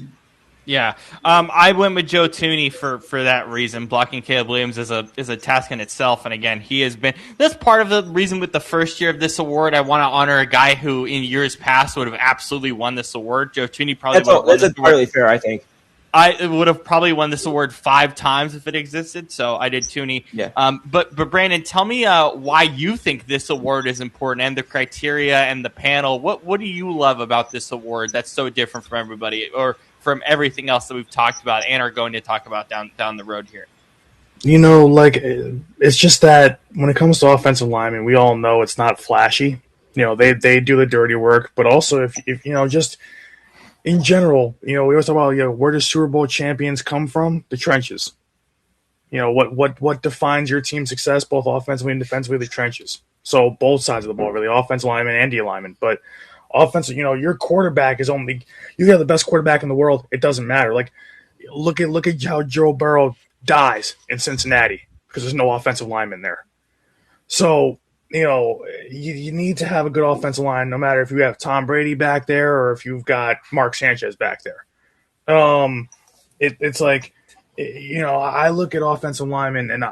Yeah, I went with Joe Thuney for that reason. Blocking Caleb Williams is a task in itself, and again, he has been. That's part of the reason with the first year of this award. I want to honor a guy who in years past would have absolutely won this award. Joe Thuney probably that's entirely fair, I think. I would have probably won this award 5 times if it existed, so I did Thuney. Yeah. But Brandon, tell me why you think this award is important and the criteria and the panel. What do you love about this award that's so different from everybody or from everything else that we've talked about and are going to talk about down the road here? It's just that when it comes to offensive linemen, we all know it's not flashy. They do the dirty work, but also if just in general, we always talk about, where do Super Bowl champions come from? The trenches. What defines your team's success, both offensively and defensively? The trenches. So both sides of the ball, really, offensive lineman and D lineman. But offensive, your quarterback is only – you have the best quarterback in the world. It doesn't matter. Like, look at how Joe Burrow dies in Cincinnati because there's no offensive lineman there. So you need to have a good offensive line, no matter if you have Tom Brady back there or if you've got Mark Sanchez back there. It's like, I look at offensive linemen, and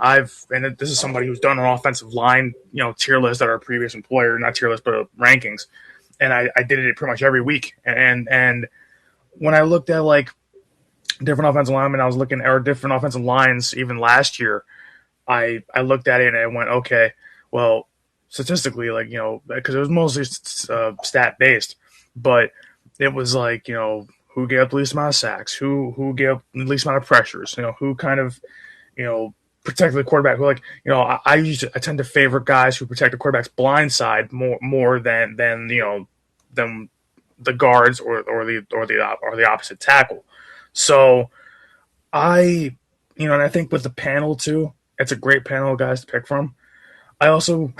this is somebody who's done an offensive line, tier list at our previous employer, not tier list, but rankings, and I did it pretty much every week. And when I looked at like different offensive linemen, I was looking at different offensive lines even last year. I looked at it and I went, okay, well, statistically, like, because it was mostly stat based, but it was like, who gave up the least amount of sacks, who gave up the least amount of pressures, who kind of, protected the quarterback. Who, like, I tend to favor guys who protect the quarterback's blind side more than the guards or the opposite tackle. So and I think with the panel too, it's a great panel of guys to pick from. I also,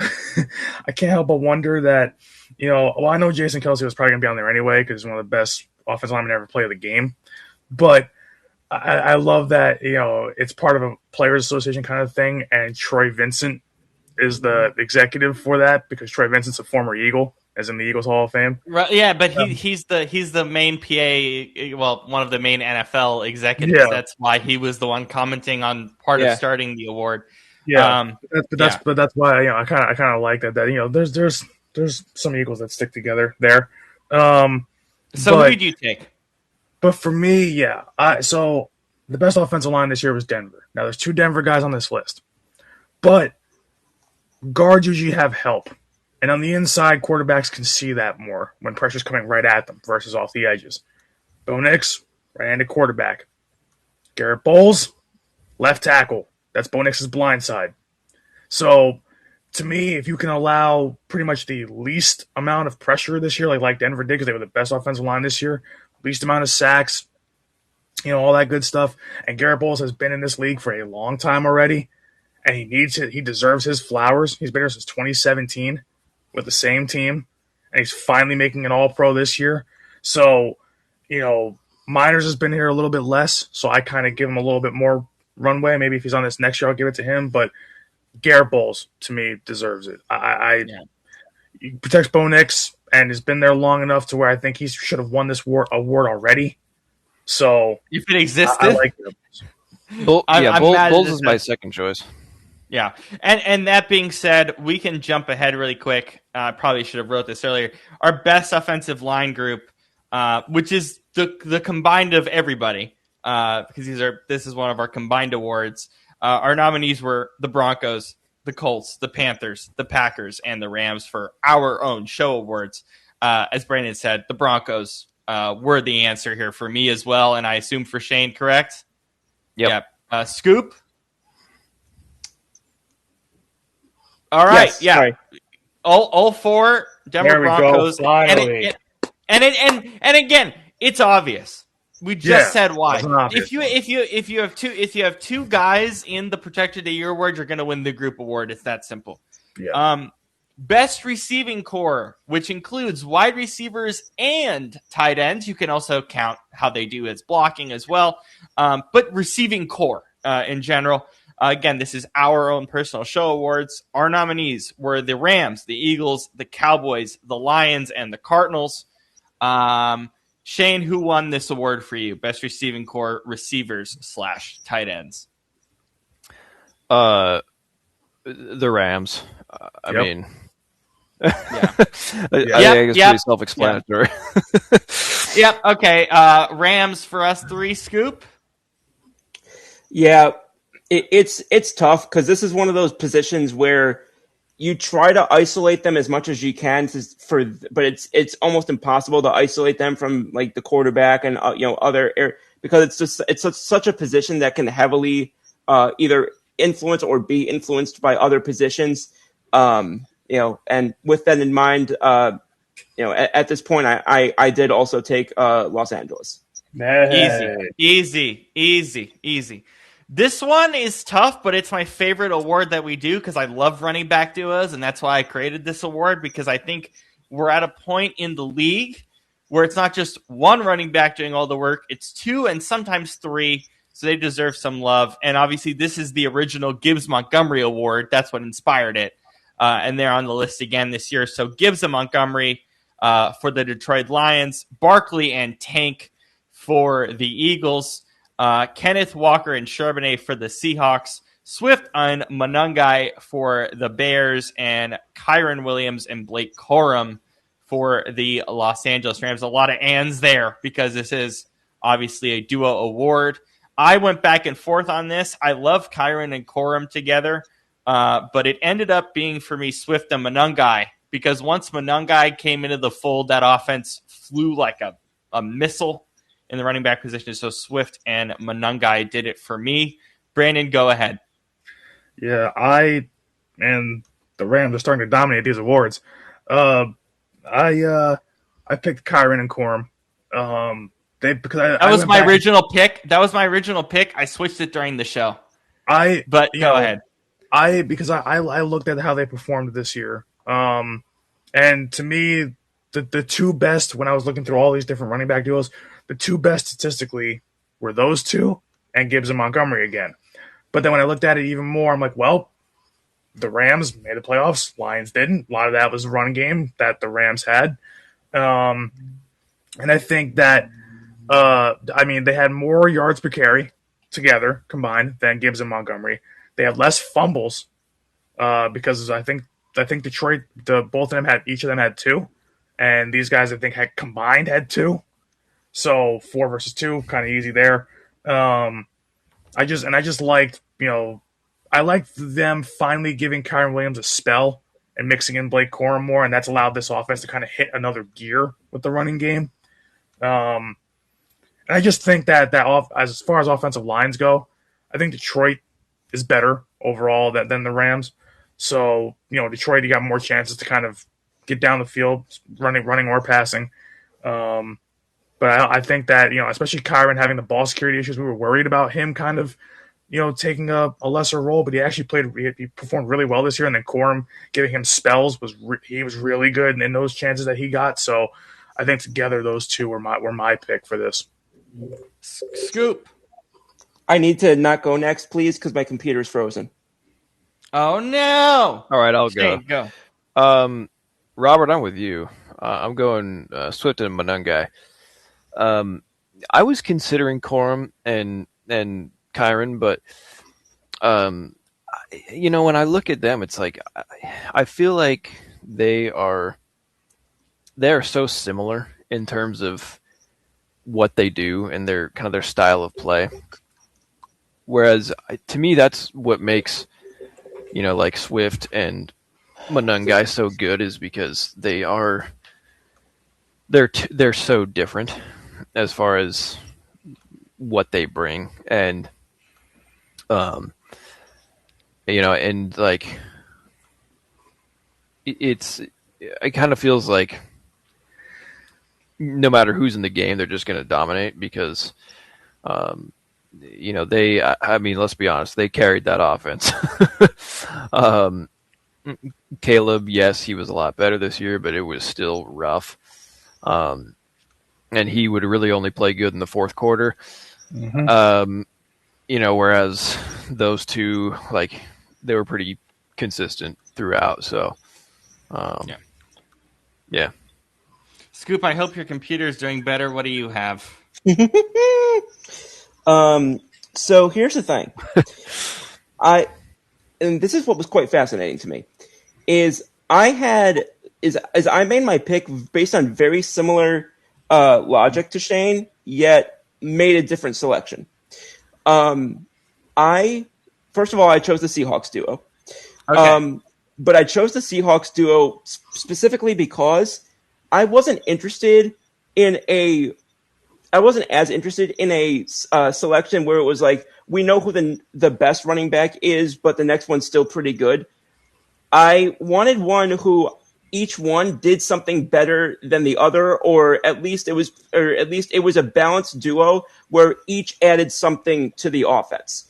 I can't help but wonder that, I know Jason Kelce was probably going to be on there anyway because he's one of the best offensive linemen to ever play the game. But I love that, it's part of a Players Association kind of thing, and Troy Vincent is the executive for that because Troy Vincent's a former Eagle, as in the Eagles Hall of Fame. Right, yeah, but he's the main PA, well, one of the main NFL executives. Yeah. That's why he was the one commenting on part of starting the award. Yeah, but that's why I kind of like that. There's some Eagles that stick together there. So who did you take? But for me, so the best offensive line this year was Denver. Now there's 2 Denver guys on this list, but guards usually have help, and on the inside, quarterbacks can see that more when pressure's coming right at them versus off the edges. Bo Nix, right-handed quarterback. Garrett Bowles, left tackle. That's Bo Nix's blind side. So, to me, if you can allow pretty much the least amount of pressure this year, like Denver did, because they were the best offensive line this year, least amount of sacks, all that good stuff. And Garrett Bowles has been in this league for a long time already, and he deserves his flowers. He's been here since 2017 with the same team, and he's finally making an All-Pro this year. So, Miners has been here a little bit less, so I kind of give him a little bit more runway. Maybe if he's on this next year, I'll give it to him. But Garrett Bowles, to me, deserves it. He protects Bo Nix and has been there long enough to where I think he should have won this award already. So if it existed, I like it. Bowles is my second choice. Yeah, and that being said, we can jump ahead really quick. I probably should have wrote this earlier. Our best offensive line group, which is the combined of everybody, because this is one of our combined awards. Our nominees were the Broncos, the Colts, the Panthers, the Packers, and the Rams for our own show awards. As Brandon said, the Broncos were the answer here for me as well, and I assume for Shane, correct? Yep. Scoop? All right, yes, yeah. sorry. All 4 Denver There we Broncos. go, finally. And again, it's obvious. We just said why. If If you have 2 guys in the Protected to Year award, you're going to win the group award. It's that simple. Yeah. Best receiving core, which includes wide receivers and tight ends. You can also count how they do as blocking as well. But receiving core in general. Again, this is our own personal show awards. Our nominees were the Rams, the Eagles, the Cowboys, the Lions, and the Cardinals. Shane, who won this award for you? Best receiving core receivers / tight ends. The Rams. I mean, yeah. I guess pretty self-explanatory. Yep. Okay. Rams for us 3. Scoop. Yeah, it's tough because this is one of those positions where you try to isolate them as much as you can but it's almost impossible to isolate them from like the quarterback and other because it's such a position that can heavily either influence or be influenced by other positions. And with that in mind, at this point, I did also take Los Angeles. Easy. This one is tough, but it's my favorite award that we do because I love running back duos, and that's why I created this award, because I think we're at a point in the league where it's not just one running back doing all the work, it's 2 and sometimes 3, so they deserve some love. And obviously, this is the original Gibbs-Montgomery Award. That's what inspired it. and they're on the list again this year. So Gibbs and Montgomery for the Detroit Lions, Barkley and Tank for the Eagles, Kenneth Walker and Charbonnet for the Seahawks, Swift and Monangai for the Bears, and Kyron Williams and Blake Corum for the Los Angeles Rams. A lot of ands there because this is obviously a duo award. I went back and forth on this. I love Kyron and Corum together, but it ended up being for me Swift and Monangai because once Monangai came into the fold, that offense flew like a missile in the running back position. So Swift and Monangai did it for me. Brandon, go ahead. Yeah, and the Rams are starting to dominate these awards. I picked Kyron and Corum. That was my original pick. I switched it during the show. But go ahead. Because I looked at how they performed this year. And to me, the two best when I was looking through all these different running back duos, the two best statistically were those two and Gibbs and Montgomery again. But then when I looked at it even more, I'm like, well, the Rams made the playoffs. Lions didn't. A lot of that was the run game that the Rams had. And I think that, they had more yards per carry together combined than Gibbs and Montgomery. They had less fumbles because I think Detroit, both of them each of them had 2. And these guys, I think, had 2. So 4 versus 2, kind of easy there. I just liked, I liked them finally giving Kyron Williams a spell and mixing in Blake Corum more, and that's allowed this offense to kind of hit another gear with the running game. And I just think that as far as offensive lines go, I think Detroit is better overall than the Rams. So, Detroit, you got more chances to kind of get down the field, running or passing. But I think that, especially Kyron having the ball security issues, we were worried about him kind of, taking a lesser role, but he actually he performed really well this year. And then Corum giving him spells he was really good in those chances that he got. So I think together those two were my pick for this. Scoop. I need to not go next, please, because my computer's frozen. Oh, no. All right, I'll Shane, go. Robert, I'm with you. I'm going Swift and Monangai. I was considering Corum and Kyron, but when I look at them, it's like I feel like they're so similar in terms of what they do and their kind of their style of play. Whereas to me, that's what makes like Swift and Monangai so good is because they're so different as far as what they bring, and and like it kind of feels like no matter who's in the game, they're just going to dominate because let's be honest, they carried that offense. Caleb, yes, he was a lot better this year, but it was still rough. And he would really only play good in the fourth quarter. Mm-hmm. Whereas those two, they were pretty consistent throughout. So, yeah. Scoop, I hope your computer's doing better. What do you have? So here's the thing. And this is what was quite fascinating to me, is I made my pick based on very similar logic to Shane, yet made a different selection. First of all, I chose the Seahawks duo. Okay. But I chose the Seahawks duo specifically because I wasn't as interested in a selection where it was like, we know who the best running back is, but the next one's still pretty good. I wanted one who each one did something better than the other, or at least it was a balanced duo where each added something to the offense.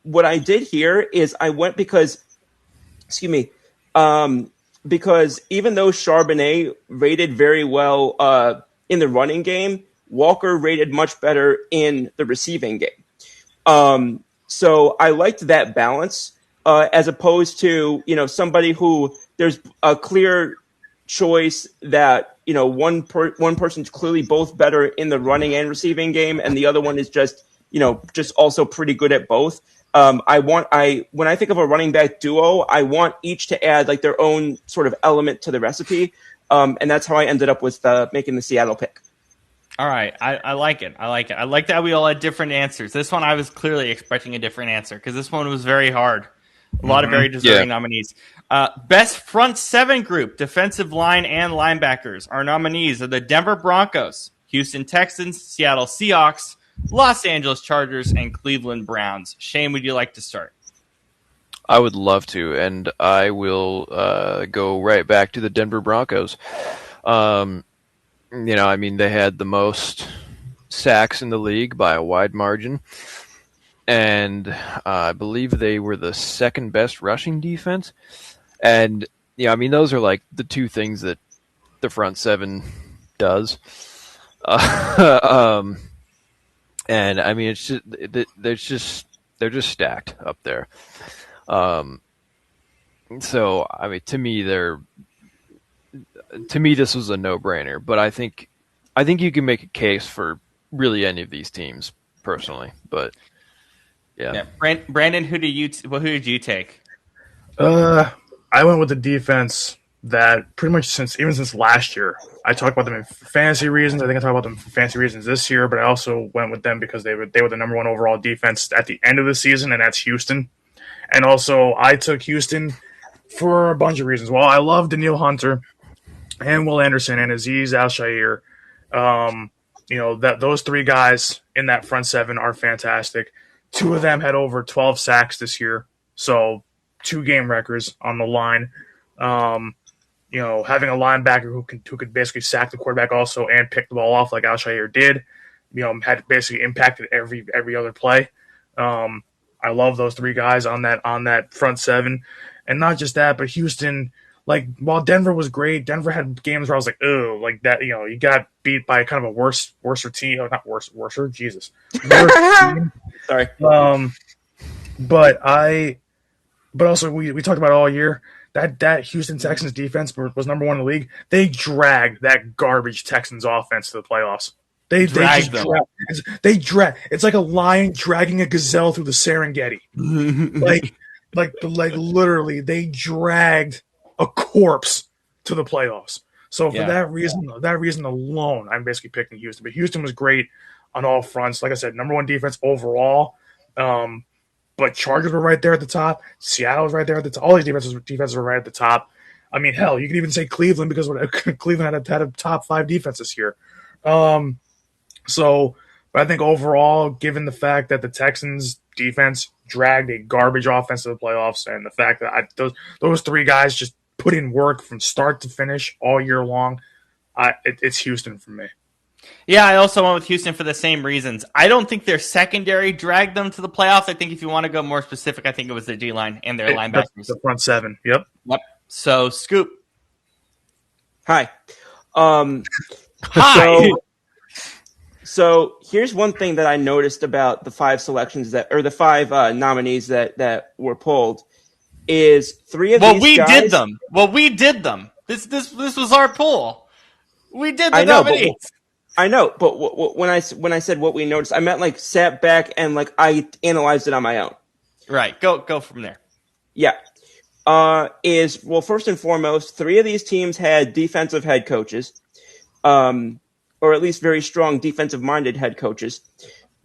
What I did here is I went because even though Charbonnet rated very well in the running game, Walker rated much better in the receiving game. So I liked that balance. as opposed to, somebody who there's a clear choice that, one person's clearly both better in the running and receiving game, and the other one is just also pretty good at both. When I think of a running back duo, I want each to add like their own sort of element to the recipe. And that's how I ended up with making the Seattle pick. All right. I like it. I like that we all had different answers. This one I was clearly expecting a different answer because this one was very hard. A lot of very deserving nominees. Best front seven group, defensive line and linebackers. Our nominees are the Denver Broncos, Houston Texans, Seattle Seahawks, Los Angeles Chargers, and Cleveland Browns. Shane, would you like to start? I would love to, and I will go right back to the Denver Broncos. They had the most sacks in the league by a wide margin, and I believe they were the second best rushing defense. And those are like the two things that the front seven does. And it's just they're just stacked up there. So to me this was a no-brainer, but I think you can make a case for really any of these teams personally, but yeah. Brandon, who did you take? I went with the defense that pretty much since last year. I talked about them in fantasy reasons. I think I talked about them for fantasy reasons this year, but I also went with them because they were the number one overall defense at the end of the season, and that's Houston. And also, I took Houston for a bunch of reasons. Well, I love Daniil Hunter and Will Anderson and Azeez Al-Shaair. Those three guys in that front seven are fantastic. Two of them had over 12 sacks this year, so 2 game records on the line. Having a linebacker who could basically sack the quarterback also and pick the ball off like Al-Shaair did, had basically impacted every other play. I love those 3 guys on that front seven. And not just that, but Houston, while Denver was great, Denver had games where I was like, oh, like that, you got beat by kind of a worser team. Oh, not worser, Jesus. Worse team. Sorry. But also we talked about it all year. That Houston Texans defense was number 1 in the league. They dragged that garbage Texans offense to the playoffs. They dragged them. It's like a lion dragging a gazelle through the Serengeti. like literally, they dragged a corpse to the playoffs. So for that reason alone, I'm basically picking Houston. But Houston was great on all fronts. Like I said, number 1 defense overall. But Chargers were right there at the top. Seattle was right there at the top. All these defenses were right at the top. I mean, hell, you could even say Cleveland because Cleveland had a top 5 defense this year. But I think overall, given the fact that the Texans defense dragged a garbage offense to the playoffs, and the fact that those 3 guys just put in work from start to finish all year long, it's Houston for me. Yeah, I also went with Houston for the same reasons. I don't think their secondary dragged them to the playoffs. I think if you want to go more specific, I think it was their D-line and their linebackers. The front seven, yep. So, Scoop. Hi. Hi. So here's one thing that I noticed about the 5 selections the 5 nominees that were pulled is 3 of these guys. We did them. This was our poll. We did the nominees. I know, but when I said what we noticed, I meant sat back and I analyzed it on my own. Right. Go from there. Yeah. First and foremost, 3 of these teams had defensive head coaches, or at least very strong defensive-minded head coaches.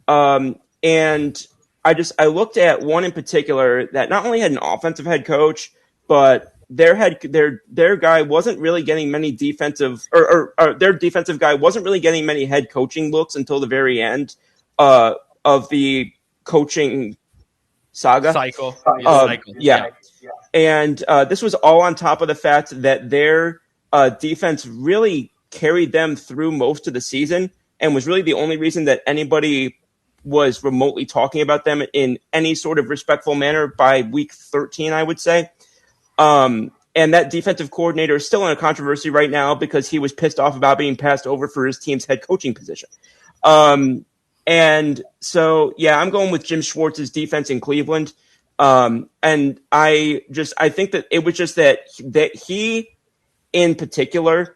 And I looked at one in particular that not only had an offensive head coach, but their guy wasn't really getting many defensive or their defensive guy wasn't really getting many head coaching looks until the very end of the coaching saga cycle. Yeah. And this was all on top of the fact that their defense really carried them through most of the season and was really the only reason that anybody was remotely talking about them in any sort of respectful manner by week 13, I would say. And that defensive coordinator is still in a controversy right now because he was pissed off about being passed over for his team's head coaching position. And so, yeah, I'm going with Jim Schwartz's defense in Cleveland. And I think that it was just that he in particular,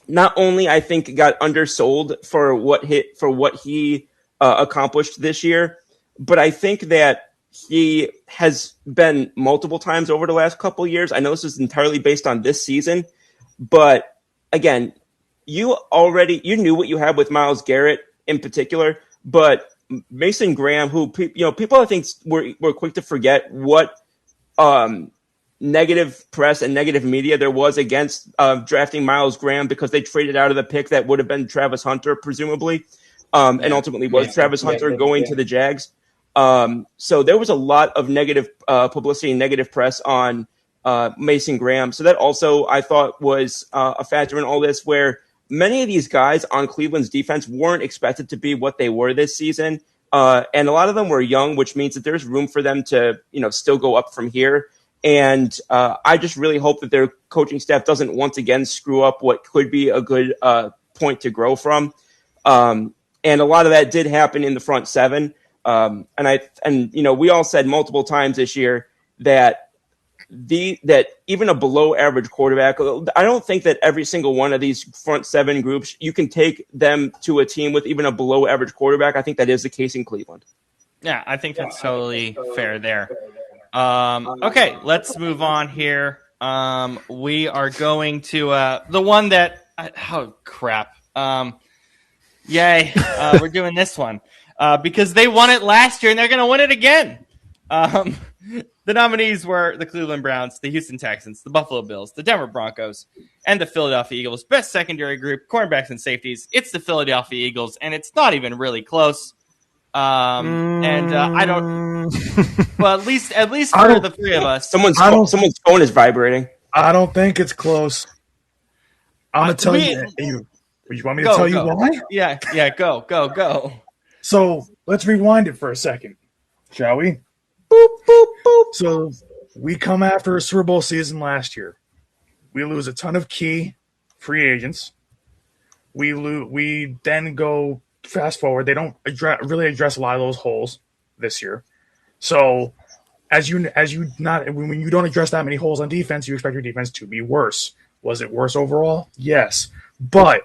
not only I think got undersold for what he accomplished this year, but I think that he has been multiple times over the last couple of years. I know this is entirely based on this season, but again, you knew what you had with Myles Garrett in particular, but Mason Graham, who people I think were quick to forget what negative press and negative media there was against drafting Myles Graham because they traded out of the pick that would have been Travis Hunter, presumably, and ultimately was Travis Hunter going to the Jags. So there was a lot of negative publicity and negative press on Mason Graham. So that also I thought was a factor in all this, where many of these guys on Cleveland's defense weren't expected to be what they were this season. And a lot of them were young, which means that there's room for them to, still go up from here. And I just really hope that their coaching staff doesn't once again screw up what could be a good point to grow from. And a lot of that did happen in the front seven. And we all said multiple times this year that even a below average quarterback, I don't think that every single one of these front seven groups, you can take them to a team with even a below average quarterback. I think that is the case in Cleveland. Yeah, I think that's totally fair there. Okay, let's move on here. We are going to the one that oh crap. Yay, we're doing this one because they won it last year and they're going to win it again. The nominees were the Cleveland Browns, the Houston Texans, the Buffalo Bills, the Denver Broncos, and the Philadelphia Eagles. Best secondary group, cornerbacks and safeties. It's the Philadelphia Eagles, and it's not even really close. I don't. Well, at least for the three of us, someone's phone is vibrating. I don't think it's close. I'm gonna tell you. You want me to tell you why? Yeah. Go. So let's rewind it for a second, shall we? Boop, boop, boop. So we come after a Super Bowl season last year. We lose a ton of key free agents. We then go fast forward. They don't really address a lot of those holes this year. So when you don't address that many holes on defense, you expect your defense to be worse. Was it worse overall? Yes, but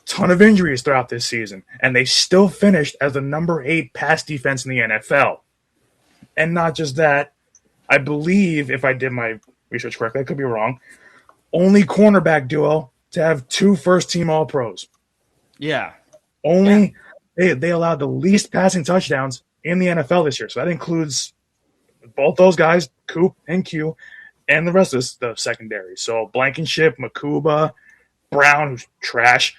ton of injuries throughout this season, and they still finished as the number 8 pass defense in the NFL. And not just that, I believe, if I did my research correctly, I could be wrong, only cornerback duo to have 2 first-team All-Pros. Yeah. They allowed the least passing touchdowns in the NFL this year. So that includes both those guys, Coop and Q, and the rest of the secondary. So Blankenship, Makuba, Brown, who's trash,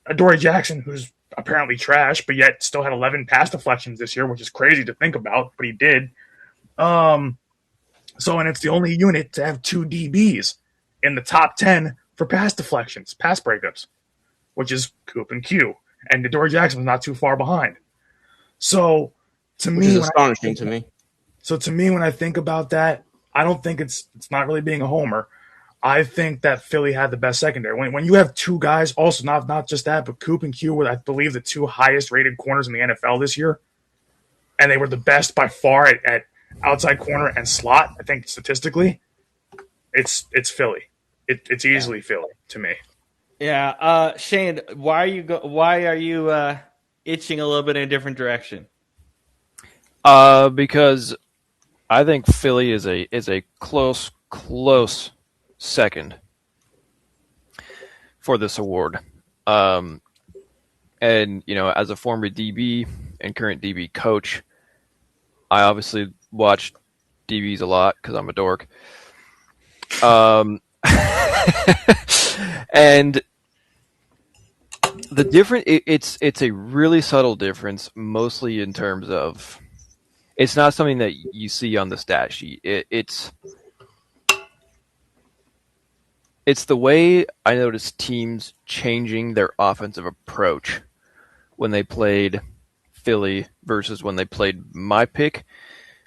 Adoree Jackson, who's apparently trash, but yet still had 11 pass deflections this year, which is crazy to think about, but he did. And it's the only unit to have 2 DBs in the top 10 for pass deflections, pass breakups, which is Coop and Q. And Adoree Jackson was not too far behind. So to me, is astonishing to me. So to me, when I think about that, I don't think it's not really being a homer. I think that Philly had the best secondary. When you have 2 guys, also not just that, but Coop and Q were, I believe, the 2 highest rated corners in the NFL this year, and they were the best by far at outside corner and slot. I think statistically, it's Philly. It's easily Philly to me. Yeah, Shane, why are you itching a little bit in a different direction? Because I think Philly is a close second for this award. And as a former DB and current DB coach, I obviously watch DBs a lot because I'm a dork. And the difference, it's a really subtle difference, mostly in terms of it's not something that you see on the stat sheet. It's the way I noticed teams changing their offensive approach when they played Philly versus when they played my pick,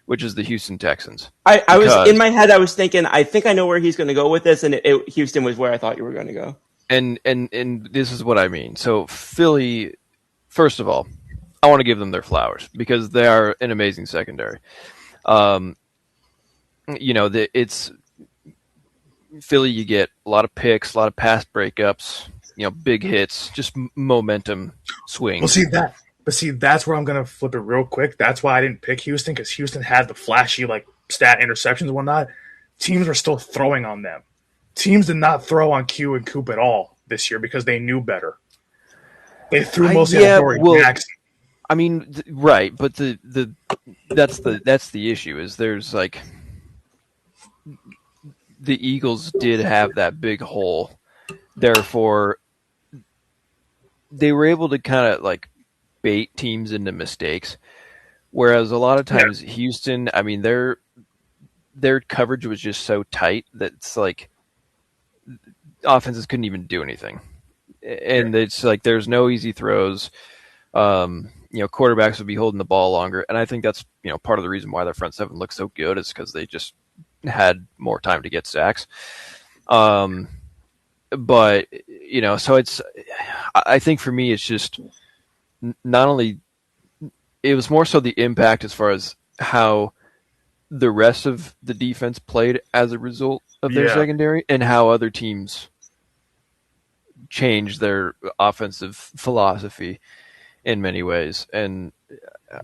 which is the Houston Texans. I was in my head. I was thinking, I think I know where he's going to go with this, and Houston was where I thought you were going to go. And this is what I mean. So Philly, first of all, I want to give them their flowers because they are an amazing secondary. it's Philly. You get a lot of picks, a lot of pass breakups, big hits, just momentum swings. That's where I'm gonna flip it real quick. That's why I didn't pick Houston, because Houston had the flashy stat interceptions and whatnot. Teams were still throwing on them. Teams did not throw on Q and Coop at all this year because they knew better. They threw mostly at Dory Jackson. I mean, right, but that's the issue is there's the Eagles did have that big hole, therefore they were able to kind of bait teams into mistakes, whereas a lot of times Houston, I mean, their coverage was just so tight that it's offenses couldn't even do anything, and it's there's no easy throws. Quarterbacks would be holding the ball longer, and I think that's part of the reason why their front seven looks so good is because they just had more time to get sacks. But so it's, I think for me it's just not only, it was more so the impact as far as how the rest of the defense played as a result of their secondary and how other teams changed their offensive philosophy in many ways. And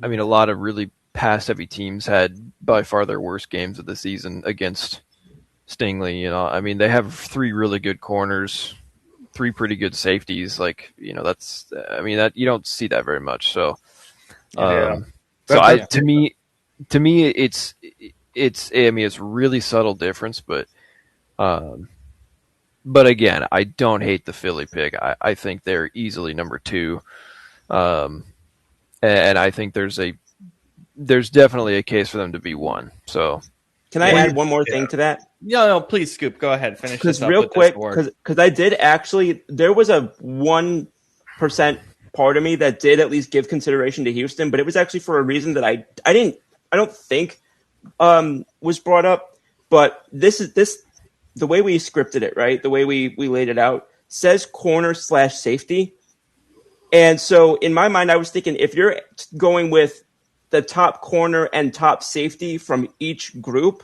I mean, a lot of really pass heavy teams had by far their worst games of the season against Stingley. I mean, they have 3 really good corners, 3 pretty good safeties. That's, I mean, that you don't see that very much. So, to me, it's I mean, it's really subtle difference, but again, I don't hate the Philly pick. I think they're easily number 2. And I think there's definitely a case for them to be 1. So, can I add one more thing to that? No, please, Scoop. Go ahead. Finish this up real with quick, this because I did actually. There was a 1% part of me that did at least give consideration to Houston, but it was actually for a reason that I don't think was brought up. But this the way we scripted it, right? The way we laid it out says corner/safety. And so in my mind, I was thinking if you're going with the top corner and top safety from each group,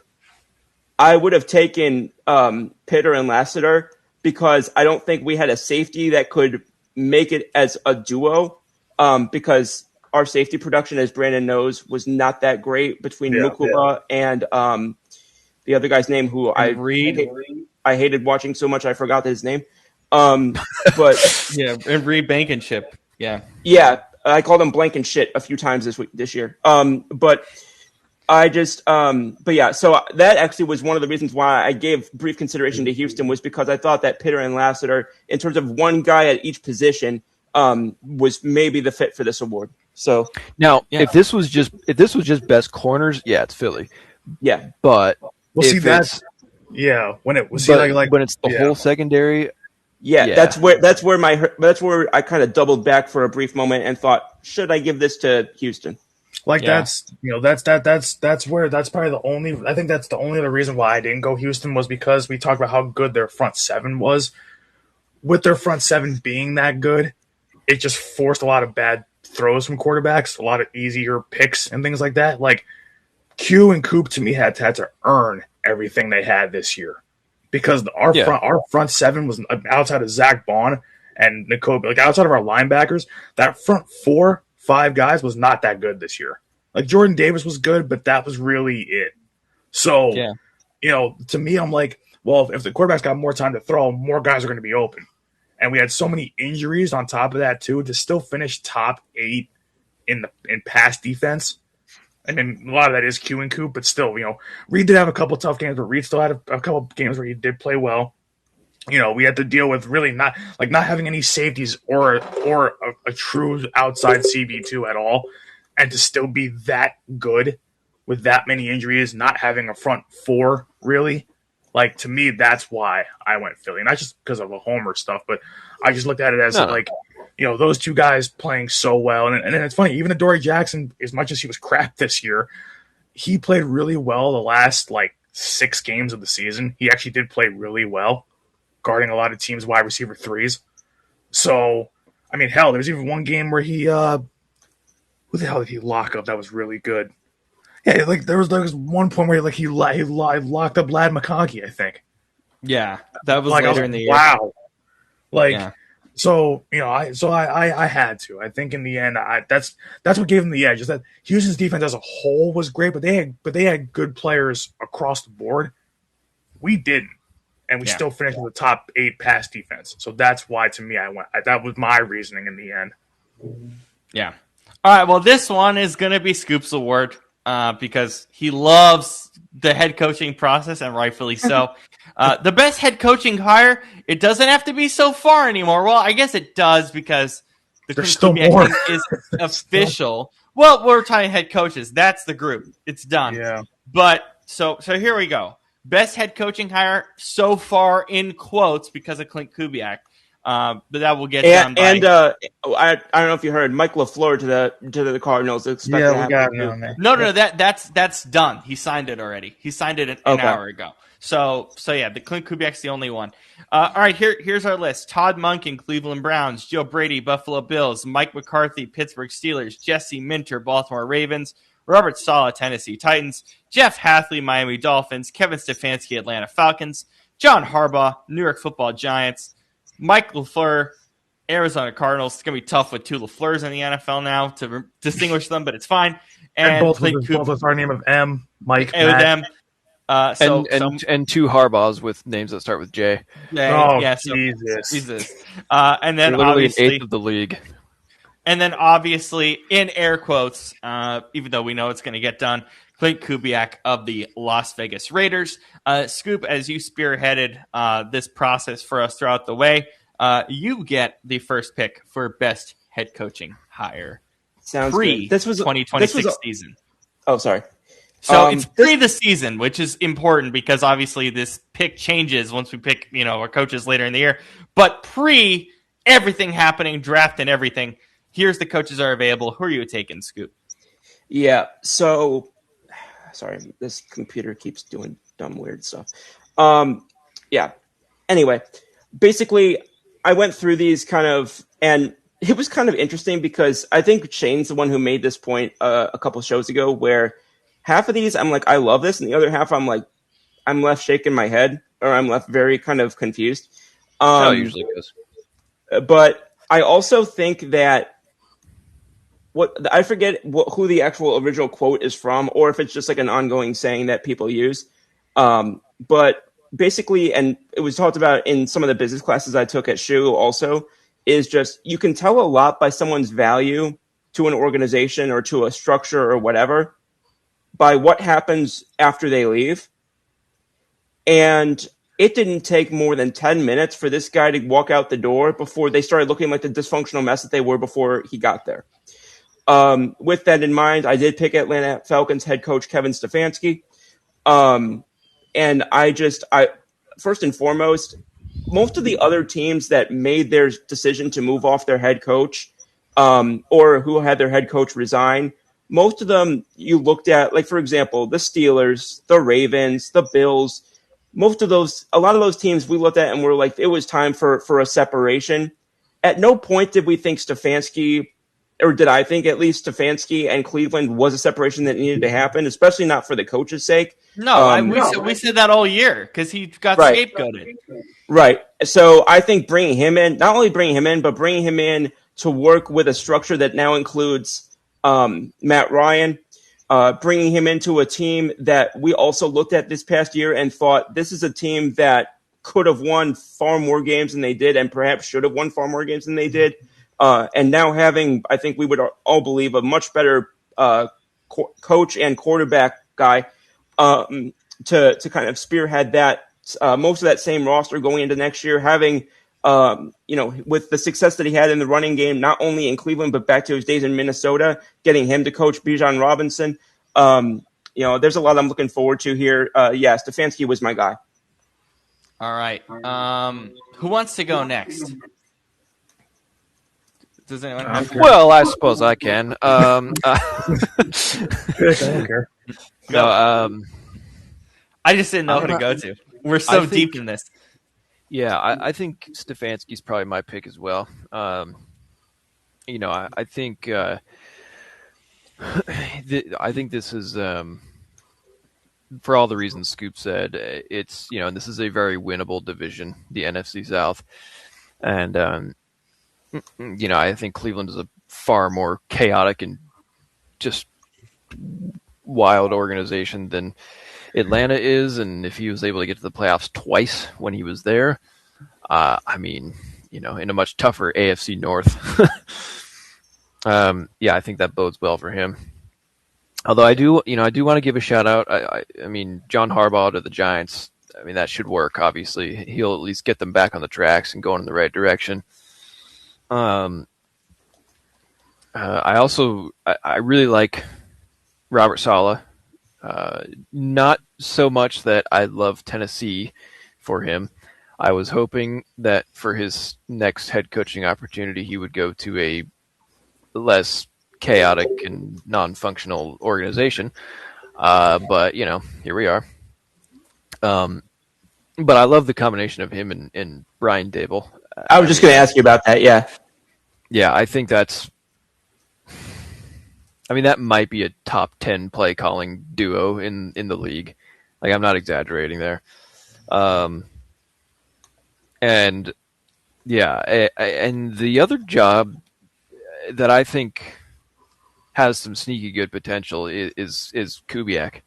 I would have taken Pitter and Lassiter because I don't think we had a safety that could make it as a duo because our safety production, as Brandon knows, was not that great between Mukuba and the other guy's name who I hated watching so much I forgot his name. But and Reed Blankenship. Yeah, I called him blank and shit a few times this year. But I just, but yeah, so that actually was one of the reasons why I gave brief consideration to Houston was because I thought that Pitter and Lassiter, in terms of one guy at each position, was maybe the fit for this award. So now, if this was just best corners, it's Philly. Yeah, but when it's the whole secondary. Yeah, that's where I kind of doubled back for a brief moment and thought, should I give this to Houston? That's probably the only. I think that's the only other reason why I didn't go Houston was because we talked about how good their front seven was. With their front seven being that good, it just forced a lot of bad throws from quarterbacks, a lot of easier picks and things like that. Q and Coop to me had to earn everything they had this year. Because our front seven was outside of Zach Bond and N'Kobe, outside of our linebackers, that front 4-5 guys was not that good this year. Jordan Davis was good, but that was really it. So, to me, I'm well, if the quarterback's got more time to throw, more guys are going to be open. And we had so many injuries on top of that too to still finish top 8 in pass defense. I mean, a lot of that is Q and Coop, but still, Reed did have a couple tough games, but Reed still had a couple games where he did play well. We had to deal with really not having any safeties or a true outside CB2 at all, and to still be that good with that many injuries, not having a front 4 really. To me, that's why I went Philly, not just because of the Homer stuff, but I just looked at it as those two guys playing so well. And then it's funny, even Dory Jackson, as much as he was crap this year, he played really well the last 6 games of the season. He actually did play really well, guarding a lot of teams' wide receiver 3s. So, I mean, hell, there's even one game where he who the hell did he lock up that was really good? Yeah, like there was one point where he locked up Lad McConkey, I think. Yeah, that was Like I was later in like, the year. wow. Like Yeah. so, I had to. I think in the end, that's what gave them the edge. Is that Houston's defense as a whole was great, but they had good players across the board. We didn't, and we Yeah. still finished with the top 8 pass defense. So that's why, to me, that was my reasoning in the end. Yeah. All right. Well, this one is going to be Scoop's award because he loves the head coaching process, and rightfully so. The best head coaching hire, it doesn't have to be so far anymore. Well, I guess it does because the There's still Kubiak more. thing is official. Well, we're talking head coaches. That's the group. It's done. Yeah. But so here we go. Best head coaching hire so far in quotes because of Clint Kubiak. But that will get done by. And I don't know if you heard Mike LaFleur to the Cardinals. Expected to we got happen it too. on there. No, that's done. He signed it already. He signed it an Okay. hour ago. So yeah, the Clint Kubiak's the only one. All right, here's our list: Todd Monken, Cleveland Browns; Joe Brady, Buffalo Bills; Mike McCarthy, Pittsburgh Steelers; Jesse Minter, Baltimore Ravens; Robert Saleh, Tennessee Titans; Jeff Hathley, Miami Dolphins; Kevin Stefanski, Atlanta Falcons; John Harbaugh, New York Football Giants; Mike LaFleur, Arizona Cardinals. It's going to be tough with 2 LaFleurs in the NFL now to distinguish them, but it's fine. And both Clint with both with our name of M, Mike, with Matt. them. And 2 Harbaughs with names that start with J. Jesus. And then Literally an obviously, eighth of the league. and then obviously, in air quotes, even though we know it's going to get done, Clint Kubiak of the Las Vegas Raiders. Scoop, as you spearheaded this process for us throughout the way, you get the first pick for best head coaching hire Sounds pre good. This was 2026 season. Oh, sorry. So it's pre the season, which is important because obviously this pick changes once we pick, our coaches later in the year. But pre everything happening, draft and everything, here's the coaches that are available. Who are you taking, Scoop? Yeah. So, sorry, this computer keeps doing dumb, weird stuff. Yeah. Anyway, basically, I went through these and it was kind of interesting because I think Shane's the one who made this point a couple shows ago where half of these I'm like, I love this. And the other half I'm like, I'm left shaking my head or I'm left very kind of confused. Usually goes. But I also think that I forget who the actual original quote is from, or if it's just like an ongoing saying that people use. But basically, and it was talked about in some of the business classes I took at SHU also, is just you can tell a lot by someone's value to an organization or to a structure or whatever by what happens after they leave. And it didn't take more than 10 minutes for this guy to walk out the door before they started looking like the dysfunctional mess that they were before he got there. With that in mind, I did pick Atlanta Falcons head coach Kevin Stefanski. And I first and foremost, most of the other teams that made their decision to move off their head coach, or who had their head coach resign, most of them you looked at, like, for example, the Steelers, the Ravens, the Bills, a lot of those teams we looked at and were like, it was time for a separation. At no point did we think Stefanski, or did I think at least Stefanski and Cleveland was a separation that needed to happen, especially not for the coach's sake. No, we said that all year because he got scapegoated. Right. So I think bringing him in, not only bringing him in, but bringing him in to work with a structure that now includes Matt Ryan, bringing him into a team that we also looked at this past year and thought this is a team that could have won far more games than they did and perhaps should have won far more games than they did. And now having, I think we would all believe, a much better coach and quarterback guy to kind of spearhead that, most of that same roster going into next year, having, with the success that he had in the running game, not only in Cleveland, but back to his days in Minnesota, getting him to coach Bijan Robinson. There's a lot I'm looking forward to here. Stefanski was my guy. All right. Who wants to go next? Does anyone have Well, I suppose I can. I don't care. No, I just didn't know who to go to. We're so deep in this. Yeah, I think Stefanski's probably my pick as well. I think I think this is for all the reasons Scoop said. It's and this is a very winnable division, the NFC South, and I think Cleveland is a far more chaotic and just wild organization than Atlanta is, and if he was able to get to the playoffs twice when he was there, in a much tougher AFC North, I think that bodes well for him. Although I do want to give a shout out. I mean, John Harbaugh to the Giants. I mean, that should work. Obviously, he'll at least get them back on the tracks and going in the right direction. I really like Robert Saleh. Not so much that I love Tennessee for him. I was hoping that for his next head coaching opportunity, he would go to a less chaotic and non-functional organization. But here we are. But I love the combination of him and Brian Dable. I was just going to ask you about that. Yeah. Yeah, I think that might be a top 10 play calling duo in the league. Like, I'm not exaggerating there. And the other job that I think has some sneaky good potential is Kubiak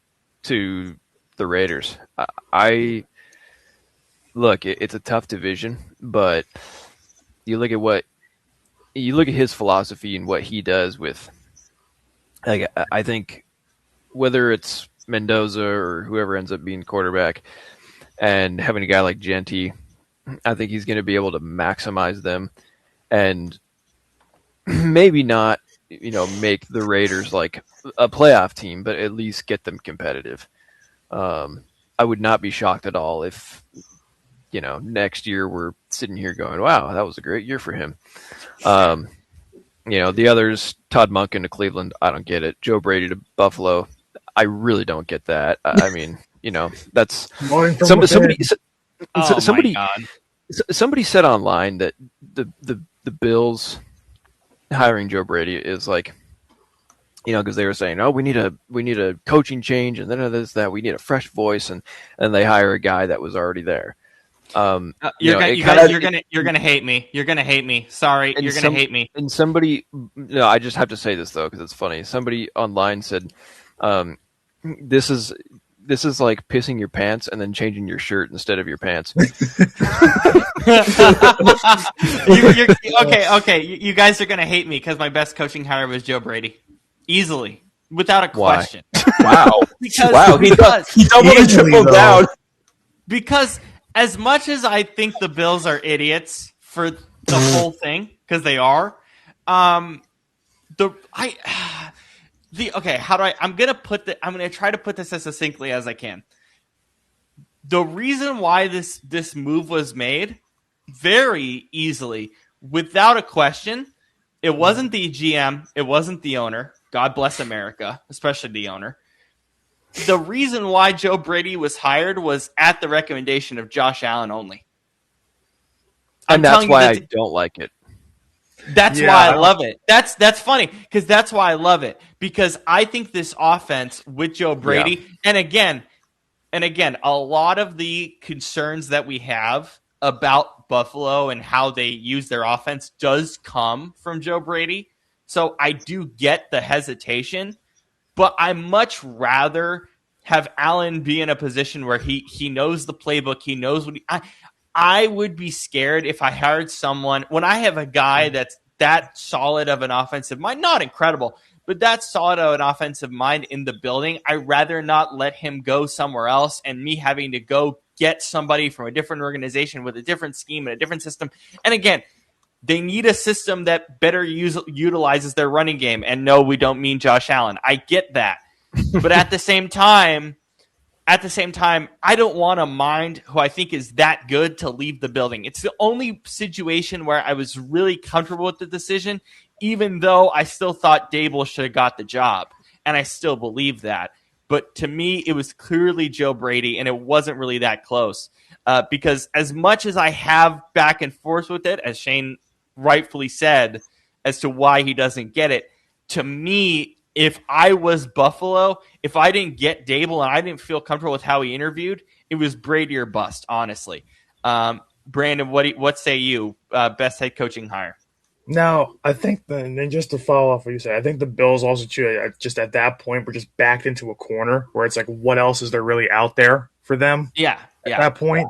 to the Raiders. It's a tough division, but you look at his philosophy and what he does with. I think whether it's Mendoza or whoever ends up being quarterback, and having a guy like Genty, I think he's going to be able to maximize them, and maybe not, make the Raiders like a playoff team, but at least get them competitive. I would not be shocked at all if, next year we're sitting here going, wow, that was a great year for him. The others, Todd Monken to Cleveland, I don't get it. Joe Brady to Buffalo, I really don't get that. That's somebody said online that the Bills hiring Joe Brady is like, because they were saying, oh, we need a coaching change, and then there's that we need a fresh voice, and they hire a guy that was already there. You're gonna hate me. You're gonna hate me. Sorry, you're gonna hate me. And somebody, I just have to say this though because it's funny. Somebody online said, "This is like pissing your pants and then changing your shirt instead of your pants." Okay. You guys are gonna hate me because my best coaching hire was Joe Brady, easily, without a question. Wow. Because he doubled and tripled down. Because as much as I think the Bills are idiots for the whole thing, because they are, I'm gonna try to put this as succinctly as I can. The reason why this move was made, very easily, without a question, it wasn't the GM, it wasn't the owner. God bless America, especially the owner. The reason why Joe Brady was hired was at the recommendation of Josh Allen only. And that's why I don't like it. That's why I love it. That's funny because that's why I love it, because I think this offense with Joe Brady, and again, a lot of the concerns that we have about Buffalo and how they use their offense does come from Joe Brady. So I do get the hesitation, but I much rather have Allen be in a position where he knows the playbook, he knows what I would be scared if I hired someone when I have a guy that's that solid of an offensive mind, not incredible, but that solid of an offensive mind in the building. I'd rather not let him go somewhere else and me having to go get somebody from a different organization with a different scheme and a different system. And again, they need a system that better utilizes their running game. And no, we don't mean Josh Allen. I get that. But at the same time, I don't want a mind who I think is that good to leave the building. It's the only situation where I was really comfortable with the decision, even though I still thought Dable should have got the job. And I still believe that. But to me, it was clearly Joe Brady, and it wasn't really that close. Because as much as I have back and forth with it, as Shane rightfully said, as to why he doesn't get it, to me, if I was Buffalo, if I didn't get Dable and I didn't feel comfortable with how he interviewed, it was Brady or bust, honestly. Brandon, what say you? Best head coaching hire? Now, I think, and just to follow off what you said, I think the Bills also, just at that point, were just backed into a corner where it's like, what else is there really out there for them Yeah. at that point?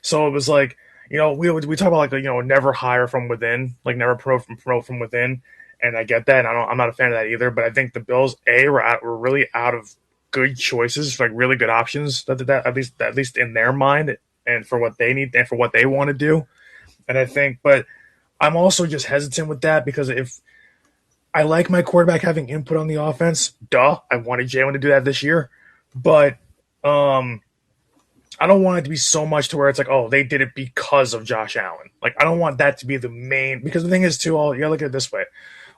So it was like, we talk about never hire from within, like never promote from within, and I get that, and I'm not a fan of that either. But I think the Bills were really out of good choices, like really good options that at least in their mind and for what they need and for what they want to do. And I think, but I'm also just hesitant with that because if I like my quarterback having input on the offense, I wanted Jalen to do that this year, but I don't want it to be so much to where it's like, oh, they did it because of Josh Allen. Like, I don't want that to be the main, because the thing is too, you gotta look at it this way.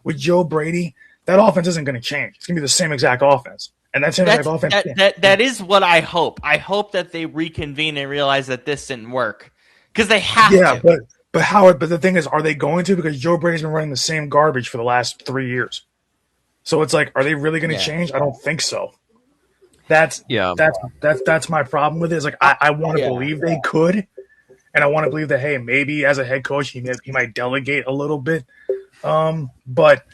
With Joe Brady, that offense isn't going to change. It's going to be the same exact offense. And that offense. That is what I hope. I hope that they reconvene and realize that this didn't work because they have to. Yeah, but Howard. But the thing is, are they going to? Because Joe Brady's been running the same garbage for the last 3 years. So it's like, are they really going to change? I don't think so. That's my problem with it. Is like I want to believe they could, and I want to believe that maybe as a head coach he might delegate a little bit. But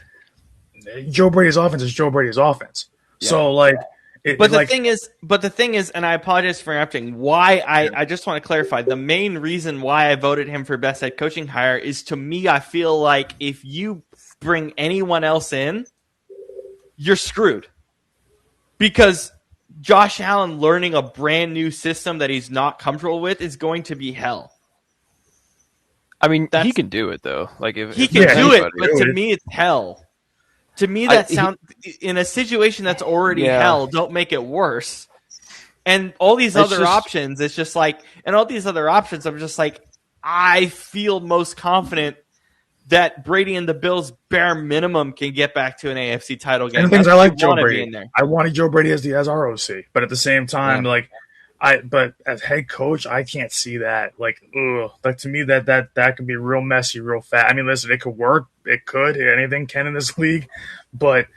Joe Brady's offense is Joe Brady's offense. Yeah. So the thing is, and I apologize for interrupting. Why I just want to clarify. The main reason why I voted him for best head coaching hire is, to me, I feel like if you bring anyone else in, you're screwed. Because Josh Allen learning a brand new system that he's not comfortable with is going to be hell. I mean, he can do it though. Like if he can do it, but to me, it's hell. To me, that sounds in a situation that's already hell. Don't make it worse. And all these other options, it's just like, and all these other options, I'm just like, I feel most confident that Brady and the Bills bare minimum can get back to an AFC title game. And the things I like Joe Brady. I wanted Joe Brady as our OC, but at the same time, but as head coach, I can't see that. Like to me, that could be real messy, real fast. I mean, listen, it could work. It could. Anything can in this league. But,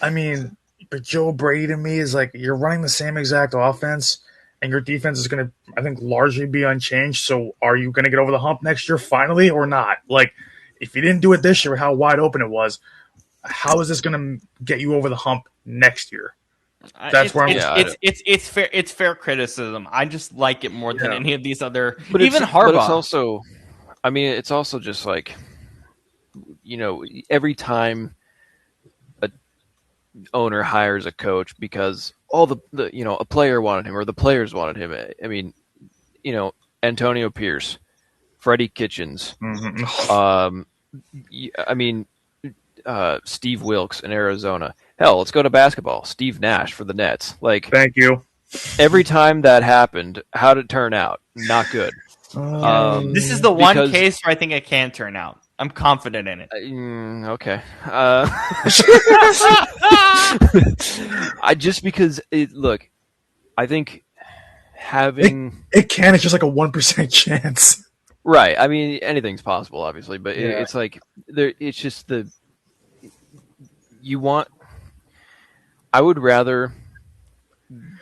I mean, Joe Brady to me is like, you're running the same exact offense, and your defense is going to, I think, largely be unchanged. So are you going to get over the hump next year finally or not? Like, if you didn't do it this year, how wide open it was, how is this going to get you over the hump next year? That's where it's fair criticism. I just like it more than any of these other, but even Harbaugh. But it's also, I mean, it's also just like, every time a owner hires a coach because all the a player wanted him or the players wanted him. I mean, Antonio Pierce, Freddie Kitchens, I mean, Steve Wilkes in Arizona. Hell, let's go to basketball. Steve Nash for the Nets. Like, thank you. Every time that happened, how did it turn out? Not good. This is the one case where I think it can turn out. I'm confident in it. Okay. Look, I think having it can. It's just like a 1% chance. Right. I mean, anything's possible, obviously, but it's like it's just I would rather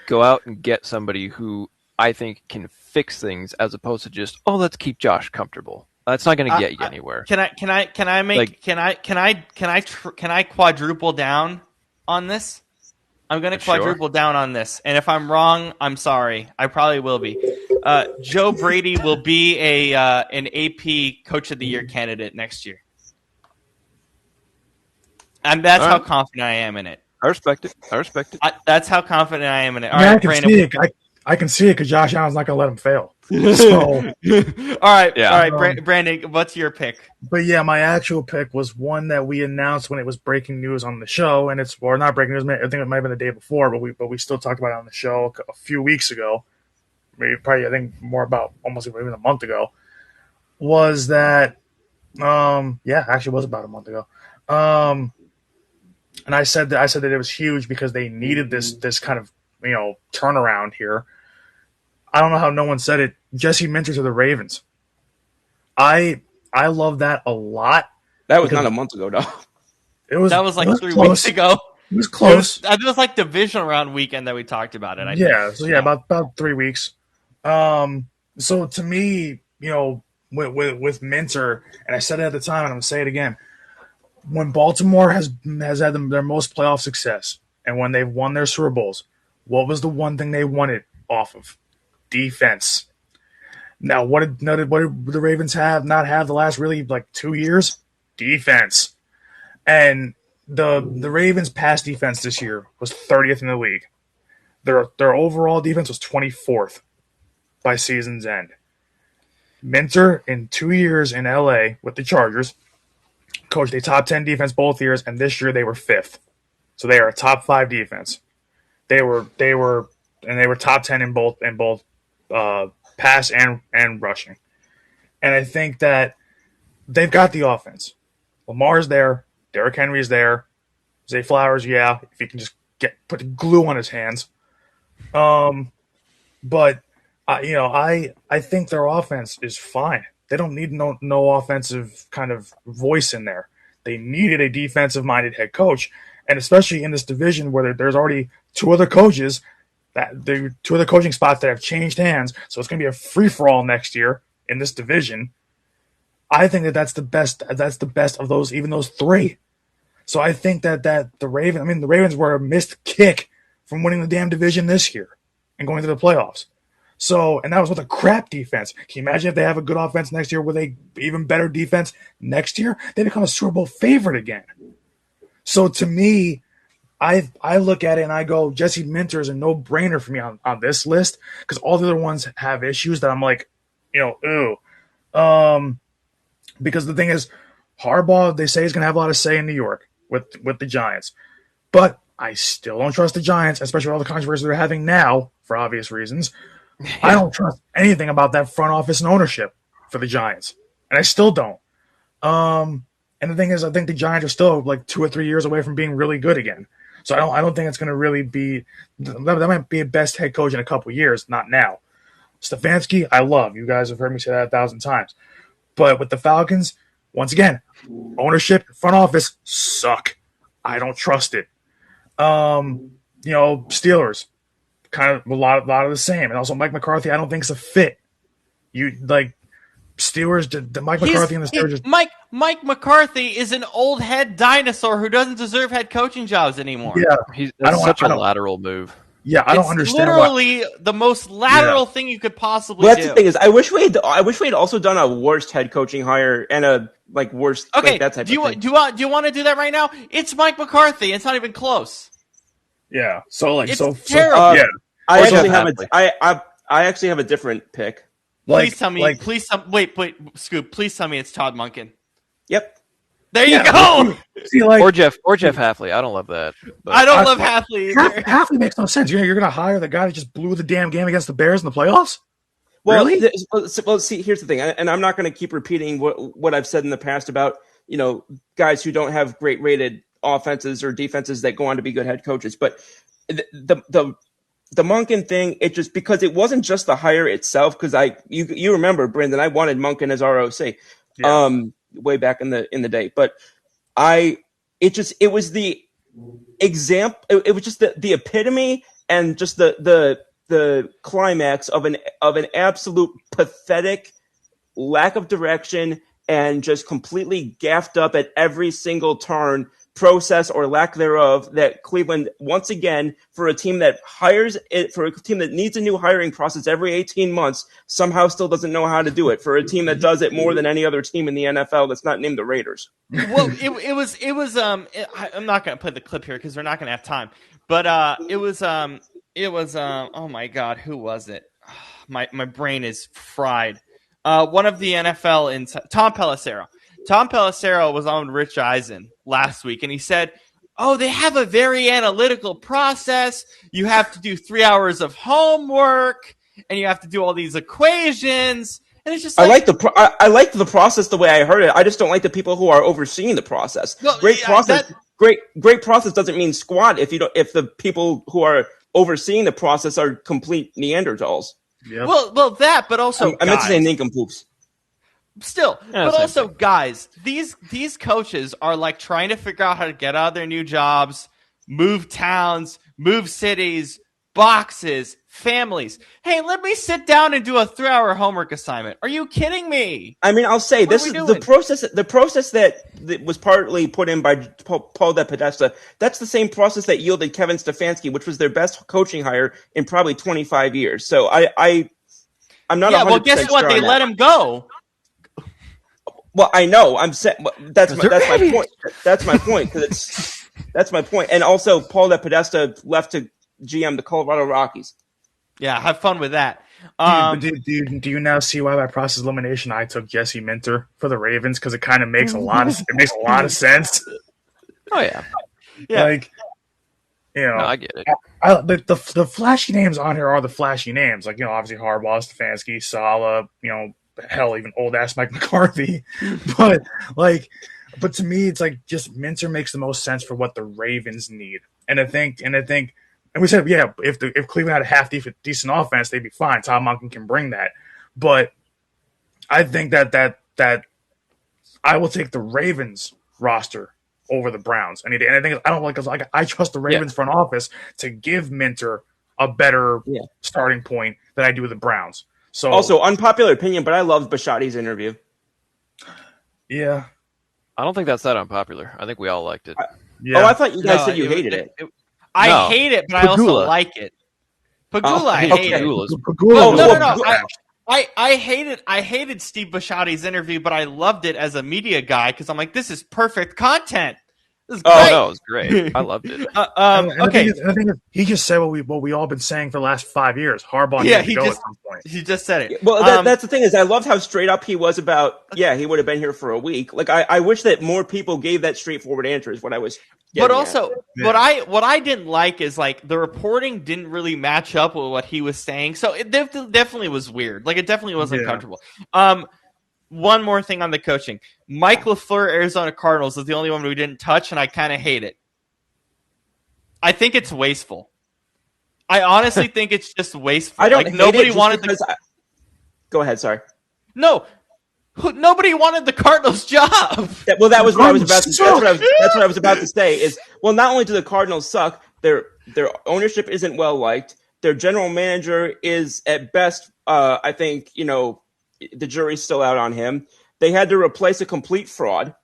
go out and get somebody who I think can fix things as opposed to just, let's keep Josh comfortable. That's not going to get you anywhere. Can I quadruple down on this? I'm going to quadruple down on this, and if I'm wrong, I'm sorry. I probably will be. Joe Brady will be an AP Coach of the Year candidate next year, and that's how confident I am in it. I respect it. That's how confident I am in it. All right, I can see it. I can see it because Josh Allen's not going to let him fail. So, all right, Brandon, what's your pick? But yeah, my actual pick was one that we announced when it was breaking news on the show, and not breaking news. I think it might have been the day before, but we still talked about it on the show a few weeks ago. Maybe probably I think more about almost even a month ago. Was that? Actually, it was about a month ago. And I said that it was huge because they needed this kind of turnaround here. I don't know how no one said it. Jesse Minter to the Ravens. I love that a lot. That was not a month ago, though. That was like 3 weeks ago. It was close. It was like divisional round weekend that we talked about it. I think. So about 3 weeks. So to me, with Minter, and I said it at the time, and I'm gonna say it again. When Baltimore has had their most playoff success, and when they've won their Super Bowls, what was the one thing they won it off of? Defense. Now, what did the Ravens not have the last really 2 years? Defense. And the Ravens' pass defense this year was 30th in the league. Their overall defense was 24th by season's end. Minter, in 2 years in LA with the Chargers, coached a top 10 defense both years, and this year they were 5th. So they are a top 5 defense. They were top 10 in both pass and rushing. And I think that they've got the offense. Lamar's there. Derrick Henry's there. Zay Flowers, if he can just put the glue on his hands. But I think their offense is fine. They don't need no offensive kind of voice in there. They needed a defensive-minded head coach, and especially in this division where there's already 2 other coaches, the 2 other coaching spots that have changed hands. So it's going to be a free-for-all next year in this division. I think that's the best. That's the best of those, even those 3. So I think that the Ravens were a missed kick from winning the damn division this year and going to the playoffs. So, and that was with a crap defense. Can you imagine if they have a good offense next year with a even better defense next year? They become a Super Bowl favorite again. So to me, I look at it and I go, Jesse Minter is a no-brainer for me on this list because all the other ones have issues that I'm like, ooh. Because the thing is, Harbaugh, they say, is going to have a lot of say in New York with the Giants. But I still don't trust the Giants, especially with all the controversy they're having now, for obvious reasons. I don't trust anything about that front office and ownership for the Giants. And I still don't. And the thing is, I think the Giants are still 2 or 3 years away from being really good again. So I don't think it's going to really be – that might be a best head coach in a couple years, not now. Stefanski, I love. You guys have heard me say that 1,000 times. But with the Falcons, once again, ownership, front office suck. I don't trust it. Steelers, kind of a lot of the same. And also Mike McCarthy, I don't think is a fit. Steelers, the Mike McCarthy and the Steelers. Mike McCarthy is an old head dinosaur who doesn't deserve head coaching jobs anymore. Yeah, that's such a lateral move. Yeah, I don't understand. Literally the most lateral thing you could possibly do. That's the thing is, I wish we had also done a worst head coaching hire and a worst. Okay, that type do you of thing. do you want to do that right now? It's Mike McCarthy. It's not even close. Yeah. So it's terrible. Yeah. I actually have a different pick. Please tell me. Wait, Scoop. Please tell me it's Todd Monken. Yep. There you go. See, or Jeff Hafley. I don't love that. But I don't love Hafley either. Hafley makes no sense. You're going to hire the guy that just blew the damn game against the Bears in the playoffs? Well, really? See, here's the thing, and I'm not going to keep repeating what I've said in the past about guys who don't have great rated offenses or defenses that go on to be good head coaches, but the Monken thing, it just because it wasn't just the hire itself. Because you remember, Brendan, I wanted Monken as ROC, way back in the day, but it was the example. It was just the epitome and just the climax of an absolute pathetic lack of direction and just completely gaffed up at every single turn, process or lack thereof, that Cleveland, once again, for a team that needs a new hiring process every 18 months, somehow still doesn't know how to do it, for a team that does it more than any other team in the NFL that's not named the Raiders. Well, it was I'm not going to play the clip here because we're not going to have time, but it was oh my God, who was it? My brain is fried. One of the NFL Tom Pelissero. Tom Pelissero was on Rich Eisen last week, and he said, they have a very analytical process. You have to do 3 hours of homework, and you have to do all these equations. And it's just I like the process the way I heard it. I just don't like the people who are overseeing the process. Well, great process doesn't mean squat if the people who are overseeing the process are complete Neanderthals. Yep. Well, that, but also I meant to say nincompoops. Still, but also, guys, these coaches are trying to figure out how to get out of their new jobs move towns, move cities, boxes, families. Hey, let me sit down and do a 3-hour homework assignment. Are you kidding me? I mean, I'll say What this are is we the doing? process. The process that was partly put in by Paul De Podesta. That's the same process that yielded Kevin Stefanski, which was their best coaching hire in probably 25 years. So I'm not. Yeah, 100% well, guess what? sure They on let that. him go. Well, I know. I'm saying that's my They're point. That's my point because that's my point. And also, Paul De Podesta left to GM the Colorado Rockies. Yeah, have fun with that. Do you now see why by process elimination I took Jesse Minter for the Ravens? Because it kind of makes a lot of sense. Oh yeah, Yeah. Like, you know, no, I get it. the flashy names on here are the flashy names. Like, obviously Harbaugh, Stefanski, Saleh, hell, even old ass Mike McCarthy. but to me, it's like just Minter makes the most sense for what the Ravens need. And I think, and we said, yeah, if Cleveland had a half decent offense, they'd be fine. Tom Monken can bring that. But I think that I will take the Ravens roster over the Browns. I think I trust the Ravens front office to give Minter a better starting point than I do with the Browns. So Also, unpopular opinion, but I loved Bashotti's interview. yeah. I don't think that's that unpopular. I think we all liked it. Yeah. Oh, I thought you guys said you hated it. I No. hate it, but I also Pagula. like it. Pagula, Oh, I okay. hate it. Pagula's- Well, no. Pagula- I hated Steve Bashotti's interview, but I loved it as a media guy because I'm like, this is perfect content. This is great. Oh no, it was great. I loved it. Okay. The thing is, he just said what we all been saying for the last 5 years. Harbaugh Yeah, needs to go at some point. He just said it. Well, that's the thing is, I loved how straight up he was about. Yeah, he would have been here for a week. Like, I wish that more people gave that straightforward answer. Is what I was. But getting also, at. what I didn't like is like the reporting didn't really match up with what he was saying. So it definitely was weird. Like it definitely wasn't comfortable. One more thing on the coaching. Mike LaFleur, Arizona Cardinals, is the only one we didn't touch, and I kind of hate it. I think it's wasteful. I honestly think it's just wasteful. I don't. Like hate nobody it just wanted because Go ahead. Sorry. nobody wanted the Cardinals' job. That was what I was about to. That's what I was about to say. Is well, not only do the Cardinals suck, their ownership isn't well liked. Their general manager is at best. I think the jury's still out on him. They had to replace a complete fraud,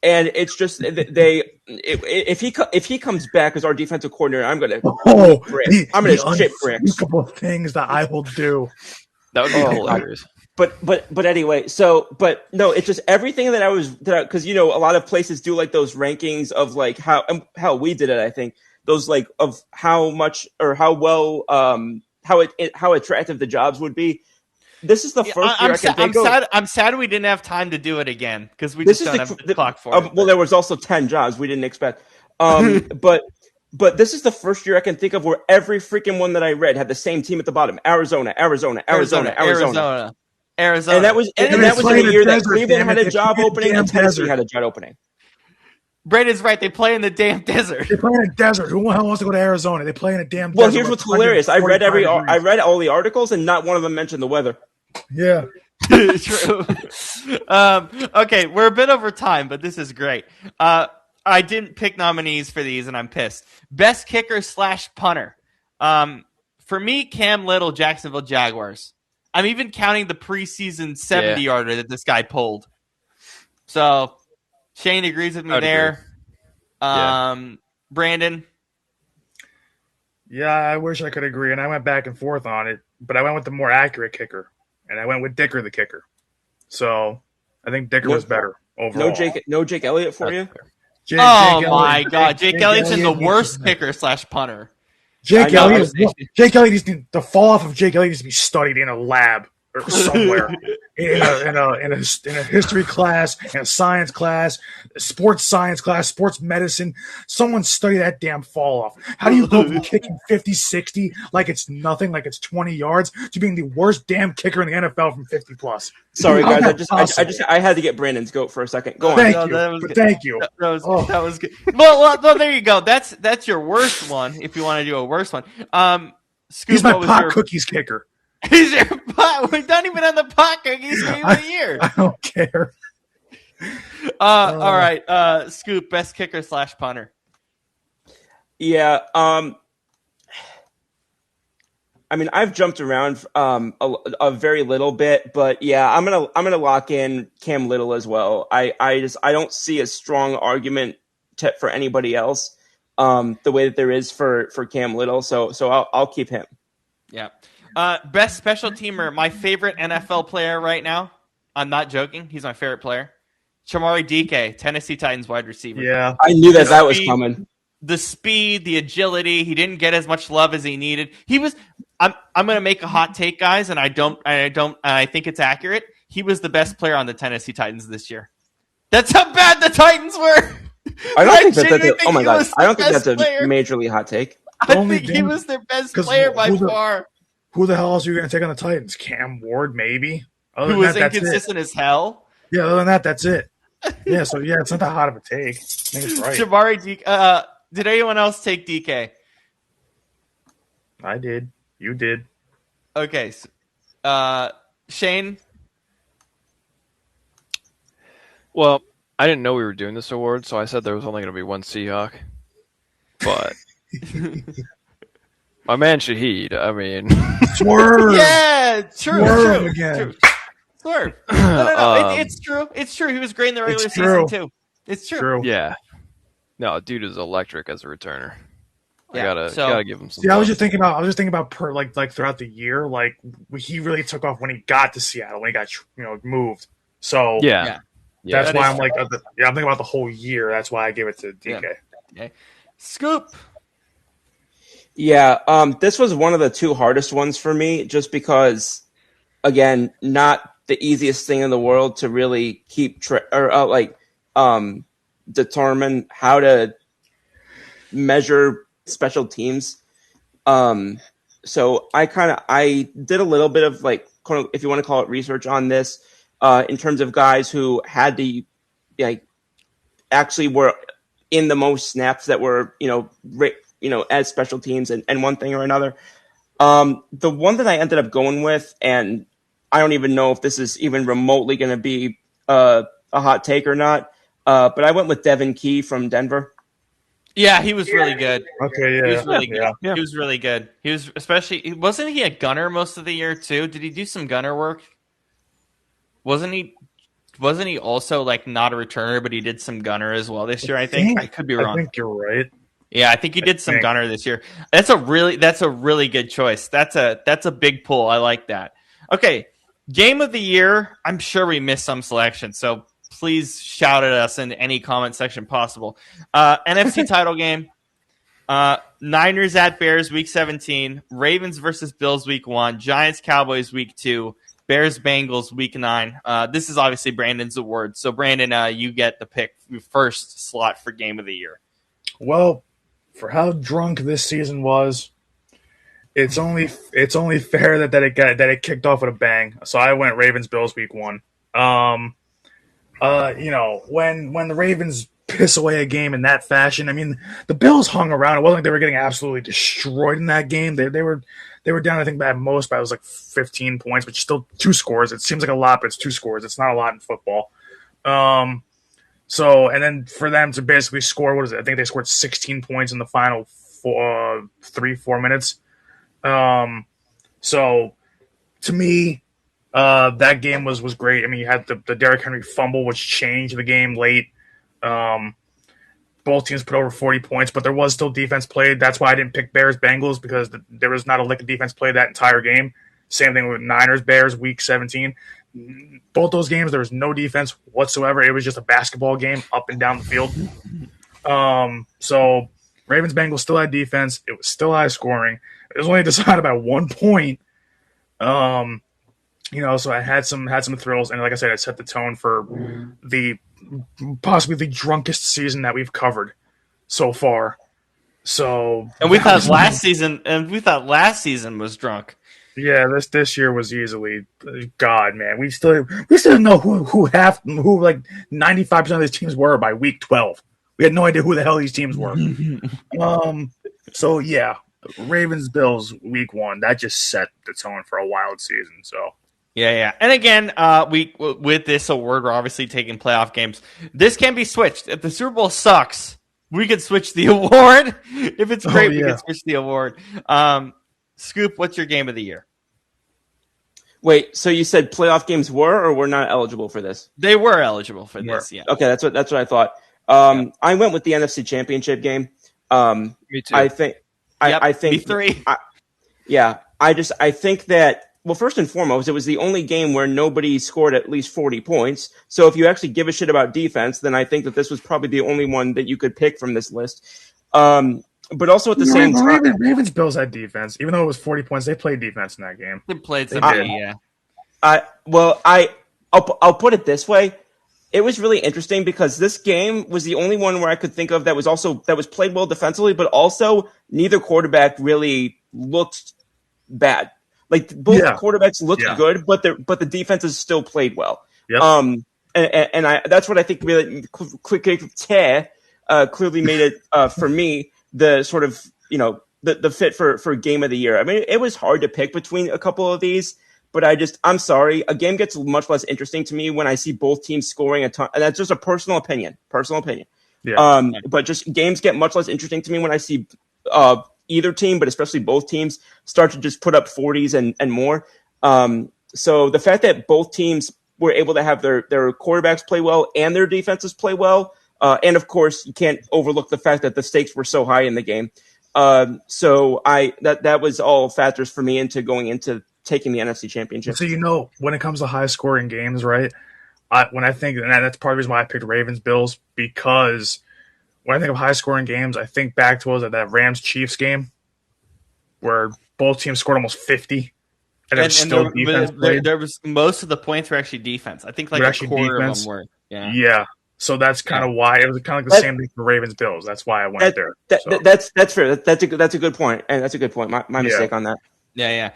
and it's just if he comes back as our defensive coordinator, I'm gonna shit bricks. Unspeakable things that I will do. That would be hilarious. But anyway, but no, it's just everything because a lot of places do like those rankings of like how we did it. I think those like of how much or how well how attractive the jobs would be. This is the first year I can think of. I'm sad we didn't have time to do it again because we just don't have the clock for it. Well, there was also 10 jobs we didn't expect. But this is the first year I can think of where every freaking one that I read had the same team at the bottom: Arizona. And that was in a year that Cleveland had a job opening and Tennessee had a job opening. Brandon's right. They play in the damn desert. They play in a desert. Who the hell wants to go to Arizona? They play in a damn desert. Well, here's what's hilarious. I read 145 read all the articles, and not one of them mentioned the weather. Yeah. True. Okay, we're a bit over time, but this is great. I didn't pick nominees for these, and I'm pissed. Best kicker / punter. For me, Cam Little, Jacksonville Jaguars. I'm even counting the preseason 70-yarder that this guy pulled. So Shane agrees with me there. Brandon? Yeah, I wish I could agree, and I went back and forth on it, but I went with the more accurate kicker, and I went with Dicker, the kicker. So I think Dicker was better overall. No Jake Elliott for you? My God. Jake Elliott's in the worst kicker / punter. Jake Elliott needs to fall off of Jake Elliott needs to be studied in a lab or somewhere. in a history class, in a science class, sports science class, sports medicine. Someone study that damn fall off. How do you go from kicking 50, 60 like it's nothing, like it's 20 yards, to being the worst damn kicker in the NFL from 50 plus? Sorry, guys. I had to get Brandon's goat for a second. Go on. Thank you. That was good. Well, there you go. That's your worst one. If you want to do a worst one, Scoop, he's my pot cookies kicker. He's your pot. We're not even on the pot cookies game of the year. I don't care. All right, Scoop, best kicker / punter. Yeah. I mean, I've jumped around a very little bit, but yeah, I'm gonna lock in Cam Little as well. I don't see a strong argument for anybody else the way that there is for Cam Little. So I'll keep him. Yeah. Best special teamer, my favorite NFL player right now. I'm not joking. He's my favorite player. Chamari DK, Tennessee Titans wide receiver. Yeah. I knew that was coming. The speed, the agility. He didn't get as much love as he needed. He was. I'm going to make a hot take, guys, and I think it's accurate. He was the best player on the Tennessee Titans this year. That's how bad the Titans were. I don't think that's. Oh my god! I don't think that's a player. majorly hot take. I think he was their best player by far. Who the hell else are you going to take on the Titans? Cam Ward, maybe. Who was inconsistent as hell. Yeah, other than that, that's it. Yeah, so yeah, it's not that hot of a take. I think it's right. Jabari DK. Did anyone else take DK? I did. You did. Okay. Shane? Well, I didn't know we were doing this award, so I said there was only going to be one Seahawk. But my man Shaheed, I mean... Swerve! Yeah! True. Swerve again. True. Swerve. No. It's true. It's true. He was great in the regular season, too. It's true. Yeah. No, dude is electric as a returner. Yeah, gotta give him some. See, I was just thinking about like throughout the year, like he really took off when he got to Seattle, when he got moved. So yeah. That's why I'm like, I'm thinking about the whole year. That's why I gave it to DK. Yeah. Okay. Scoop. Yeah, this was one of the two hardest ones for me, just because, again, not the easiest thing in the world to really keep determine how to measure special teams. So I did a little bit of if you want to call it research on this, in terms of guys who had to actually were in the most snaps that were as special teams and one thing or another. The one that I ended up going with, and I don't even know if this is even remotely going to be a hot take or not, but I went with Devin Key from Denver. Yeah, he was really good. Okay, yeah. He was really good. Yeah. He was really good. He was wasn't he a gunner most of the year too? Did he do some gunner work? Wasn't he also not a returner, but he did some gunner as well this year, I think. I could be wrong. I think you're right. Yeah, I think he did some gunner this year. That's a really good choice. That's a big pull. I like that. Okay. Game of the year. I'm sure we missed some selection, so please shout at us in any comment section possible. NFC title game. Niners at Bears week 17. Ravens versus Bills week 1. Giants Cowboys week 2. Bears Bengals week 9. This is obviously Brandon's award. So Brandon, you get the pick first slot for game of the year. Well, for how drunk this season was, it's only fair that it kicked off with a bang. So I went Ravens Bills week 1. When the Ravens piss away a game in that fashion, I mean, the Bills hung around. It wasn't like they were getting absolutely destroyed in that game. They were down, I think, at most by 15 points, which is still 2 scores. It seems like a lot, but it's 2 scores. It's not a lot in football. So, and then for them to basically score, what is it? I think they scored 16 points in the final 3-4 minutes. So to me, that game was great. I mean, you had the Derrick Henry fumble, which changed the game late. Both teams put over 40 points, but there was still defense played. That's why I didn't pick Bears-Bengals, because there was not a lick of defense played that entire game. Same thing with Niners-Bears week 17. Both those games, there was no defense whatsoever. It was just a basketball game up and down the field. So Ravens-Bengals still had defense. It was still high scoring. It was only decided by 1 point. So I had some thrills, and like I said, I set the tone for possibly the drunkest season that we've covered so far. So, and we thought last season was drunk. Yeah, this year was easily, God, man. We still didn't know who 95% of these teams were by week 12. We had no idea who the hell these teams were. So yeah, Ravens Bills week 1, that just set the tone for a wild season. So. Yeah. And again, with this award, we're obviously taking playoff games. This can be switched. If the Super Bowl sucks, we could switch the award. If it's great, we yeah. could switch the award. Scoop, what's your game of the year? Wait, so you said playoff games were or were not eligible for this? They were eligible for this, yeah. Okay, that's what I thought. I went with the NFC Championship game. Me too. I think I think B3. I think that, well, first and foremost, it was the only game where nobody scored at least 40 points. So if you actually give a shit about defense, then I think that this was probably the only one that you could pick from this list. But also at the same time, Ravens Bills had defense, even though it was 40 points. They played defense in that game. They played some did. yeah. I'll put it this way. It was really interesting because this game was the only one where I could think of that was played well defensively, but also neither quarterback really looked bad. Like both quarterbacks looked good, but the defenses still played well. Yep. And that's what I think really clearly made it for me the sort of, the fit for game of the year. I mean, it was hard to pick between a couple of these, but I'm sorry. A game gets much less interesting to me when I see both teams scoring a ton. And that's just a personal opinion. Yeah. But just games get much less interesting to me when I see either team, but especially both teams, start to just put up 40s and more. So the fact that both teams were able to have their quarterbacks play well and their defenses play well, and of course you can't overlook the fact that the stakes were so high in the game. So that was all factors for me into going into taking the NFC Championship. So when it comes to high scoring games, right? When I think, and that's part of the reason why I picked Ravens Bills, because when I think of high scoring games, I think back to that Rams Chiefs game where both teams scored almost 50. And there was most of the points were actually defense. I think like a quarter of them were. Yeah. Yeah. So that's kind of why it was kind of like the same thing for Ravens Bills. That's why I went there. That's fair. That's a good point, and that's a good point. My mistake on that. Yeah.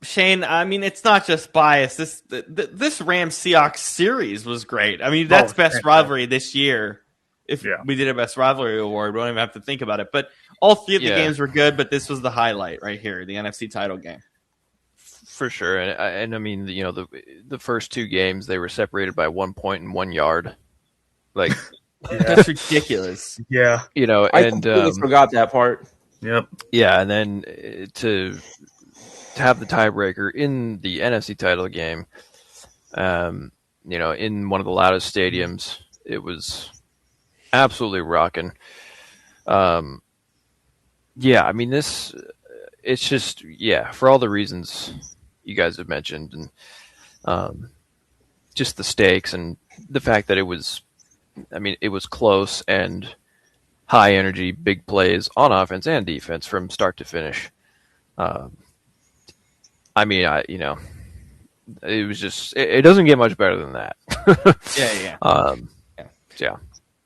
Shane, I mean, it's not just bias. This Rams Seahawks series was great. I mean, that's best rivalry this year. If we did a best rivalry award, we don't even have to think about it. But all three of the games were good. But this was the highlight right here, the NFC title game. For sure, and I mean, the first two games they were separated by 1 point and 1 yard. Like that's ridiculous. Yeah, I completely forgot that part. Yep. Yeah, and then to have the tiebreaker in the NFC title game, in one of the loudest stadiums, it was absolutely rocking. I mean, it's just for all the reasons you guys have mentioned, and just the stakes and the fact that it was close and high energy, big plays on offense and defense from start to finish. It was just it doesn't get much better than that. Yeah.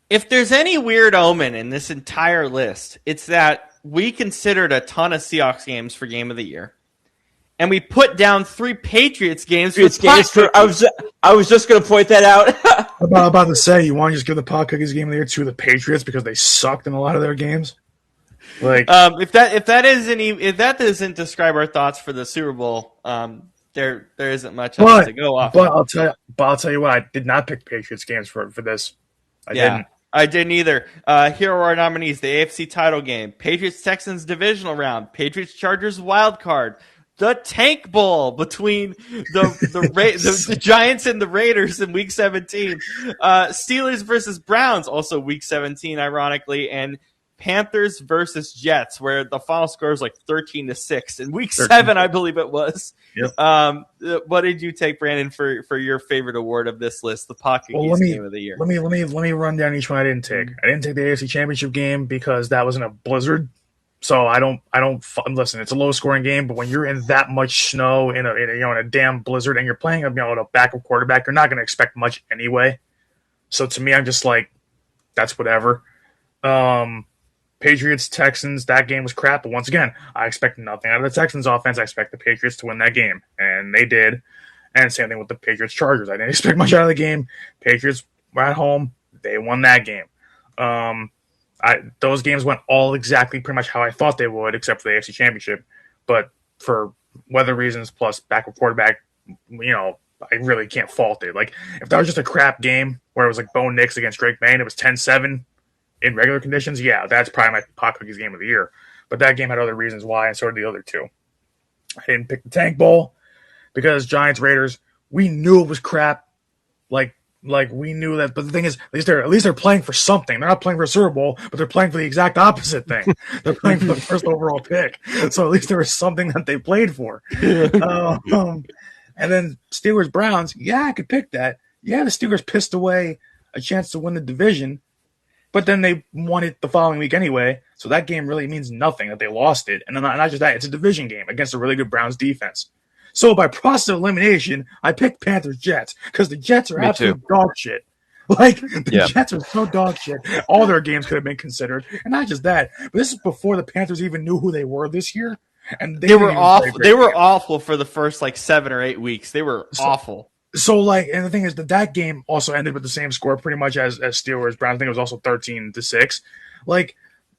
If there's any weird omen in this entire list, it's that we considered a ton of Seahawks games for game of the year. And we put down 3 Patriots games. I was just going to point that out. I'm about to say, you want to just give the Pot Cookies game of the year to the Patriots because they sucked in a lot of their games? Like, if that doesn't describe our thoughts for the Super Bowl, there isn't much else to go off. But I'll tell you what, I did not pick Patriots games for this. I didn't. I didn't either. Here are our nominees: the AFC title game, Patriots Texans divisional round, Patriots Chargers wild card, the Tank Bowl between the Giants and the Raiders in Week 17, Steelers versus Browns, also Week 17, ironically, and Panthers versus Jets, where the final score was like 13-6 in Week 7, I believe it was. Yep. What did you take, Brandon, for your favorite award of this list, the Pocket Game of the Year? Let me run down each one I didn't take. I didn't take the AFC Championship game because that was in a blizzard. So I don't listen. It's a low scoring game, but when you're in that much snow in a damn blizzard and you're playing a backup quarterback, you're not going to expect much anyway. So to me, I'm just like, that's whatever. Patriots Texans, that game was crap, but once again, I expect nothing out of the Texans offense. I expect the Patriots to win that game, and they did. And same thing with the Patriots Chargers. I didn't expect much out of the game. Patriots were at home; they won that game. Those games went all exactly pretty much how I thought they would, except for the AFC Championship. But for weather reasons plus backup quarterback, I really can't fault it. Like, if that was just a crap game where it was like Bo Nix against Drake May and it was 10-7, in regular conditions, yeah, that's probably my Pot Cookies game of the year. But that game had other reasons why, and so did the other two. I didn't pick the Tank Bowl because Giants Raiders, we knew it was crap. Like we knew that, but the thing is, at least they're playing for something. They're not playing for a Super Bowl, but they're playing for the exact opposite thing. They're playing for the first overall pick. So at least there was something that they played for. And then Steelers Browns, yeah, I could pick that. Yeah, the Steelers pissed away a chance to win the division, but then they won it the following week anyway. So that game really means nothing that they lost it. And then not just that, it's a division game against a really good Browns defense. So by process of elimination, I picked Panthers-Jets because the Jets are absolute dog shit. Like, the Jets are so dog shit. All their games could have been considered. And not just that, but this is before the Panthers even knew who they were this year. And they were awful. They were awful for the first 7 or 8 weeks. They were awful. So and the thing is that game also ended with the same score pretty much as Steelers Browns. I think it was also 13-6.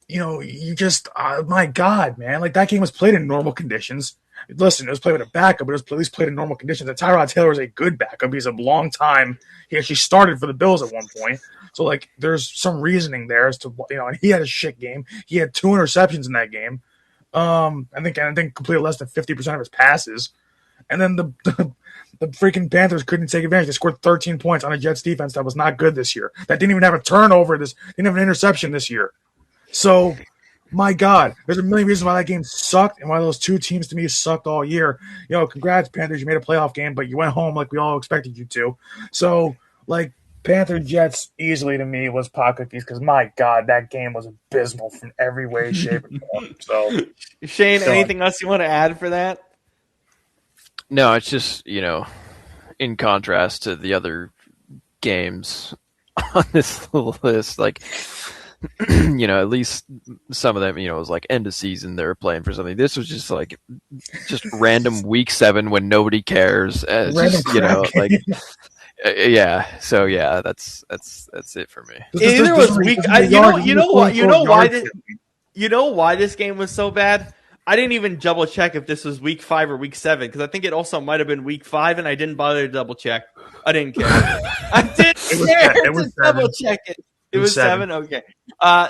You just my God, man! Like, that game was played in normal conditions. Listen, it was played with a backup, but it was at least played in normal conditions. And Tyrod Taylor is a good backup. He's a long time. He actually started for the Bills at one point. So there's some reasoning there as to and he had a shit game. He had 2 interceptions in that game. I think completed less than 50% of his passes. And then the freaking Panthers couldn't take advantage. They scored 13 points on a Jets defense that was not good this year. That didn't even have a turnover. Didn't have an interception this year. So, my God, there's a million reasons why that game sucked and why those two teams to me sucked all year. Congrats, Panthers. You made a playoff game, but you went home like we all expected you to. So, Panthers Jets easily to me was Pot Cookies because, my God, that game was abysmal from every way, shape, and form. So, Shane, anything else you want to add for that? No, it's just, in contrast to the other games on this little list, at least some of them, it was end of season, they were playing for something. This was just random week 7 when nobody cares. Yeah. So yeah, that's it for me. Either was week. You know why this game was so bad? I didn't even double check if this was week 5 or week 7 because I think it also might have been week 5, and I didn't bother to double check. I didn't care. I didn't care to double check it. It was 7? Okay.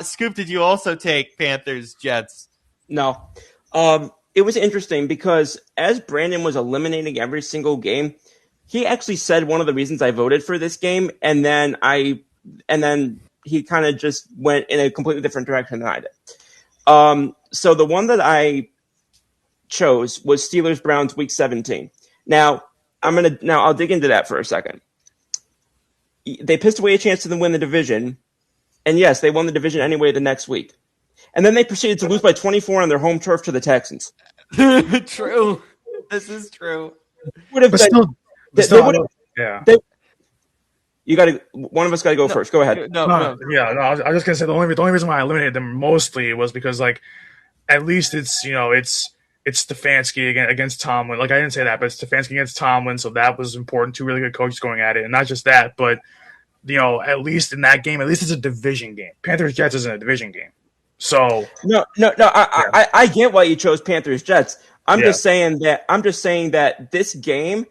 Scoop, did you also take Panthers Jets? No. It was interesting because as Brandon was eliminating every single game, he actually said one of the reasons I voted for this game, and then he kind of just went in a completely different direction than I did. So the one that I chose was Steelers Browns week 17. Now I'll dig into that for a second. They pissed away a chance to win the division, and yes, they won the division anyway the next week. And then they proceeded to lose by 24 on their home turf to the Texans. True. This is true. Would have you got to. One of us got to go first. Go ahead. No. I was just gonna say the only reason why I eliminated them mostly was because at least it's Stefanski against Tomlin. I didn't say that, but it's Stefanski against Tomlin, so that was important. 2 really good coaches going at it, and not just that, but at least in that game, at least it's a division game. Panthers Jets isn't a division game, so no. I get why you chose Panthers Jets. I'm just saying that this game,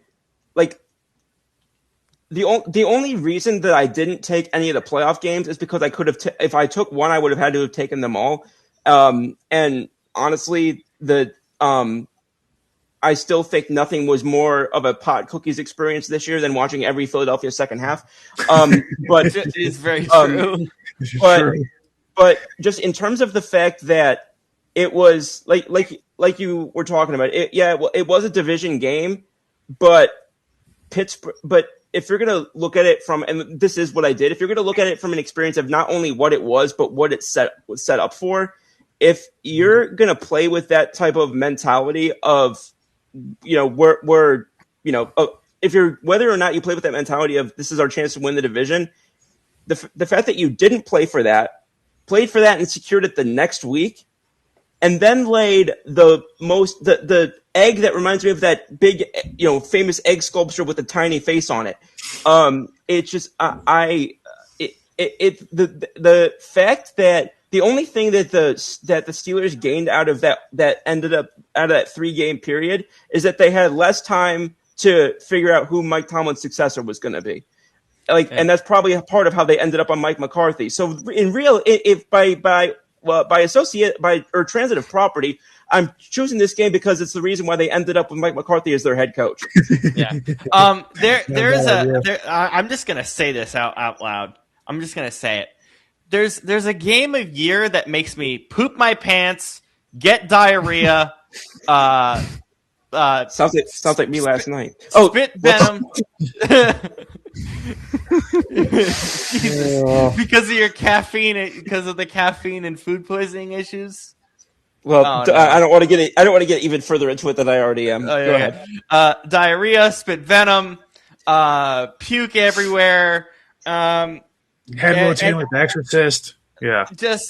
the only reason that I didn't take any of the playoff games is because I could have, if I took one, I would have had to have taken them all. And honestly, I still think nothing was more of a Pot Cookies experience this year than watching every Philadelphia second half. But it is very true. But just in terms of the fact that it was like you were talking about, it was a division game, but if you're going to look at it from, and this is what I did, if you're going to look at it from an experience of not only what it was, but what it was set up for, if you're going to play with that type of mentality of, whether or not you play with that mentality of this is our chance to win the division, the fact that you didn't played for that and secured it the next week, and then laid the egg that reminds me of that big, famous egg sculpture with a tiny face on it. It's just the fact that the only thing that the Steelers gained out of that ended up out of that 3-game period is that they had less time to figure out who Mike Tomlin's successor was going to be. and that's probably a part of how they ended up on Mike McCarthy. So in real, if by transitive property, I'm choosing this game because it's the reason why they ended up with Mike McCarthy as their head coach. Yeah. I'm just gonna say this out loud. I'm just gonna say it. There's a game of year that makes me poop my pants, get diarrhea. Sounds like me last night. Spit venom. Because of your caffeine, because of the caffeine and food poisoning issues. Well, no. I don't want to get even further into it than I already am. Go ahead. Diarrhea, spit venom, puke everywhere. Head rotating like The Exorcist. Yeah.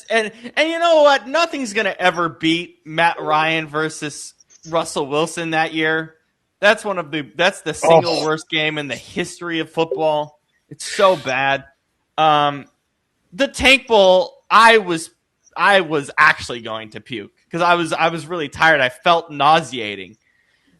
And you know what? Nothing's gonna ever beat Matt Ryan versus Russell Wilson that year. That's the single worst game in the history of football. It's so bad. The Tank Bowl, I was actually going to puke because I was really tired. I felt nauseating.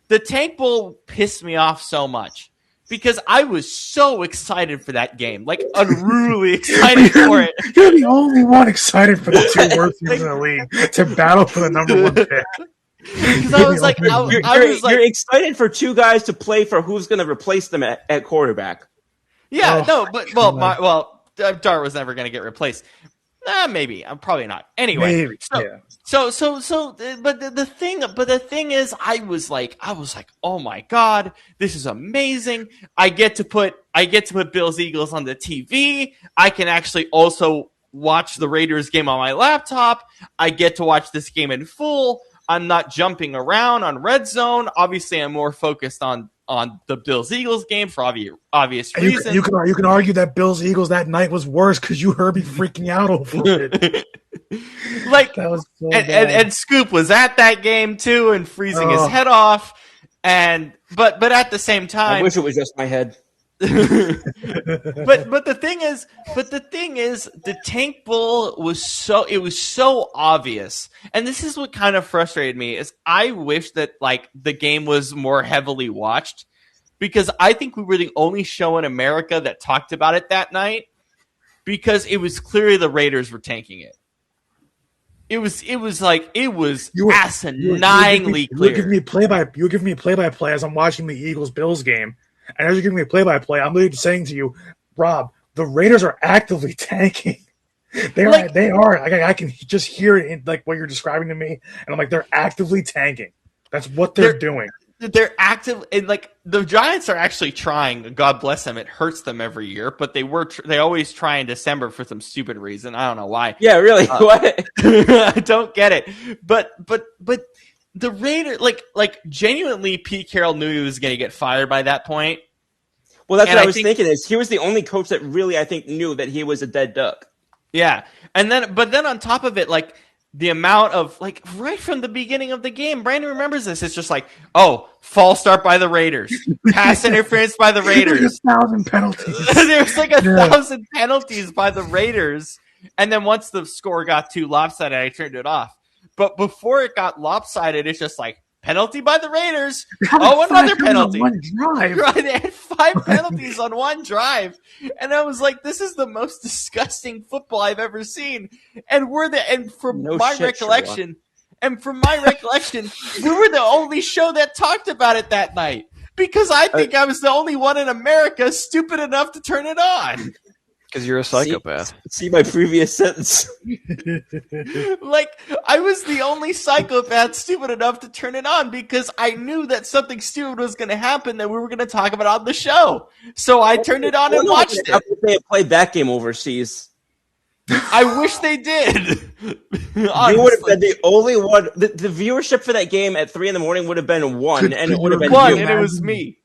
The Tank Bowl pissed me off so much because I was so excited for that game, like unruly excited for it. You're the only one excited for the two worst teams in the league to battle for the number one pick. Because I was like, you're excited for two guys to play for who's going to replace them at quarterback. Yeah, Dart was never going to get replaced. Maybe. I'm probably not. Anyway, but the thing is, I was like, oh my god, this is amazing. I get to put Bills Eagles on the TV. I can actually also watch the Raiders game on my laptop. I get to watch this game in full. I'm not jumping around on Red Zone. Obviously, I'm more focused on the Bills-Eagles game for obvious reasons. You can argue that Bills-Eagles that night was worse because you heard me freaking out over it. Like, that was so bad. And Scoop was at that game too and freezing his head off. But at the same time, I wish it was just my head. but the thing is, the Tank Bowl was so obvious, and this is what kind of frustrated me is I wish that like the game was more heavily watched because I think we were the only show in America that talked about it that night because it was clearly the Raiders were tanking it. It was asininely clear. You give me play by play as I'm watching the Eagles Bills game. And as you're giving me play-by-play, I'm literally saying to you, Rob, the Raiders are actively tanking. They are. I can just hear it in like what you're describing to me, and I'm like, they're actively tanking. That's what they're doing. They're active, and like the Giants are actually trying. God bless them. It hurts them every year, but they always try in December for some stupid reason. I don't know why. Yeah, really. What? I don't get it. But the Raiders, like genuinely, Pete Carroll knew he was going to get fired by that point. Well, that's what I was thinking. Is he was the only coach that really, I think, knew that he was a dead duck. Yeah, but then on top of it, like the amount of like right from the beginning of the game, Brandon remembers this. It's just like, false start by the Raiders, pass interference by the Raiders, 1,000 penalties. There's like 1,000 penalties by the Raiders, and then once the score got too lopsided, I turned it off. But before it got lopsided, it's just like penalty by the Raiders. Another penalty. One drive. Right, they had 5 penalties on one drive, and I was like, "This is the most disgusting football I've ever seen." And from my recollection, we were the only show that talked about it that night because I think I was the only one in America stupid enough to turn it on. Because you're a psychopath. See my previous sentence. Like, I was the only psychopath stupid enough to turn it on because I knew that something stupid was going to happen that we were going to talk about on the show. So I turned it on and watched it. How could they have played that game overseas? I wish they did. You would have been the only one. The viewership for that game at 3 a.m. would have been 1, and it would have been one, and it was me.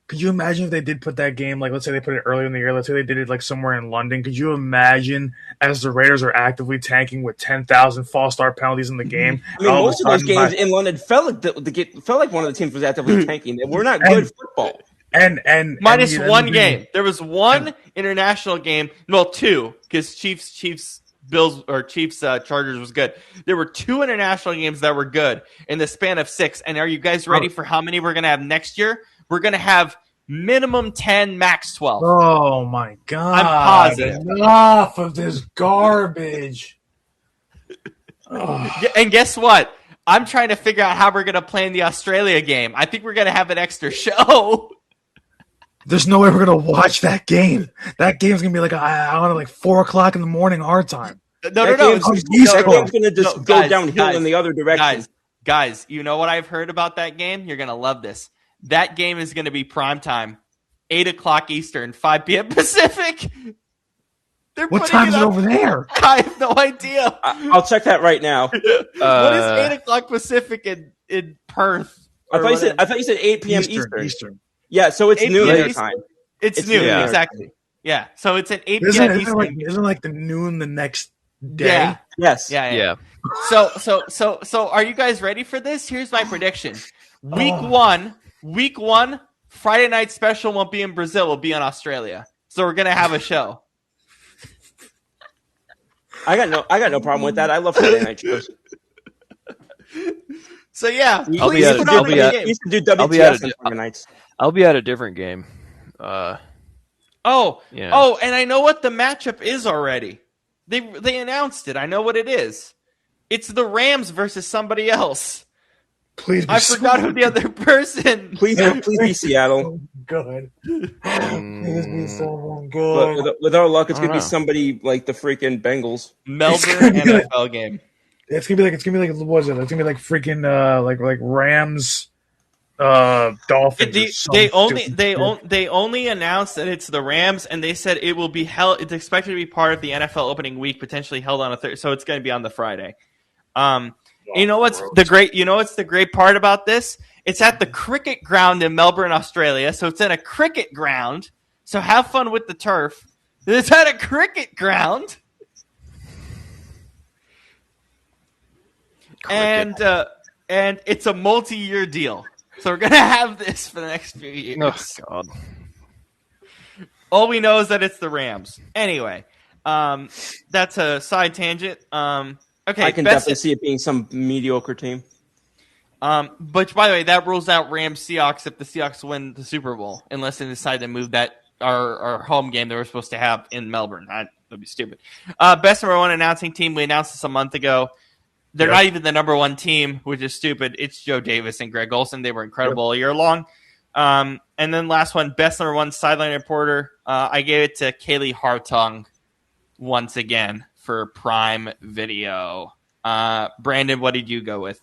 Could you imagine if they did put that game, like let's say they put it earlier in the year, let's say they did it like somewhere in London, could you imagine as the Raiders are actively tanking with 10,000 false start penalties in the game? I mean, most of those games in London felt like one of the teams was actively tanking. We're not good football. Minus one game. There was one international game, well, 2, because Chiefs Chargers was good. There were 2 international games that were good in the span of 6. And are you guys ready for how many we're going to have next year? We're going to have Minimum 10, max 12. Oh my god! I'm positive. Enough of this garbage. And guess what? I'm trying to figure out how we're going to play in the Australia game. I think we're going to have an extra show. There's no way we're gonna watch that game. That game's gonna be like I don't know, like 4:00 in the morning our time. No. That game's going to just go downhill in the other direction. Guys, you know what I've heard about that game? You're going to love this. That game is going to be prime time, 8 o'clock Eastern, 5 p.m. Pacific. What time is it over there? I have no idea. I'll check that right now. What is 8 o'clock Pacific in Perth? I thought you said 8 p.m. Eastern. Yeah, so it's noon their time. It's noon, exactly. Yeah, so it's at 8 p.m. Eastern. Isn't like the noon the next day? Yeah. Yeah. So are you guys ready for this? Here's my prediction. Week one, Friday night special won't be in Brazil, will be in Australia. So we're gonna have a show. I got no problem with that. I love Friday night shows. So yeah, I'll be at a different game. And I know what the matchup is already. They announced it. I know what it is. It's the Rams versus somebody else. Please, I forgot who the other person. Please be Seattle. Good. Please be someone good. But with our luck, it's gonna be somebody like the freaking Bengals. Melbourne NFL game. It's gonna be like what is it? It's gonna be like freaking like Rams, Dolphins. They only announced that it's the Rams, and they said it will be held. It's expected to be part of the NFL opening week, potentially held on a Thursday. So it's going to be on the Friday. You know what's the great part about this? It's at the cricket ground in Melbourne, Australia. So it's in a cricket ground. So have fun with the turf. It's at a cricket ground. And it's a multi-year deal. So we're going to have this for the next few years. Oh, God. All we know is that it's the Rams. Anyway, that's a side tangent. Okay, I can definitely see it being some mediocre team. But by the way, that rules out Rams Seahawks if the Seahawks win the Super Bowl, unless they decide to move that our home game that we're supposed to have in Melbourne. That'd be stupid. Best number one announcing team. We announced this a month ago. They're not even the number one team, which is stupid. It's Joe Davis and Greg Olsen. They were incredible all year long. And then last one, best number one sideline reporter. I gave it to Kaylee Hartung once again for Prime Video. Brandon, what did you go with?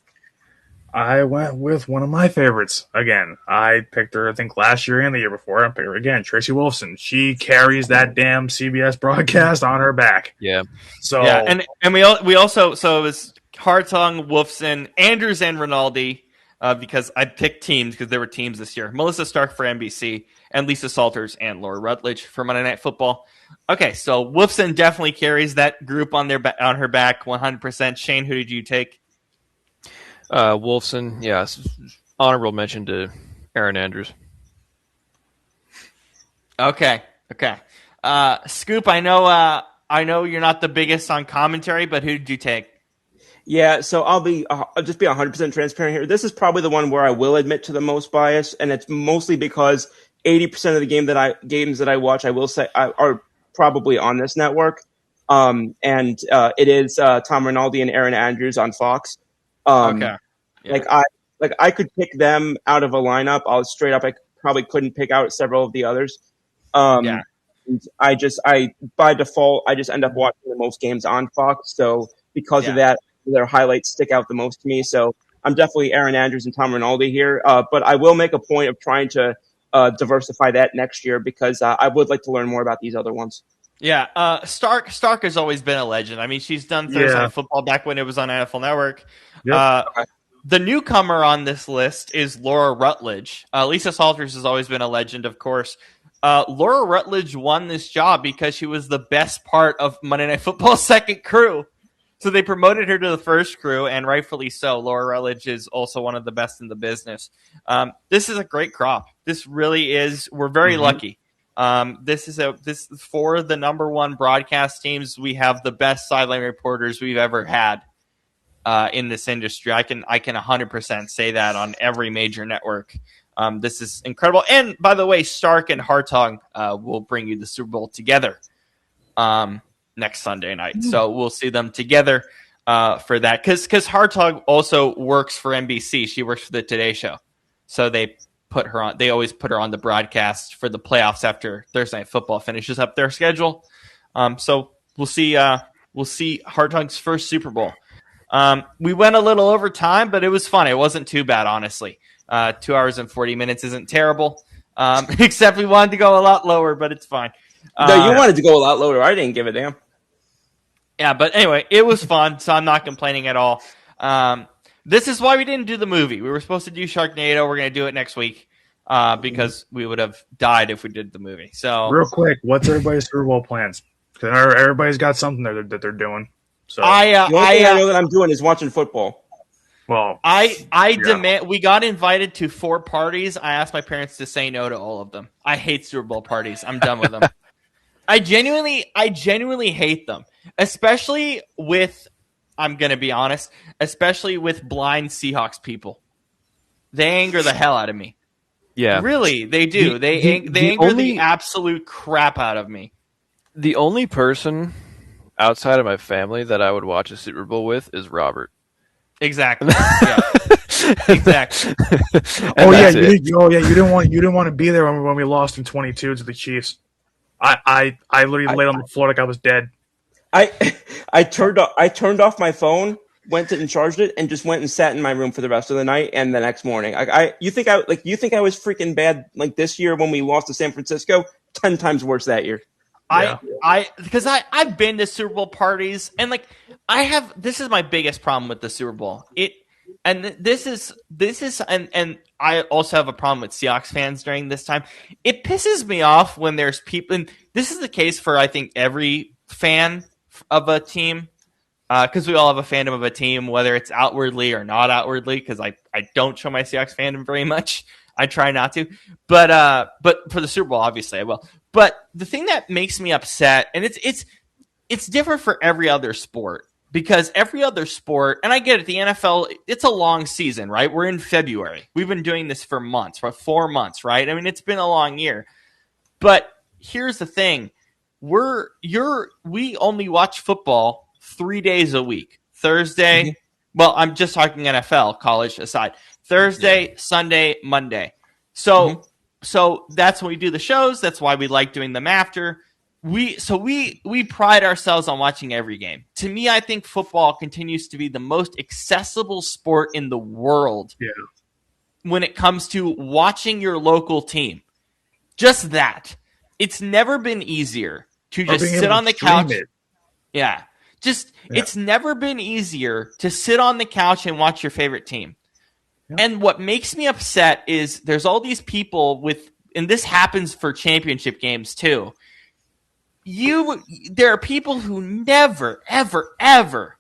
I went with one of my favorites. Again, I picked her, I think, last year and the year before. I picked her again, Tracy Wolfson. She carries that damn CBS broadcast on her back. Yeah. So yeah, and we also it was Hartung, Wolfson, Andrews, and Rinaldi, because I picked teams because there were teams this year. Melissa Stark for NBC, and Lisa Salters and Laura Rutledge for Monday Night Football. Okay, so Wolfson definitely carries that group on her back 100%. Shane, who did you take? Wolfson, yes. Honorable mention to Aaron Andrews. Okay. Scoop, I know you're not the biggest on commentary, but who did you take? Yeah, so I'll just be 100% transparent here. This is probably the one where I will admit to the most bias, and it's mostly because 80% of the games that I watch, I will say, are probably on this network. It is Tom Rinaldi and Aaron Andrews on Fox. Okay. Yeah. I could pick them out of a lineup. I probably couldn't pick out several of the others. Yeah. By default, I just end up watching the most games on Fox. So because of that, their highlights stick out the most to me. So I'm definitely Aaron Andrews and Tom Rinaldi here. But I will make a point of trying to diversify that next year because I would like to learn more about these other ones. Yeah, Stark has always been a legend. I mean, she's done Thursday Night Football back when it was on NFL Network. Yep. The newcomer on this list is Laura Rutledge. Lisa Salters has always been a legend, of course. Laura Rutledge won this job because she was the best part of Monday Night Football's second crew. So they promoted her to the first crew, and rightfully so. Laura Rutledge is also one of the best in the business. This is a great crop. This really is. We're very lucky. This for the number one broadcast teams. We have the best sideline reporters we've ever had in this industry. I can 100% say that on every major network. This is incredible. And by the way, Stark and Hartog will bring you the Super Bowl together next Sunday night. So we'll see them together for that. Because Hartog also works for NBC. She works for the Today Show. So they always put her on the broadcast for the playoffs after Thursday Night Football finishes up their schedule. So we'll see Hartog's first Super Bowl. We went a little over time, but it was fun. It wasn't too bad, honestly. 2 hours and 40 minutes isn't terrible. Except we wanted to go a lot lower, but it's fine. No, you wanted to go a lot lower. I didn't give a damn. Yeah, but anyway, it was fun, so I'm not complaining at all. This is why we didn't do the movie. We were supposed to do Sharknado. We're going to do it next week because we would have died if we did the movie. So, real quick, what's everybody's Super Bowl plans? Because everybody's got something that they're doing. So the only thing I know that I'm doing is watching football. Well, demand. We got invited to 4 parties. I asked my parents to say no to all of them. I hate Super Bowl parties. I'm done with them. I genuinely hate them, especially with. I'm gonna be honest, especially with blind Seahawks people. They anger the hell out of me. Yeah, really, they do. They anger the absolute crap out of me. The only person outside of my family that I would watch a Super Bowl with is Robert. Exactly. Yeah. Exactly. You didn't want to be there when we lost in 22 to the Chiefs. I literally laid on the floor like I was dead. I turned off my phone, went and charged it, and just went and sat in my room for the rest of the night and the next morning. You think I was freaking bad like this year when we lost to San Francisco? 10 times worse that year. Because I've been to Super Bowl parties and this is my biggest problem with the Super Bowl. This is I also have a problem with Seahawks fans during this time. It pisses me off when there's people, and this is the case for I think every fan of a team, because we all have a fandom of a team, whether it's outwardly or not outwardly. Because I don't show my Seahawks fandom very much. I try not to, but for the Super Bowl, obviously I will. But the thing that makes me upset, and it's different for every other sport, because every other sport, and I get it, the NFL, it's a long season, right? We're in February. We've been doing this for 4 months, right? I mean, it's been a long year. But here's the thing. We only watch football 3 days a week. Thursday, well, I'm just talking NFL, college aside. Thursday, Sunday, Monday. So that's when we do the shows. That's why we like doing them after. We pride ourselves on watching every game. To me, I think football continues to be the most accessible sport in the world when it comes to watching your local team. Just that. It's never been easier to just sit on the couch. Yeah. It's never been easier to sit on the couch and watch your favorite team. Yeah. And what makes me upset is there's all these people and this happens for championship games too. There are people who never, ever, ever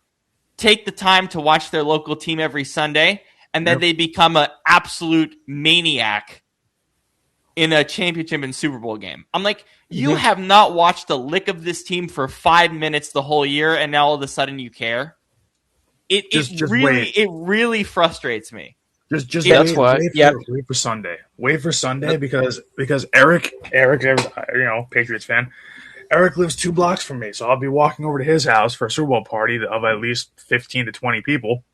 take the time to watch their local team every Sunday, and then they become an absolute maniac in a championship and Super Bowl game. I'm like, you have not watched a lick of this team for 5 minutes the whole year, and now all of a sudden you care. It really frustrates me. Wait for Sunday. Wait for Sunday because Eric, Patriots fan. Eric lives 2 blocks from me, so I'll be walking over to his house for a Super Bowl party of at least 15 to 20 people.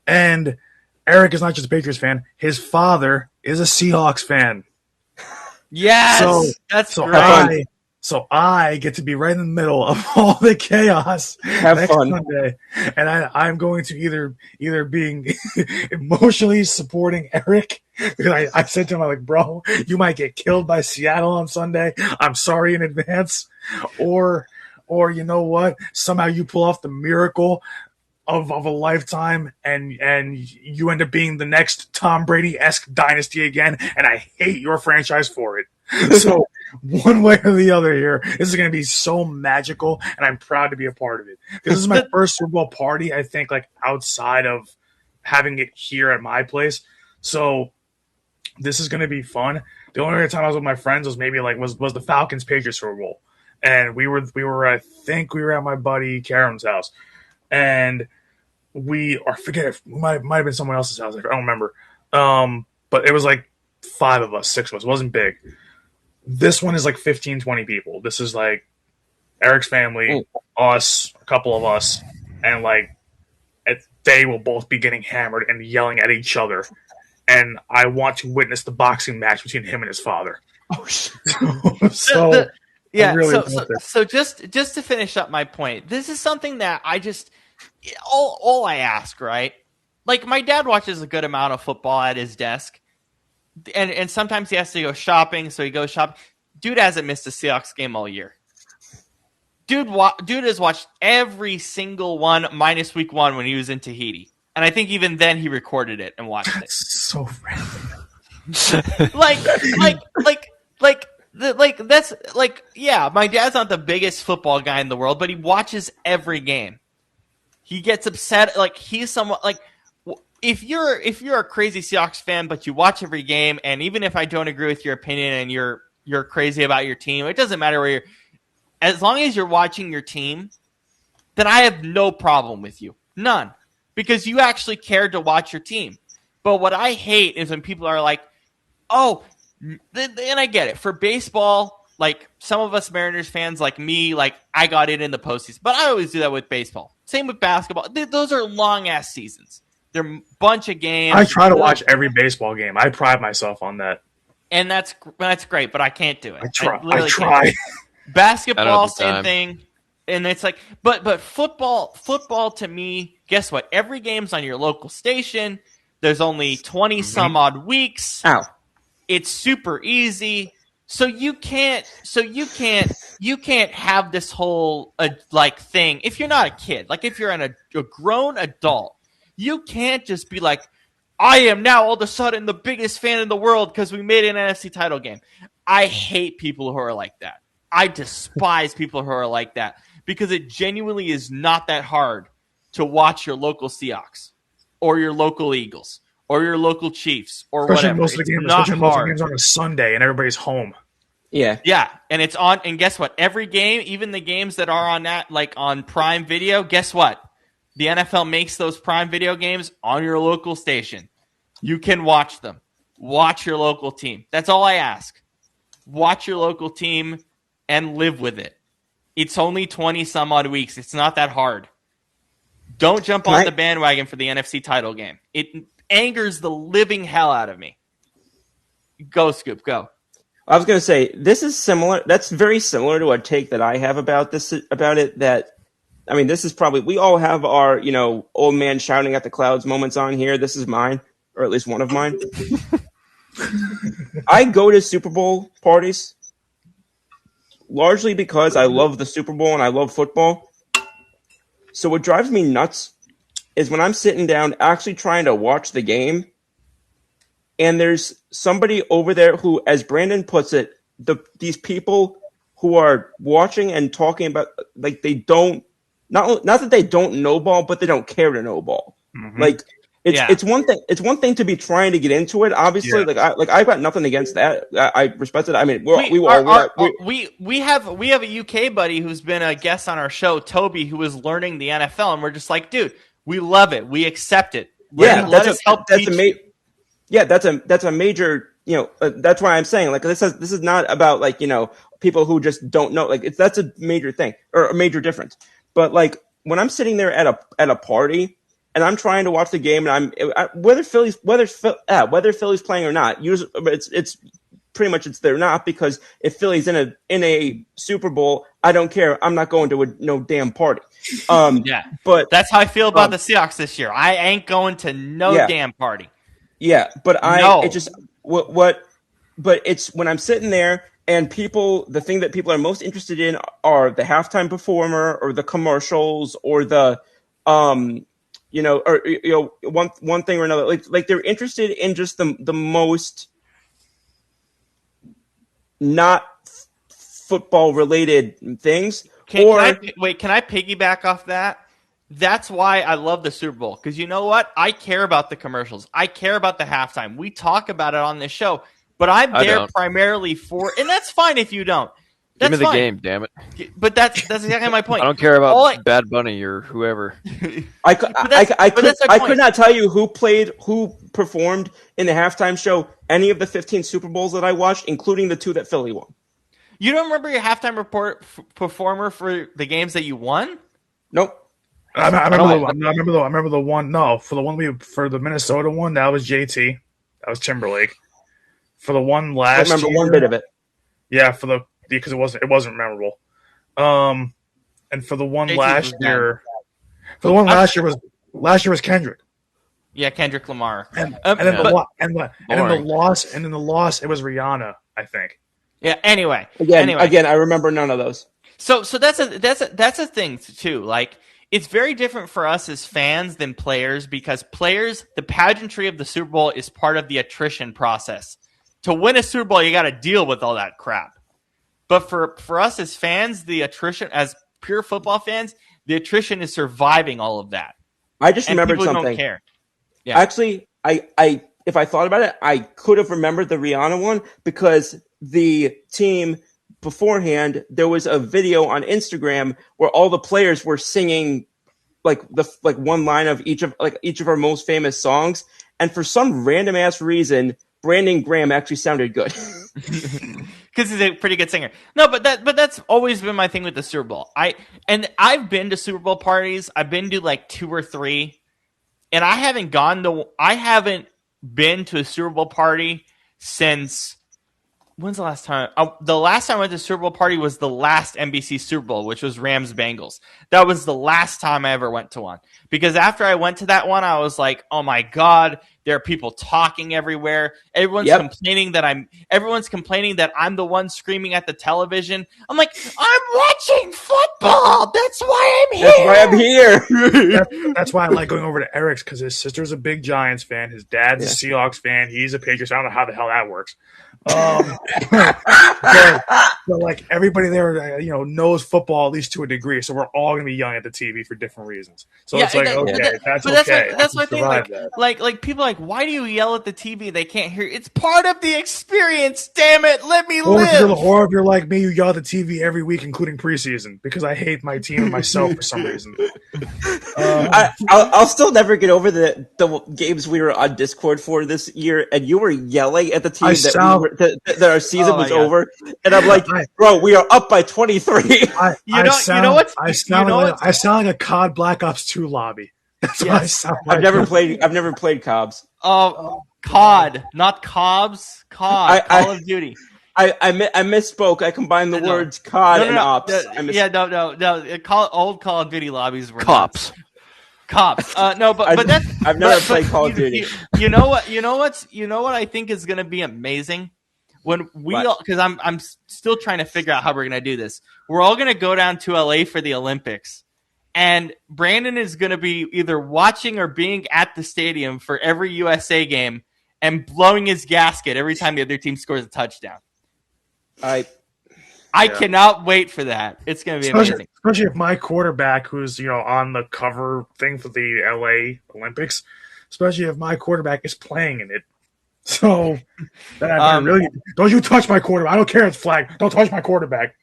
And Eric is not just a Patriots fan. His father is a Seahawks fan. Yes, that's great. So I get to be right in the middle of all the chaos next Sunday, and I'm going to either being emotionally supporting Eric, because I said to him, I'm like, bro, you might get killed by Seattle on Sunday. I'm sorry in advance. Or you know what? Somehow you pull off the miracle of a lifetime, and you end up being the next Tom Brady-esque dynasty again, and I hate your franchise for it. So one way or the other here, this is going to be so magical, and I'm proud to be a part of it. This is my first Super Bowl party, I think, outside of having it here at my place. So this is going to be fun. The only other time I was with my friends was maybe was the Falcons Patriots Super Bowl, and we were I think we were at my buddy Karam's house, and it might have been someone else's house. I don't remember. But it was 5 of us, 6 of us. It wasn't big. This one is like 15, 20 people. This is like Eric's family, us, a couple of us, and like they will both be getting hammered and yelling at each other. And I want to witness the boxing match between him and his father. Oh shit! So just to finish up my point, this is something that I just all I ask, right? Like my dad watches a good amount of football at his desk, and sometimes he has to go shopping, so he goes shopping. Dude hasn't missed a Seahawks game all year. Dude has watched every single one minus week 1 when he was in Tahiti, and I think even then he recorded it and watched it. So random. Yeah, my dad's not the biggest football guy in the world, but he watches every game. He gets upset. Like he's somewhat like if you're a crazy Seahawks fan, but you watch every game, and even if I don't agree with your opinion and you're crazy about your team, it doesn't matter where you're. As long as you're watching your team, then I have no problem with you. None. Because you actually cared to watch your team. But what I hate is when people are like, oh, and I get it. For baseball, like some of us Mariners fans like me, like I got it in the postseason. But I always do that with baseball. Same with basketball. Those are long-ass seasons. They're a bunch of games. I try to watch every baseball game. I pride myself on that. And that's great, but I can't do it. I try. Basketball, same thing. And it's like, but football to me, guess what? Every game's on your local station. There's only 20 some odd weeks. Ow. It's super easy. So you can't have this whole like thing. If you're not a kid, like if you're a grown adult, you can't just be like, I am now all of a sudden the biggest fan in the world because we made an NFC title game. I hate people who are like that. I despise people who are like that because it genuinely is not that hard to watch your local Seahawks or your local Eagles or your local Chiefs or whatever. Most of the games on a Sunday and everybody's home. Yeah. Yeah. And it's on, and guess what? Every game, even the games that are on that, like on Prime Video, guess what? The NFL makes those Prime Video games on your local station. You can watch them. Watch your local team. That's all I ask. Watch your local team and live with it. It's only 20 some odd weeks. It's not that hard. Don't jump on the bandwagon for the NFC title game. It angers the living hell out of me. Go, Scoop, go. I was going to say, this is similar. That's very similar to a take that I have about it. That, I mean, this is probably, we all have our, old man shouting at the clouds moments on here. This is mine, or at least one of mine. I go to Super Bowl parties largely because I love the Super Bowl and I love football. So what drives me nuts is when I'm sitting down actually trying to watch the game, and there's somebody over there who, as Brandon puts it, these people who are watching and talking about, like, they don't, not that they don't know ball, but they don't care to know ball. Mm-hmm. Like, it's one thing. It's one thing to be trying to get into it. Obviously, I've got nothing against that. I respect it. I mean, we have a UK buddy who's been a guest on our show, Toby, who is learning the NFL, and we're just like, dude, we love it. We accept it. Let us help teach. That's a major. That's why I'm saying, like, this is not about, like, people who just don't know. Like, that's a major thing or a major difference. But, like, when I'm sitting there at a party and I'm trying to watch the game, and whether Philly's playing or not, usually it's pretty much they're not, because if Philly's in a Super Bowl, I don't care. I'm not going to no damn party. But that's how I feel about the Seahawks this year. I ain't going to no damn party. Yeah, but but it's when I'm sitting there and the thing that people are most interested in are the halftime performer or the commercials or the, one thing or another. Like they're interested in just the most not football related things. Can I piggyback off that? That's why I love the Super Bowl, because you know what? I care about the commercials. I care about the halftime. We talk about it on this show, but I'm there primarily for, and that's fine if you don't, Give me the fine. game, damn it. But that's exactly my point. I don't care about Bad Bunny or whoever. I could not tell you who performed in the halftime show any of the 15 Super Bowls that I watched, including the 2 that Philly won. You don't remember your halftime performer for the games that you won? Nope. I remember the one. No, for the Minnesota one, that was JT. That was Timberlake. For the one last, I remember one bit of it. Yeah, because it wasn't memorable. And for the one last year, last year was Kendrick. Yeah, Kendrick Lamar. And then the loss, it was Rihanna, I think. Yeah. Anyway, again, I remember none of those. So that's a thing too. Like, it's very different for us as fans than players, because players, the pageantry of the Super Bowl is part of the attrition process. To win a Super Bowl, you got to deal with all that crap. But for us as fans, the attrition, as pure football fans, the attrition is surviving all of that. I just remembered people something. Don't care. Yeah. Actually, I if I thought about it, I could have remembered the Rihanna one, because the team beforehand, there was a video on Instagram where all the players were singing like one line of each of our most famous songs, and for some random ass reason, Brandon Graham actually sounded good. Because he's a pretty good singer. No, but that's always been my thing with the Super Bowl. I've been to Super Bowl parties. I've been to like 2 or 3, and I haven't been to a Super Bowl party since. When's the last time? The last time I went to a Super Bowl party was the last NBC Super Bowl, which was Rams-Bengals. That was the last time I ever went to one. Because after I went to that one, I was like, oh my God, there are people talking everywhere. Everyone's complaining that I'm the one screaming at the television. I'm like, I'm watching football. That's why I'm here. That's why I like going over to Eric's, because his sister's a big Giants fan. His dad's a Seahawks fan. He's a Patriots. I don't know how the hell that works. But like everybody there, knows football at least to a degree, so we're all gonna be yelling at the TV for different reasons. So it's like, that's okay. That's my thing. Like people are like, why do you yell at the TV? They can't hear. It's part of the experience. Damn it, let me live. Or if you're like me, you yell at the TV every week, including preseason, because I hate my team and myself for some reason. I'll still never get over the games we were on Discord for this year, and you were yelling at the team that our season was over, and I'm like, bro, we are up by 23. I sound like a COD Black Ops 2 lobby. That's what I sound like. I've never played COBs. COD, not Cobbs. COD, Call of Duty. I misspoke. I combined the words COD and Ops. Old Call of Duty lobbies were Cops. No, but that's I've never played Call of Duty. You know what I think is going to be amazing when because I'm still trying to figure out how we're going to do this. We're all going to go down to LA for the Olympics, and Brandon is going to be either watching or being at the stadium for every USA game and blowing his gasket every time the other team scores a touchdown. I cannot wait for that. It's going to be amazing. Especially if my quarterback, who's on the cover thing for the LA Olympics, especially if my quarterback is playing in it. So, don't you touch my quarterback. I don't care. It's flag. Don't touch my quarterback.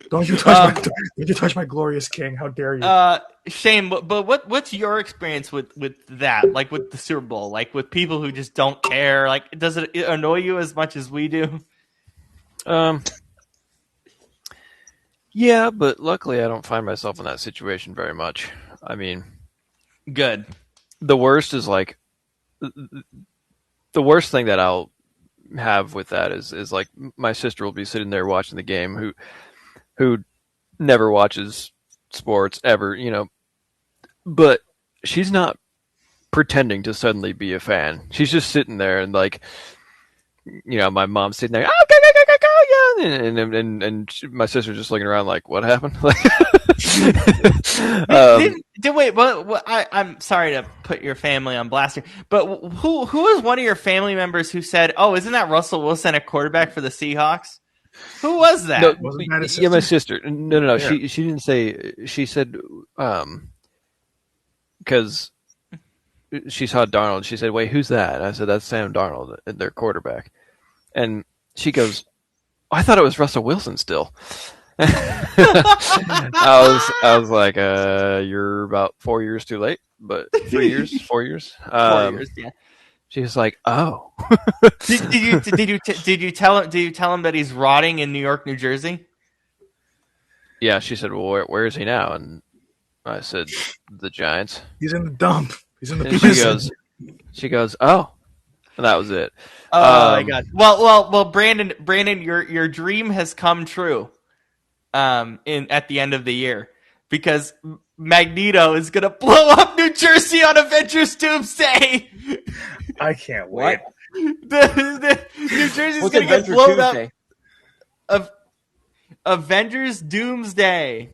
Don't you touch my glorious king. How dare you? Shane, but what's your experience with that? Like with the Super Bowl, like with people who just don't care? Like, does it annoy you as much as we do? Yeah, but luckily I don't find myself in that situation very much. I mean, good. The worst is like the worst thing that I'll have with that is like my sister will be sitting there watching the game who never watches sports ever, but she's not pretending to suddenly be a fan. She's just sitting there and like, my mom's sitting there, oh, go, yeah, and my sister's just looking around like, what happened? Wait, but I'm sorry to put your family on blast here, but who was one of your family members who said, "Oh, isn't that Russell Wilson, a quarterback for the Seahawks?" Who was that? No, wasn't that his sister? Yeah, my sister. No. Yeah. She didn't say. She said, because she saw Darnold. She said, "Wait, who's that?" And I said, "That's Sam Darnold, their quarterback." And she goes, I thought it was Russell Wilson still. I was like, you're about 4 years too late, but 3 years, 4 years. 4 years, yeah. She was like, oh. Did you tell him that he's rotting in New York, New Jersey? Yeah, she said, well, where is he now? And I said, the Giants. He's in the dump. He's in the And prison. she goes, oh. And that was it. Oh my God. Well, Brandon, your dream has come true. At the end of the year, because Magneto is gonna blow up New Jersey on Avengers Doomsday. I can't wait. The New Jersey's What's gonna get Adventure blown Tuesday? up. Avengers Doomsday.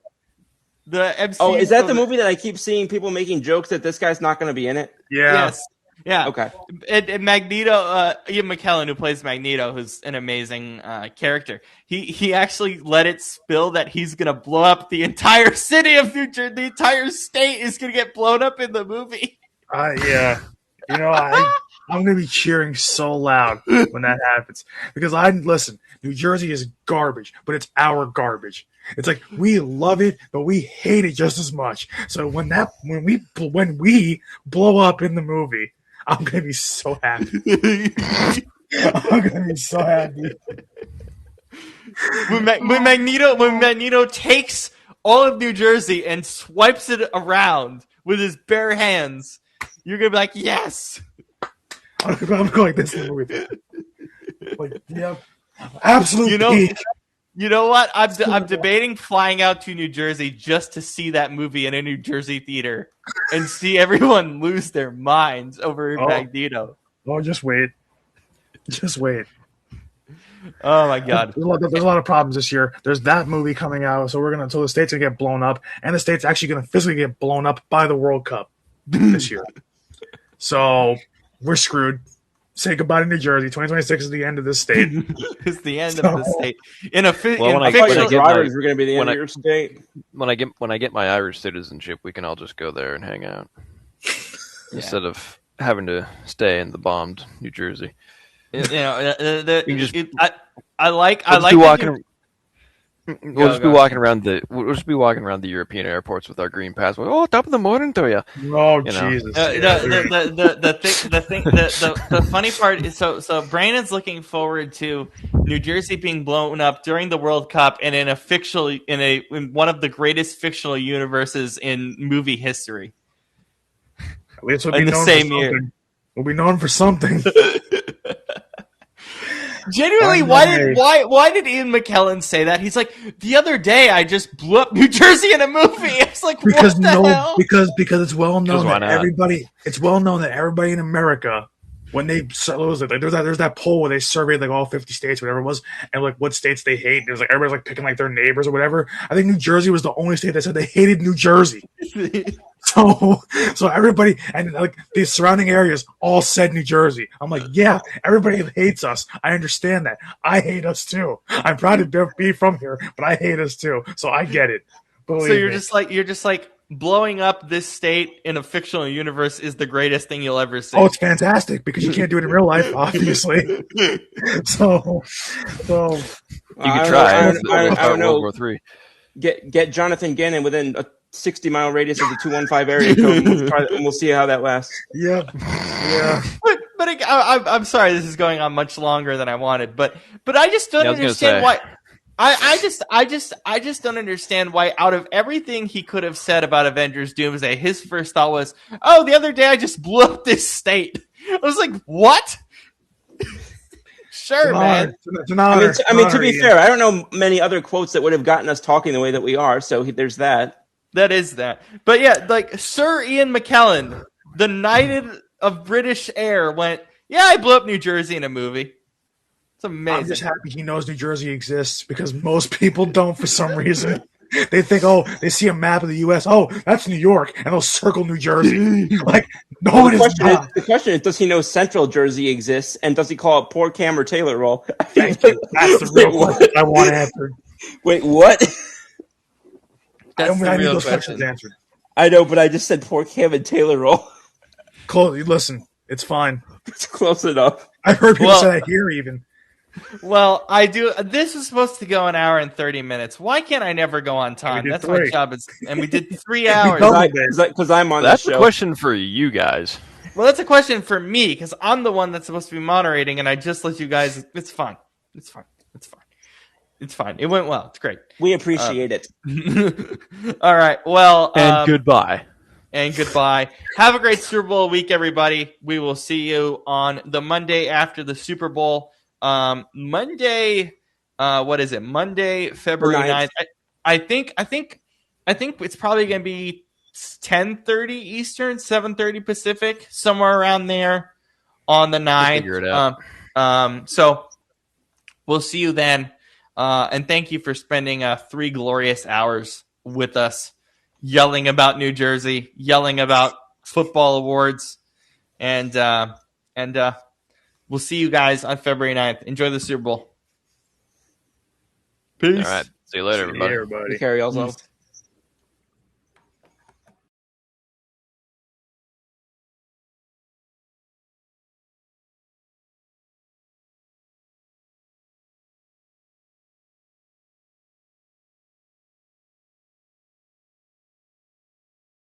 The MCU. Oh, is that the movie that I keep seeing people making jokes that this guy's not going to be in it? Yeah. Yes. Yeah. Okay. And Magneto, Ian McKellen, who plays Magneto, who's an amazing character, he actually let it spill that he's gonna blow up the entire city of New Jersey. The entire state is gonna get blown up in the movie. Yeah. You know, I'm gonna be cheering so loud when that happens because listen. New Jersey is garbage, but it's our garbage. It's like we love it, but we hate it just as much. So when we blow up in the movie, I'm gonna be so happy. I'm gonna be so happy. When Magneto takes all of New Jersey and swipes it around with his bare hands, you're gonna be like, yes. I'm going like this in the movie. Like, yep, absolute peak. You know what? I'm debating flying out to New Jersey just to see that movie in a New Jersey theater and see everyone lose their minds over Magneto. Oh, just wait. Just wait. Oh my God. There's a lot of problems this year. There's that movie coming out, so the state's gonna get blown up, and the state's actually gonna physically get blown up by the World Cup this year. So we're screwed. Say goodbye to New Jersey. 2026 is the end of this state. It's the end of the state. I thought your drivers were going to be the end of your state. When I get my Irish citizenship, we can all just go there and hang out instead of having to stay in the bombed New Jersey. You know, We'll just be walking around the European airports with our green pass. Oh, top of the morning to you. Oh, you know? Jesus! The funny part is so Brandon's looking forward to New Jersey being blown up during the World Cup and in one of the greatest fictional universes in movie history. At least we'll in be the known same for year. something. We'll be known for something. Genuinely, why did Ian McKellen say that? He's like, the other day I just blew up New Jersey in a movie. It's like, because what the hell? because it's well known why that not? everybody in America, when they there's that poll where they surveyed like all 50 states, whatever it was, and like what states they hate. It was like everybody's like picking like their neighbors or whatever. I think New Jersey was the only state that said they hated New Jersey. So everybody and like these surrounding areas all said New Jersey. I'm like, yeah, everybody hates us. I understand that. I hate us too. I'm proud to be from here, but I hate us too. So I get it. So you're just like blowing up this state in a fictional universe is the greatest thing you'll ever see. Oh, it's fantastic because you can't do it in real life, obviously. so you could try. I don't know. World War III. Get Jonathan Gannon within a 60-mile radius of the 215 area code, and we'll see how that lasts. Yep. Yeah. But I'm sorry, this is going on much longer than I wanted. But I just don't understand why. I just don't understand why. Out of everything he could have said about Avengers Doomsday, his first thought was, "Oh, the other day I just blew up this state." I was like, "What?" Sure, man. I mean, to be fair, I don't know many other quotes that would have gotten us talking the way that we are. So there's that. That is that. But yeah, like Sir Ian McKellen, the knighted of British air, went, "Yeah, I blew up New Jersey in a movie." It's amazing. I'm just happy he knows New Jersey exists because most people don't for some reason. They think, they see a map of the U.S. Oh, that's New York, and they'll circle New Jersey. Like, no, the question is, does he know Central Jersey exists, and does he call it Port Cam or Taylor Roll? That's the real question I want answered. Wait, what? That's I need real those question. questions answered. I know, but I just said Port Cam and Taylor Roll. Listen, it's fine. It's close enough. I've heard people say that here even. Well, I do. This was supposed to go an hour and 30 minutes. Why can't I never go on time? did That's 3. my job. And we did 3 hours. doubled Because I'm on That's the a show. question for you guys. Well, that's a question for me because I'm the one that's supposed to be moderating, and I just let you guys. It's fine. It's fine. It's fine. It's fine. It went well. It's great. We appreciate it. All right. Well, And goodbye. And goodbye. Have a great Super Bowl week, everybody. We will see you on the Monday after the Super Bowl. Monday, what is it? Monday, February 9th. I think it's probably going to be 10:30 Eastern, 7:30 Pacific, somewhere around there on the 9th. Figure it out. So we'll see you then. And thank you for spending 3 glorious hours with us, yelling about New Jersey, yelling about football awards, and we'll see you guys on February 9th. Enjoy the Super Bowl. Peace. All right. See you later, everybody. Hey, everybody. Carry also.